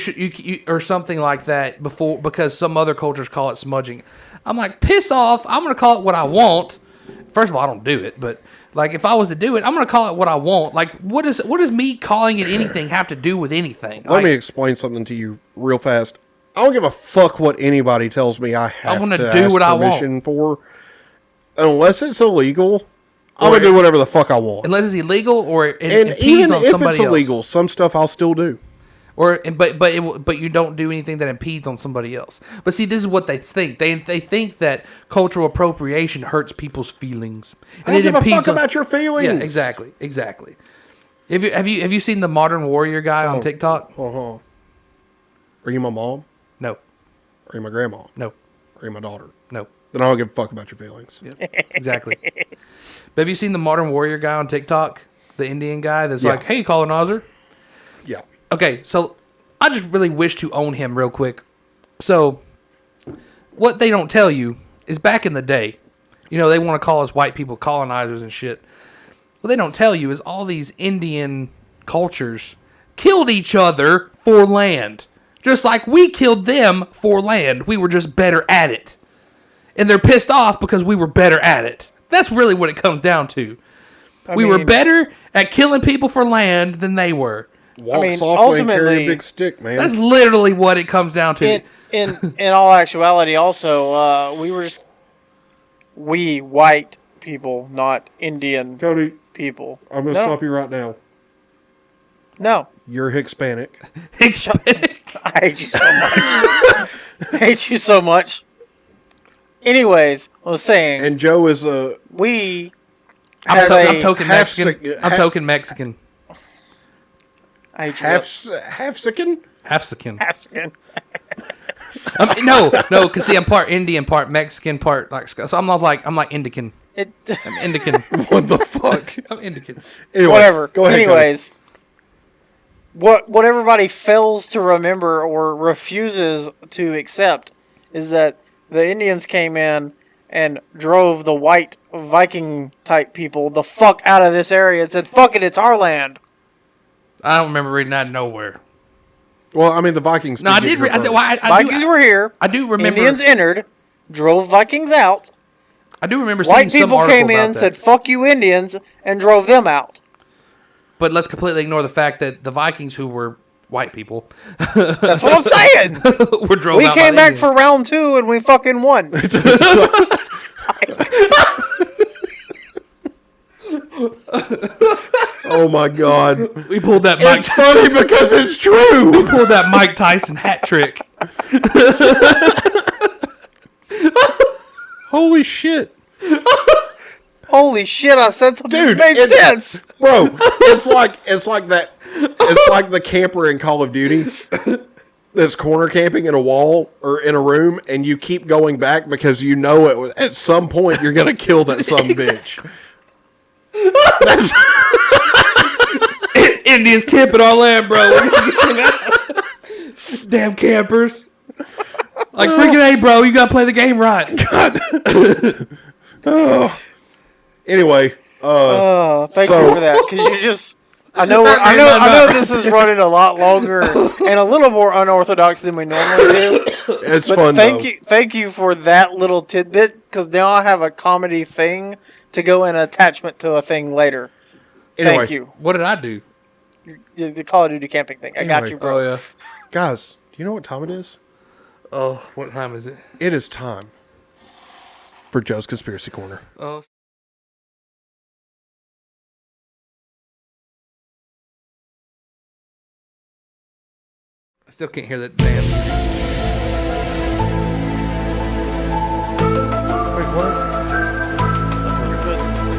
or something like that before, because some other cultures call it smudging. I'm like, piss off. I'm going to call it what I want. First of all, I don't do it, but like, if I was to do it, I'm going to call it what I want. Like, what does me calling it anything have to do with anything? Let me explain something to you real fast. I don't give a fuck what anybody tells me I have wanna to do ask what I want. permission for. Unless it's illegal, I'm Or going to do whatever the fuck I want. Unless it's illegal or it And impedes even on if somebody it's illegal, else. some stuff I'll still do. But you don't do anything that impedes on somebody else. But see, this is what they think. They think that cultural appropriation hurts people's feelings. I don't give a fuck about your feelings. Yeah, exactly. Have you seen the Modern Warrior guy on TikTok? Uh-huh. Are you my mom? No. Are you my grandma? No. Are you my daughter? No. Then I don't give a fuck about your feelings. Yep, exactly. But have you seen the Modern Warrior guy on TikTok? The Indian guy that's like, hey, colonizer. Yeah. Okay, so I just really wish to own him real quick. So, what they don't tell you is back in the day, they want to call us white people colonizers and shit. What they don't tell you is all these Indian cultures killed each other for land. Just like we killed them for land. We were just better at it. And they're pissed off because we were better at it. That's really what it comes down to. We were better at killing people for land than they were. Walk softly and carry a big stick, man. That's literally what it comes down to. In all actuality, also, we white people, not Indian Cody, people. I'm going to stop you right now. No. You're Hispanic. Hispanic? I hate you so much. I hate you so much. Anyways, I was saying. And Joe is I'm token Mexican. I'm token Mexican. Half-sicken? Half-sicken. No, because see, I'm part Indian, part Mexican, part like so. I'm like Indican. I'm Indican. What the fuck? I'm Indican. Anyway, whatever. Go ahead. Anyways, what everybody fails to remember or refuses to accept is that the Indians came in and drove the white Viking type people the fuck out of this area and said, "Fuck it, it's our land." I don't remember reading that nowhere. Well, I mean, the Vikings. No, I did. Vikings were here. I do remember. Indians entered, drove Vikings out. I do remember. White seeing some people article came in, about said that. "Fuck you, Indians," and drove them out. But let's completely ignore the fact that the Vikings, who were white people, that's what I'm saying. were drove We out came by back for round 2 and we fucking won. Oh my God! We pulled that. It's funny because it's true. We pulled that Mike Tyson hat trick. Holy shit! Holy shit! I said something Dude, that made sense, bro. It's like that. It's like the camper in Call of Duty that's corner camping in a wall or in a room, and you keep going back because you know it. At some point, you're gonna kill that bitch. That's Indians camping our land, bro. Damn campers. Like, freaking A, bro. You gotta play the game right. God. Oh. Anyway. thank you for that, because you just I know this is running a lot longer and a little more unorthodox than we normally do. It's but fun, thank you for that little tidbit, because now I have a comedy thing to go in attachment to a thing later. Anyway, Thank you. What did I do? The Call of Duty camping thing. I got you, bro. Oh, yeah. Guys, do you know what time it is? Oh, what time is it? It is time for Joe's Conspiracy Corner. Oh. I still can't hear that damn music. Wait, what?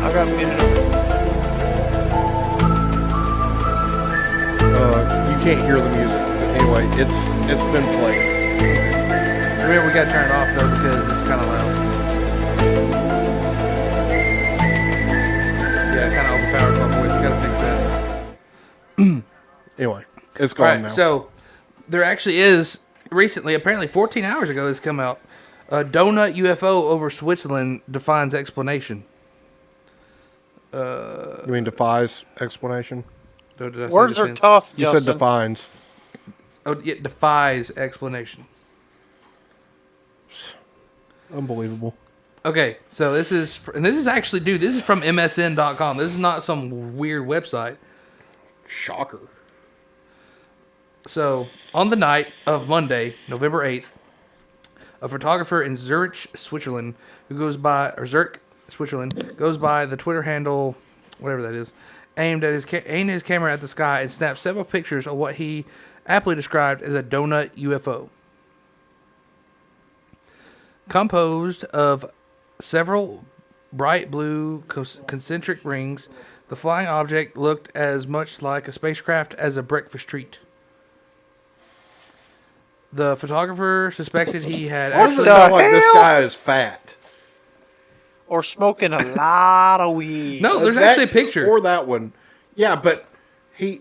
I got muted. You can't hear the music. But anyway, it's been playing. Remember, we gotta turn it off though because it's kind of loud. Yeah, it kind of overpowers my voice. We gotta fix that. Anyway, it's gone Right, now. so there actually is recently, apparently 14 hours ago, has come out. A donut UFO over Switzerland defines explanation. You mean defies explanation? Did I say Words are defense? tough, You Justin. said defines. Oh, it defies explanation. Unbelievable. Okay, so this is actually, dude, this is from MSN.com. This is not some weird website. Shocker. So, on the night of Monday, November 8th, a photographer in Zurich, Switzerland, Zurich, Switzerland, goes by the Twitter handle, whatever that is, aimed his camera at the sky and snapped several pictures of what he aptly described as a donut UFO. Composed of several bright blue concentric rings, the flying object looked as much like a spacecraft as a breakfast treat. The photographer suspected he had actually... sound like this guy is fat. Or smoking a lot of weed. No, there's actually a picture. For that one. Yeah, but it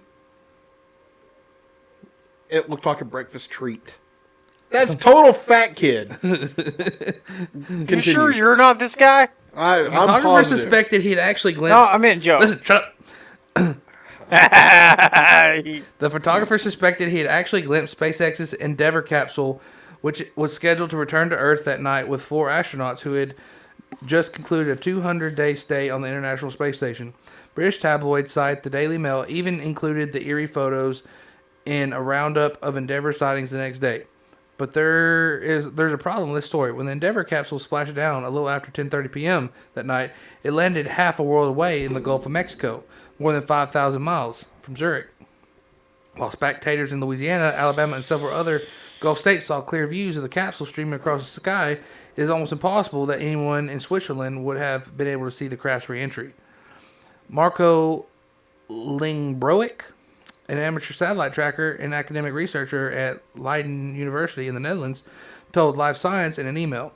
looked like a breakfast treat. That's total fat kid. You sure you're not this guy? I'm The photographer positive. suspected he had actually glimpsed... No, I meant Joe. Listen, shut up. The photographer suspected he had actually glimpsed SpaceX's Endeavour capsule, which was scheduled to return to Earth that night with 4 astronauts who had just concluded a 200-day stay on the International Space Station. British tabloid site The Daily Mail even included the eerie photos in a roundup of Endeavour sightings the next day. But there's a problem with this story. When the Endeavour capsule splashed down a little after 10:30 p.m. that night, it landed half a world away in the Gulf of Mexico, more than 5,000 miles from Zurich. While spectators in Louisiana, Alabama, and several other Gulf states saw clear views of the capsule streaming across the sky, it is almost impossible that anyone in Switzerland would have been able to see the craft's re-entry. Marco Lingbroek, an amateur satellite tracker and academic researcher at Leiden University in the Netherlands, told Live Science in an email,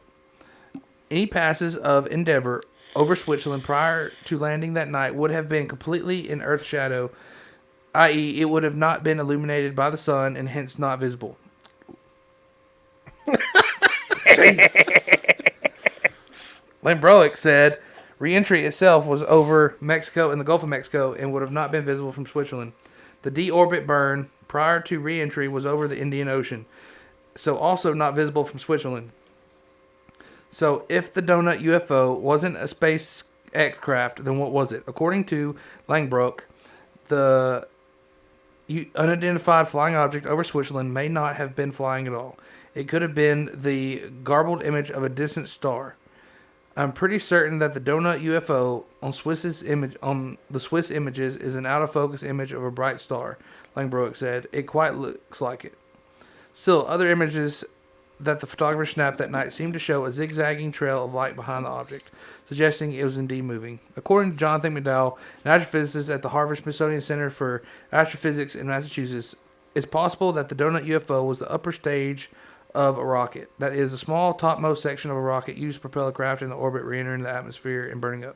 any passes of Endeavour over Switzerland prior to landing that night would have been completely in Earth's shadow, i.e. it would have not been illuminated by the sun and hence not visible. Lingbroek said re-entry itself was over Mexico and the Gulf of Mexico and would have not been visible from Switzerland. The deorbit burn prior to re-entry was over the Indian Ocean, so also not visible from Switzerland. So if the donut UFO wasn't a space craft, then what was it? According to Langbroek, the unidentified flying object over Switzerland may not have been flying at all. It could have been the garbled image of a distant star. I'm pretty certain that the donut UFO on the Swiss images is an out-of-focus image of a bright star, Langbroek said. It quite looks like it. Still, other images that the photographer snapped that night seemed to show a zigzagging trail of light behind the object, suggesting it was indeed moving. According to Jonathan McDowell, an astrophysicist at the Harvard-Smithsonian Center for Astrophysics in Massachusetts, it's possible that the donut UFO was the upper stage of a rocket. That is, a small topmost section of a rocket used to propel a craft in the orbit, re-entering the atmosphere and burning up.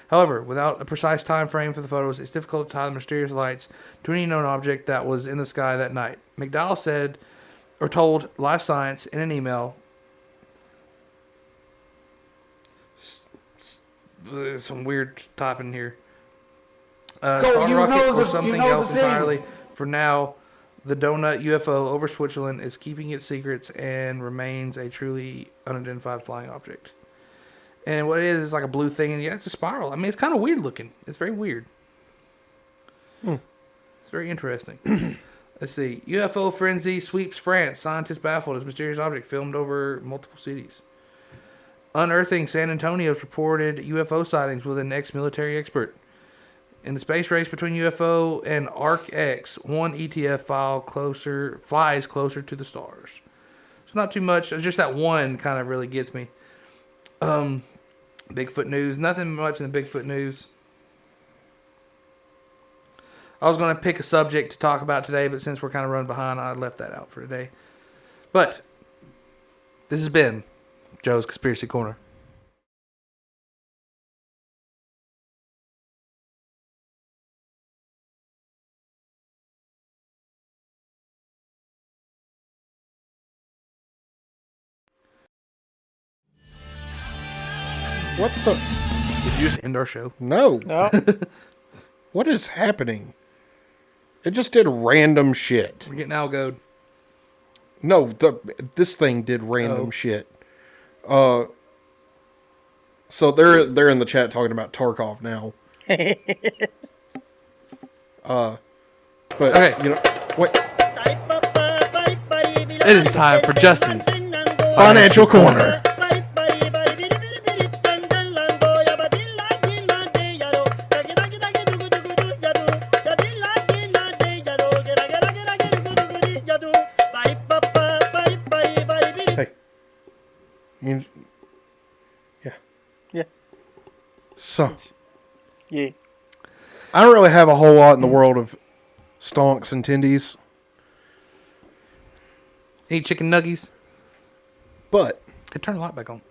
However, without a precise time frame for the photos, it's difficult to tie the mysterious lights to any known object that was in the sky that night. McDowell said, or told Live Science in an email, there's some weird typing here. Star rocket or something else entirely. For now, the donut UFO over Switzerland is keeping its secrets and remains a truly unidentified flying object. And what it is like a blue thing, and yeah, it's a spiral. I mean, it's kind of weird looking. It's very weird. It's very interesting. Let's see. UFO frenzy sweeps France. Scientists baffled as mysterious object filmed over multiple cities. Unearthing San Antonio's reported UFO sightings with an ex-military expert. In the space race between UFO and ARC-X, one ETF flies closer to the stars. So not too much. Just that one kind of really gets me. Bigfoot news. Nothing much in the Bigfoot news. I was going to pick a subject to talk about today, but since we're kind of running behind, I left that out for today. But this has been Joe's Conspiracy Corner. What the? Did you just end our show? No. No. What is happening? It just did random shit. We're getting algoed. No, this thing did random shit. So they're in the chat talking about Tarkov now. But okay, you know, wait. It is time for Justin's Financial Corner. Yeah. So, yeah. I don't really have a whole lot in the world of stonks and tendies. Eat chicken nuggies. But I turn the light back on.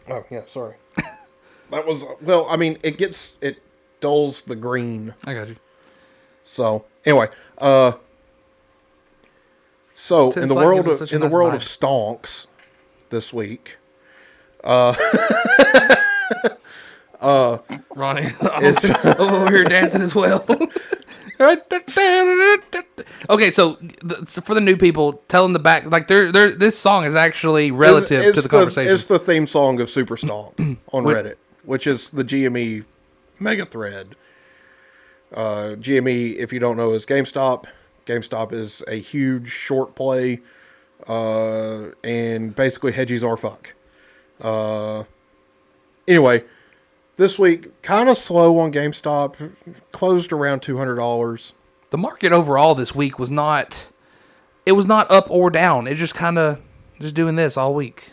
Oh yeah, sorry. That was well. I mean, it dulls the green. I got you. So anyway, so in the world of stonks this week, Ronnie, I'm over here dancing as well. Okay, so for the new people, tell them the back. Like, this song is actually relative to the conversation. It's the theme song of Super Stonk on Reddit, which is the GME mega thread. GME, if you don't know, is GameStop. GameStop is a huge short play, and basically hedgies are fuck. Anyway, this week, kind of slow on GameStop. Closed around $200. The market overall this week was not... It was not up or down. It just kind of... Just doing this all week.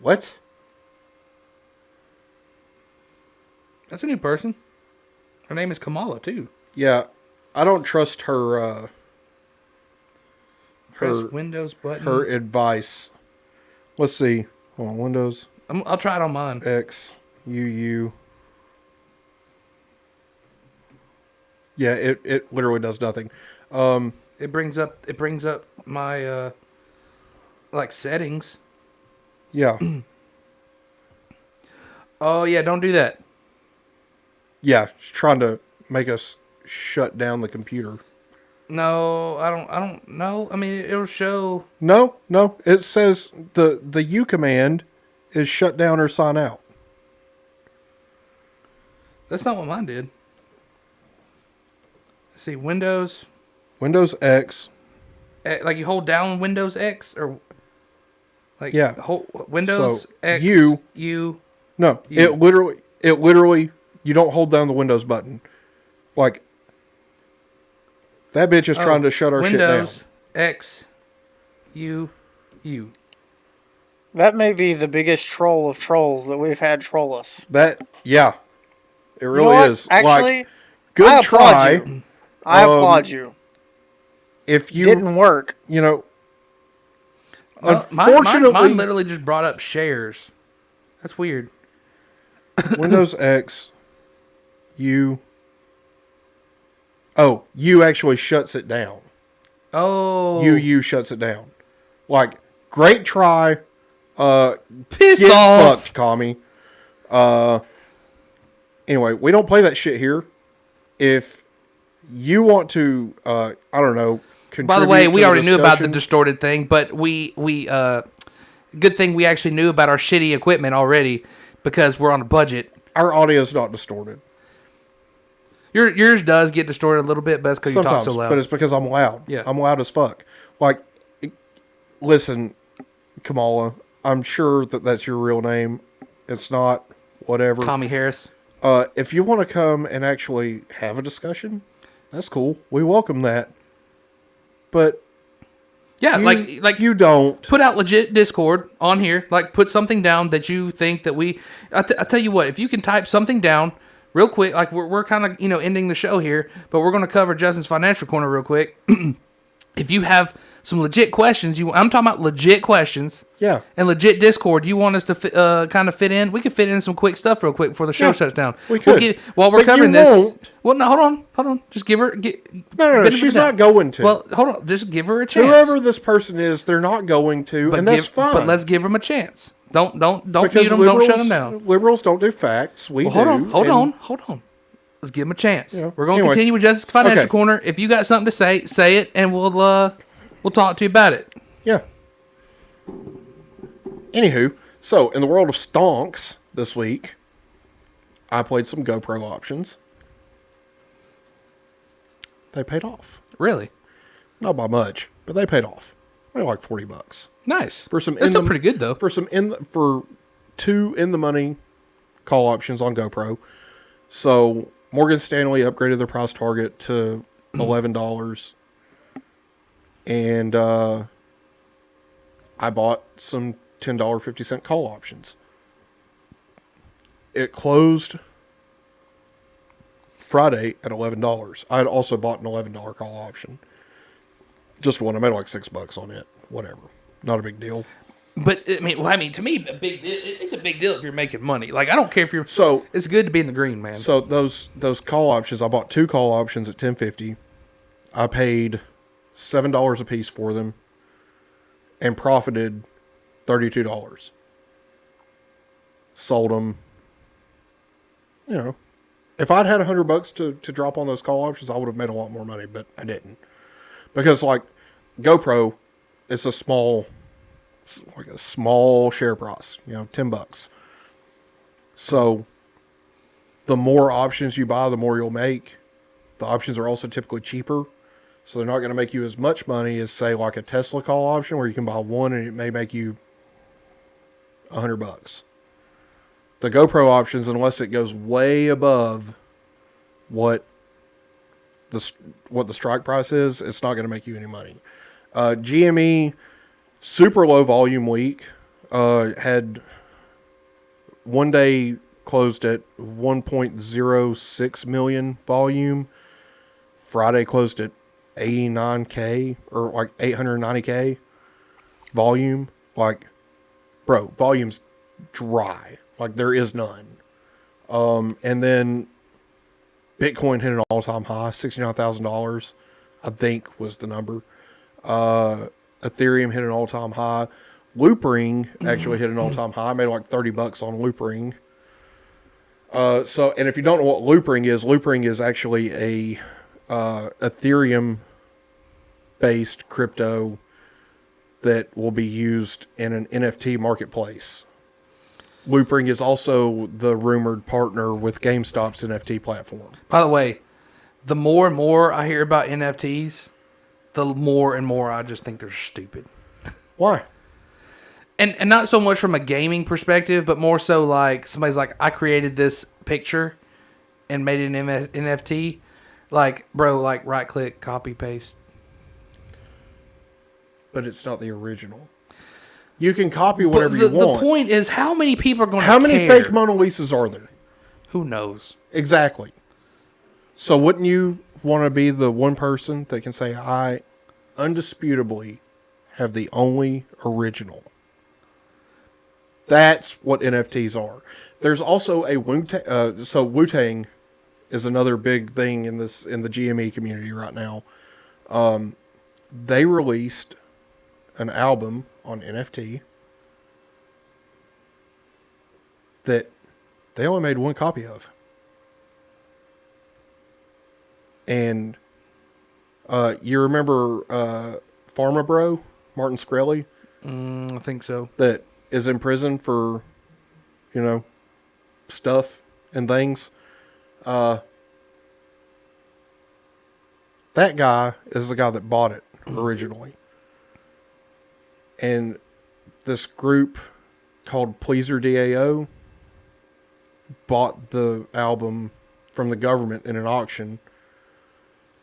What? That's a new person. Her name is Kamala, too. Yeah. I don't trust her... Press Windows button. Her advice. Let's see. Hold on, Windows. I'll try it on mine. X UU. Yeah, it literally does nothing. It brings up my like settings. Yeah. Oh yeah, don't do that. Yeah, she's trying to make us shut down the computer. No, I don't know. I mean, it'll show. No. It says the U command is shut down or sign out. That's not what mine did. Let's see, Windows X. Like you hold down Windows X or like hold Windows so X U. No, it literally you don't hold down the Windows button. Like that bitch is trying to shut our shit down. Windows X U. That may be the biggest troll of trolls that we've had troll us. It really what? is. Actually, like, good I applaud try. you. I applaud you. If you didn't work, unfortunately, mine literally just brought up shares. That's weird. Windows X U. Oh, U actually shuts it down. Oh. UU shuts it down. Like, great try. Piss get off. fucked, commie. Anyway, we don't play that shit here. If you want to, I don't know, By the way, contribute we to already knew about the discussion- distorted thing, but we good thing we actually knew about our shitty equipment already because we're on a budget. Our audio's not distorted. Yours does get distorted a little bit, but that's because you talk Sometimes, so loud. but it's because I'm loud. Yeah. I'm loud as fuck. Like, listen, Kamala, I'm sure that that's your real name. It's not. Whatever. Tommy Harris. If you want to come and actually have a discussion, that's cool. We welcome that. But yeah, like you don't put out legit Discord on here. Like put something down that you think that we. I tell you what, if you can type something down real quick, like we're kind of ending the show here, but we're going to cover Justin's financial corner real quick. If you have some legit questions, I'm talking about legit questions. Yeah. And legit Discord, you want us to kind of fit in? We can fit in some quick stuff real quick before the show shuts down. We could. While we're But covering you this. won't. Well, no, hold on. Just give her. No, she's not going to. Well, hold on. Just give her a chance. Whoever this person is, they're not going to, and that's fine. But let's give them a chance. Don't Because mute them. Don't shut them down. Liberals don't do facts. We do. Hold on. Let's give them a chance. Yeah. We're going to Anyway. continue with Justice Financial Okay. Corner. If you got something to say it, and we'll talk to you about it. Yeah. Anywho, so in the world of stonks this week, I played some GoPro options. They paid off. Really? Not by much, but they paid off. Maybe like $40. Nice. For some That's still pretty good though. For for 2 in the money call options on GoPro. So Morgan Stanley upgraded their price target to $11. And I bought some $10.50 call options. It closed Friday at $11. I had also bought an $11 call option. Just one. I made like $6 on it. Whatever. Not a big deal. But to me, a big deal. It's a big deal if you're making money. Like I don't care if you're. So it's good to be in the green, man. So those call options, I bought 2 call options at $10.50. I paid $7 a piece for them, and profited $32. Sold them. If I'd had $100 to drop on those call options, I would have made a lot more money, but I didn't. Because like GoPro, it's a small share price, $10. So the more options you buy, the more you'll make. The options are also typically cheaper. So they're not going to make you as much money as, say, like a Tesla call option where you can buy one and it may make you $100. The GoPro options, unless it goes way above what the strike price is, it's not going to make you any money. GME, super low volume week, had one day closed at 1.06 million volume. Friday closed at 89K or like 890K volume. Like, bro, volume's dry. Like, there is none. And then Bitcoin hit an all-time high, $69,000, I think was the number. Ethereum hit an all-time high. Loopring actually hit an all-time high. I made like $30 on Loopring. And if you don't know what Loopring is actually a Ethereum-based crypto that will be used in an NFT marketplace. Loopring is also the rumored partner with GameStop's NFT platform. By the way, the more and more I hear about NFTs, the more and more I just think they're stupid. Why? And not so much from a gaming perspective, but more so like somebody's like, I created this picture and made it an NFT. Like, bro, like right click, copy, paste. But it's not the original. You can copy whatever you want. The point is, how many people are going to How many fake Mona Lisas are there? Who knows? Exactly. So wouldn't you want to be the one person that can say, I undisputably have the only original? That's what NFTs are. There's also a Wu-Tang. So Wu-Tang is another big thing in the GME community right now. They released an album on NFT that they only made one copy of. And you remember Pharma Bro, Martin Shkreli? I think so. That is in prison for, stuff and things. That guy is the guy that bought it originally. And this group called Pleaser DAO bought the album from the government in an auction.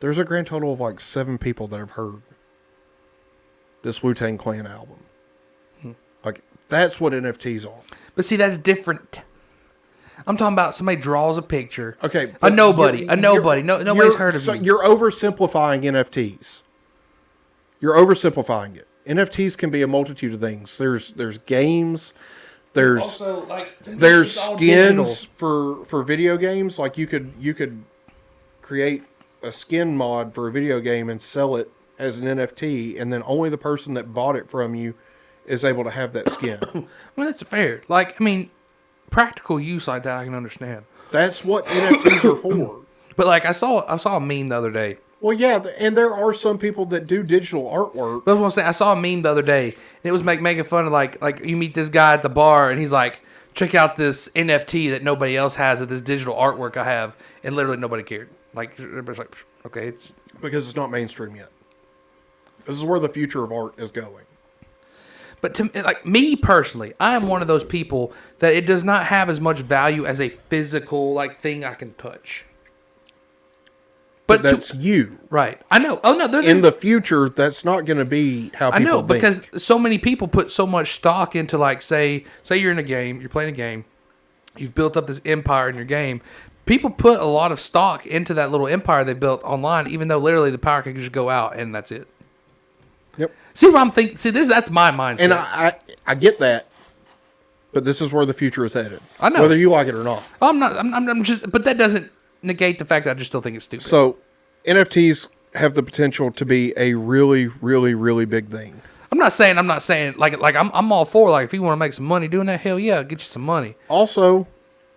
There's a grand total of like 7 people that have heard this Wu-Tang Clan album. Like, that's what NFTs are. But see, that's different. I'm talking about somebody draws a picture. Okay. A nobody. Nobody's heard of you. You're oversimplifying NFTs. You're oversimplifying it. NFTs can be a multitude of things. There's games. There's also, there's skins for video games. Like you could create a skin mod for a video game and sell it as an NFT, and then only the person that bought it from you is able to have that skin. Well, that's fair. Practical use like that I can understand. That's what NFTs are for. But I saw a meme the other day. Well, yeah, and there are some people that do digital artwork. That's what I'm saying. I saw a meme the other day, and it was making fun of like you meet this guy at the bar, and he's like, "Check out this NFT that nobody else has of this digital artwork I have," and literally nobody cared. Everybody's like, "Okay, it's because it's not mainstream yet. This is where the future of art is going." But to me personally, I am one of those people that it does not have as much value as a physical thing I can touch. But that's you. Right. I know. Oh, no. In the future, that's not going to be how people think. I know, think. because so many people put so much stock into, say you're in a game, you're playing a game, you've built up this empire in your game. People put a lot of stock into that little empire they built online, even though literally the power can just go out and that's it. Yep. See what I'm thinking? See, that's my mindset. And I get that, but this is where the future is headed. I know. Whether you like it or not. I'm just, but that doesn't negate the fact that I just still think it's stupid. So, NFTs have the potential to be a really, really, really big thing. I'm not saying I'm all for if you want to make some money doing that, hell yeah, get you some money. Also,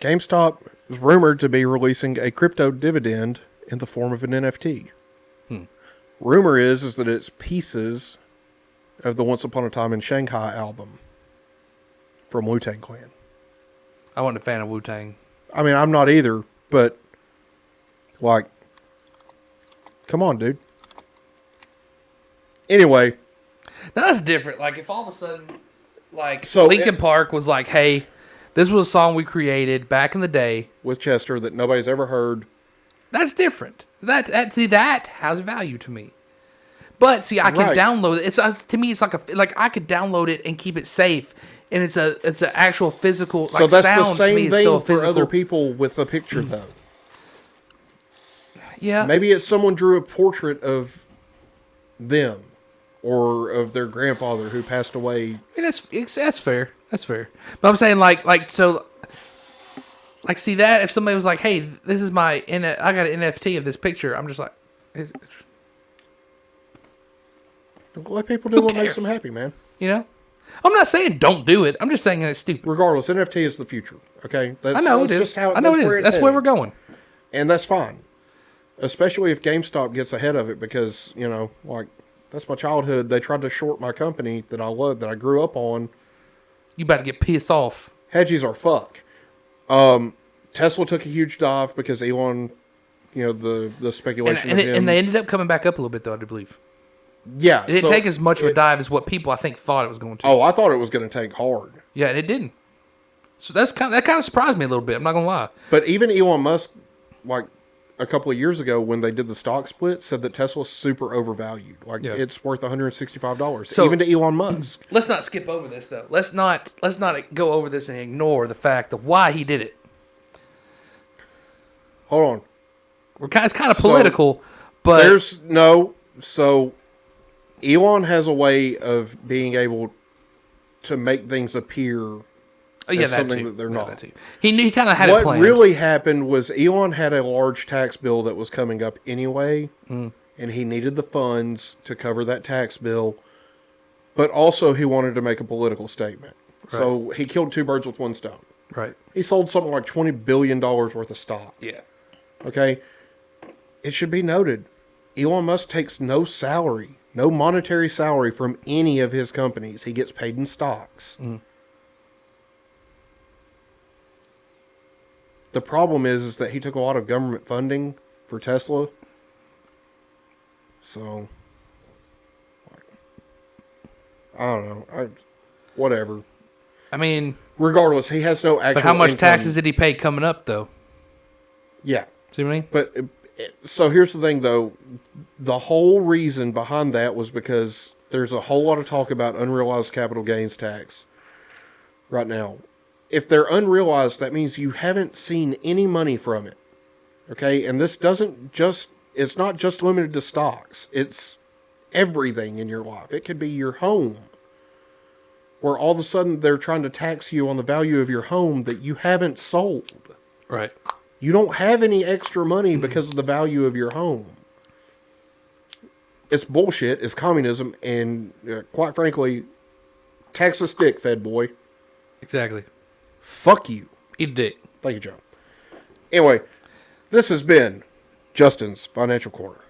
GameStop is rumored to be releasing a crypto dividend in the form of an NFT. Rumor is that it's pieces of the Once Upon a Time in Shanghai album from Wu-Tang Clan. I wasn't a fan of Wu-Tang. I mean, I'm not either, but come on, dude. Anyway. Now that's different. If all of a sudden, Linkin Park was like, hey, this was a song we created back in the day. With Chester that nobody's ever heard. That's different. That has value to me. But see, I can download it. It's to me, it's I could download it and keep it safe, and it's an actual physical. So that's sound the same to me, thing for other people with the picture, though. Yeah. Maybe it's someone drew a portrait of them or of their grandfather who passed away. That's fair. That's fair. But I'm saying see that if somebody was like, "Hey, this is I got an NFT of this picture," I'm just like, let people do what makes them happy, man. I'm not saying don't do it. I'm just saying it's stupid. Regardless, NFT is the future. Okay, I know it is. I know it is. That's where we're going, and that's fine. Especially if GameStop gets ahead of it, because that's my childhood. They tried to short my company that I loved, that I grew up on. You about to get pissed off. Hedgies are fuck. Tesla took a huge dive because Elon, the speculation of him. And they ended up coming back up a little bit, though, I do believe. Yeah. It didn't take as much of a dive as what people, I think, thought it was going to. Oh, I thought it was going to take hard. Yeah, and it didn't. So that kind of surprised me a little bit. I'm not going to lie. But even Elon Musk, a couple of years ago when they did the stock split, said that Tesla's super overvalued. It's worth $165. So, even to Elon Musk. Let's not skip over this though. Let's not go over this and ignore the fact of why he did it. Hold on. It's kind of political, but so Elon has a way of being able to make things appear as something that they're not. He kind of had it planned. What really happened was Elon had a large tax bill that was coming up anyway, and he needed the funds to cover that tax bill, but also he wanted to make a political statement. Right. So he killed two birds with one stone. Right. He sold something like $20 billion worth of stock. Yeah. Okay. It should be noted, Elon Musk takes no salary, no monetary salary from any of his companies. He gets paid in stocks. Mm. The problem is that he took a lot of government funding for Tesla. So, I don't know. Whatever. I mean, regardless, he has no actual. But how much income. taxes did he pay coming up, though? Yeah. See what I mean? But so here's the thing, though. The whole reason behind that was because there's a whole lot of talk about unrealized capital gains tax right now. If they're unrealized, that means you haven't seen any money from it. Okay? And this doesn't just, it's not just limited to stocks. It's everything in your life. It could be your home, where all of a sudden they're trying to tax you on the value of your home that you haven't sold. Right. You don't have any extra money because of the value of your home. It's bullshit. It's communism. And quite frankly, tax a stick, Fed boy. Exactly. Fuck you. Eat a dick. Thank you, Joe. Anyway, this has been Justin's Financial Corner.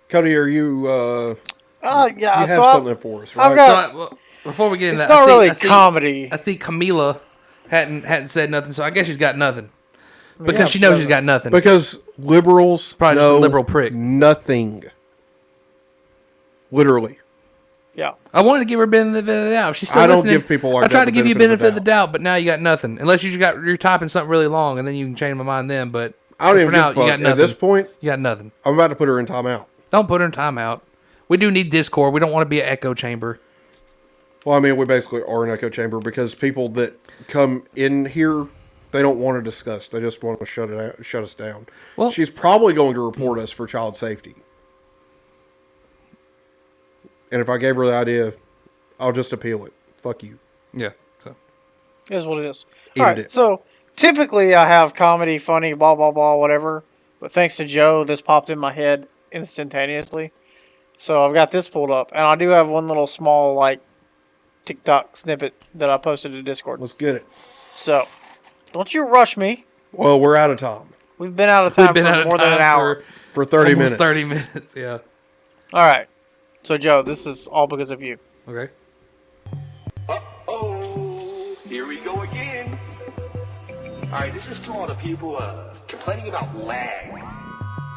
Cody, are you, yeah, you have so something for us, right? I've got, well, before we get into it's that, not really I see, comedy. I see Camila hadn't said nothing, so I guess she's got nothing. Because Yeah, she knows she's got nothing. Because liberals Probably just a know liberal prick. nothing. Literally. Yeah. I wanted to give her benefit of the doubt. If she's still I don't listening, give people like I tried that to the give you benefit benefit of of the the doubt, but now you got nothing. Unless you're typing something really long, and then you can change my mind then. But I don't even for give now, a you fuck. got nothing. At this point, you got nothing. I'm about to put her in timeout. Don't put her in timeout. We do need Discord. We don't want to be an echo chamber. Well, I mean, we basically are an echo chamber because people that come in here, they don't want to discuss. They just want to shut us down. Well, she's probably going to report us for child safety. And if I gave her the idea, I'll just appeal it. Fuck you. Yeah. So it is what it is. Eat All right. it. So typically I have comedy, funny, blah blah blah, whatever. But thanks to Joe, this popped in my head instantaneously. So I've got this pulled up, and I do have one little small like TikTok snippet that I posted to Discord. Let's get it. So don't you rush me. Well, we're out of time. We've been out of time for more than an hour. For 30 almost minutes. 30 minutes, yeah. All right. So Joe, this is all because of you. Okay. Here we go again. Alright, this is to all the people complaining about lag.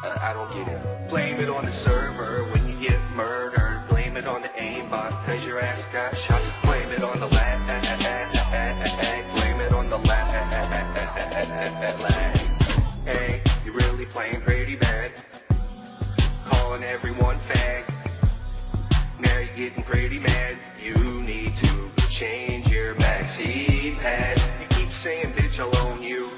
I don't get it. Blame it on the server when you get murdered. Blame it on the aimbot cause your ass got shot. Blame it on the lag. Blame it on the lag. Hey, you're really playing pretty bad. Calling everyone fag. Now you're getting pretty mad. You need to change your backseat pad. You keep saying, bitch, I'll own you.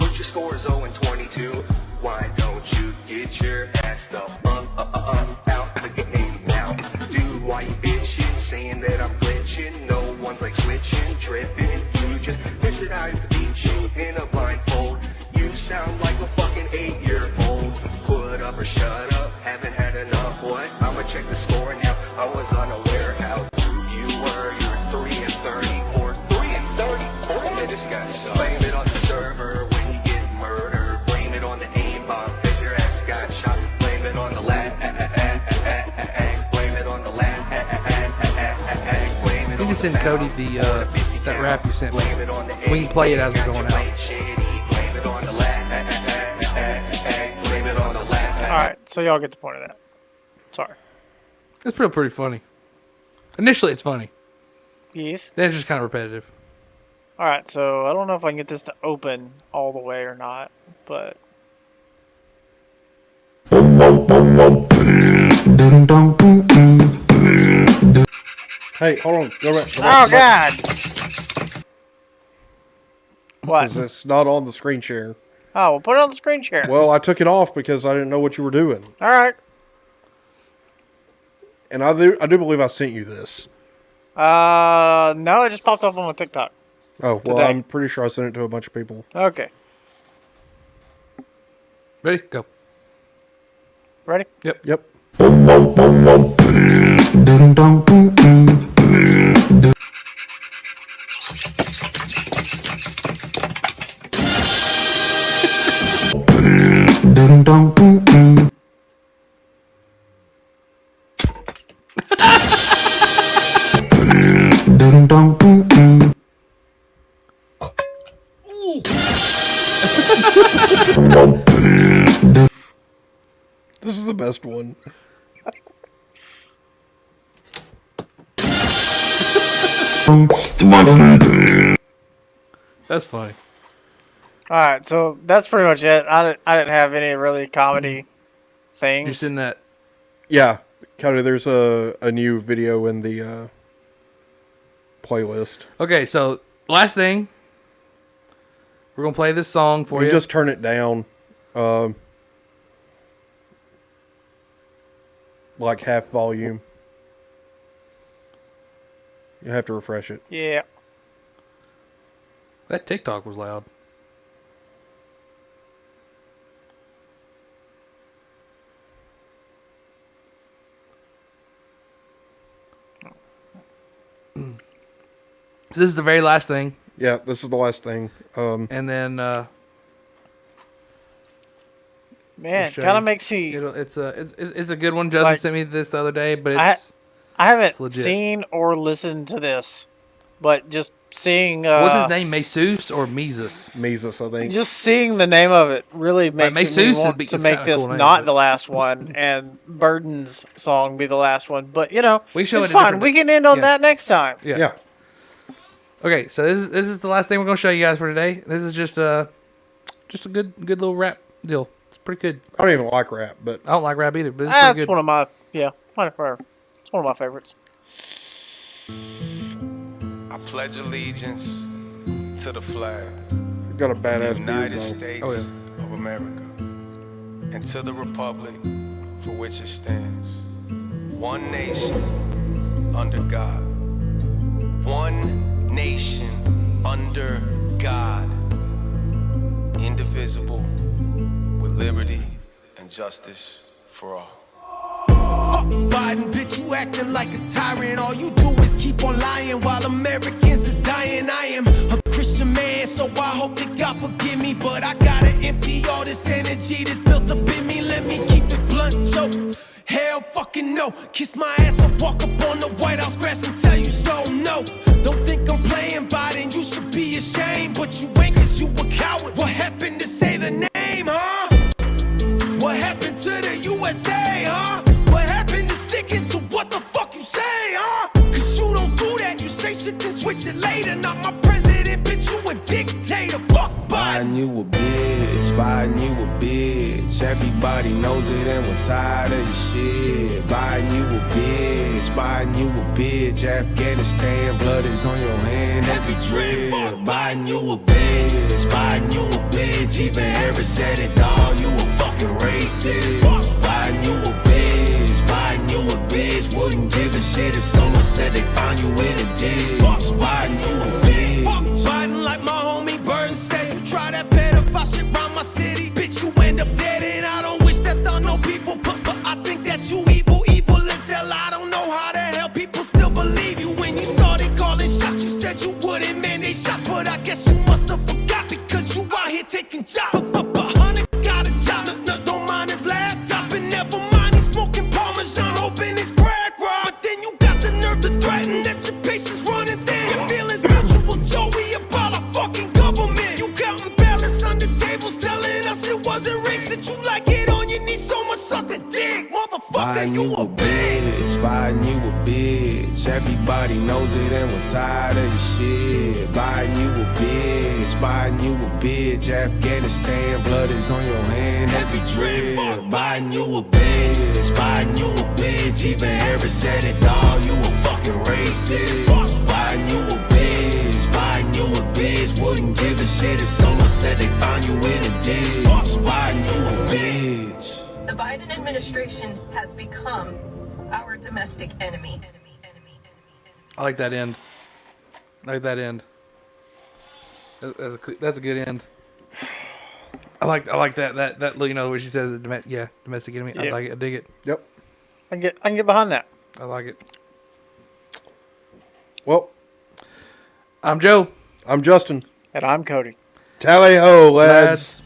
But your score is 0-22. Why don't you get your ass up out the game now? Dude, why you bitching? Saying that I'm glitching. No one's like switching, tripping. You just miss it out to beat you in a blindfold. You sound like a fucking 8-year-old. Put up or shut up. Haven't had enough. What? I'ma check the score now. I was unaware how true you were. You're 3-34. 3-34? Man, this guy sucks. Blame it on the server when you get murdered. Blame it on the aimbot cause your ass got shot. Blame it on the lag. Blame it on the lag. You can send Cody the that rap you sent me. We can play it as we're going out. Alright, so y'all get the point of that. Sorry. It's pretty funny. Initially, it's funny. Yes. Then it's just kind of repetitive. Alright, so I don't know if I can get this to open all the way or not, but... Hey, hold on. Go back. Oh, God! What? Because it's not on the screen share. Oh, well, put it on the screen share. Well, I took it off because I didn't know what you were doing. Alright. And I do believe I sent you this. No, it just popped up on my TikTok. Oh, well, Today. I'm pretty sure I sent it to a bunch of people. Okay. Ready? Go. Ready? Yep. Yep. This is the best one. That's funny. All right, so that's pretty much it. I didn't have any really comedy things. You seen that? Yeah, Cody, there's a new video in the playlist. Okay, so last thing. We're going to play this song for you. Just turn it down. Like half volume. You have to refresh it. Yeah. That TikTok was loud. This is the very last thing. Yeah, this is the last thing. And then man, kind of makes me. It's a good one. Justin sent me this the other day, but it's I haven't legit. seen or listened to this, but just seeing. What's his name? Mesus or Mesus? Mesus, I think. Just seeing the name of it really makes me want to make this not the last one, and Burden's song be the last one. But it's fine. We can end on that next time. Yeah. Okay, so this is the last thing we're gonna show you guys for today. This is just a good little rap deal. It's pretty good. I don't even like rap, but I don't like rap either. But it's That's pretty good. one of my whatever. It's one of my favorites. I pledge allegiance to the flag. Got a badass the United beard, States though. of America, and to the republic for which it stands, one nation under God. One nation under God, indivisible, with liberty and justice for all. Fuck Biden, bitch, you acting like a tyrant. All you do is keep on lying while Americans are dying. I am a Christian man, so I hope that God forgive me. But I gotta empty all this energy that's built up in me. Let me keep it blunt, yo. Hell fucking no. Kiss my ass and walk up on the White House grass and tell you so, no. Don't think I'm playing Biden, you should be ashamed. But you ain't, cause you a coward. What happened to say the name, huh? What happened to the USA, huh? What happened to sticking to what the fuck you say, huh? Cause you don't do that, you say shit then switch it later. Not my president, bitch, you a dictator. Fuck Biden. Biden, you a bitch, Biden, you a bitch. Everybody knows it and we're tired of your shit. Biden, you a bitch, Biden, you a bitch. Afghanistan, blood is on your hand, every drip. Biden, you a bitch, Biden, you a bitch. Even Harris said it, dog, you a fucking racist. Biden, you a bitch, Biden, you a bitch. Wouldn't give a shit if someone said they found you in a ditch. Biden, you a bitch. Fuck Biden, like my homie Burton said. You try that pedophile shit around my city, bitch, you end up dead. And I don't wish that on no people, but I think that you evil as hell. I don't know how the hell people still believe you. When you started calling shots, you said you wouldn't mandate shots, but I guess you must have forgot because you out here taking jobs. But Hunter got a job, no, don't mind his laptop, and never mind he's smoking Parmesan, hoping it's crack rock. But then you got the nerve to threaten that your base is running thin. Your feelings mutual, Joey, about a fucking government. You counting balance on the tables, telling us it wasn't rigged. That you like it on your knees so much, suck a dick, motherfucker. Biden, you a bitch, Biden, you a bitch. Everybody knows it and we're tired of your shit. Biden, you a bitch, Biden, you a bitch. Afghanistan, blood is on your hand, every drip. Biden, you a bitch, Biden, you a bitch. Even Harris said it, dog, you a fucking racist. Biden, you a bitch, Biden, you a bitch. Wouldn't give a shit if someone said they found you in a ditch. Biden, you a bitch. The Biden administration has become our domestic enemy. I like that end. That's a good end. I like that where she says domestic enemy. Yeah. I like it. I dig it. Yep. I can get behind that. I like it. Well, I'm Joe. I'm Justin. And I'm Cody. Tally ho, lads.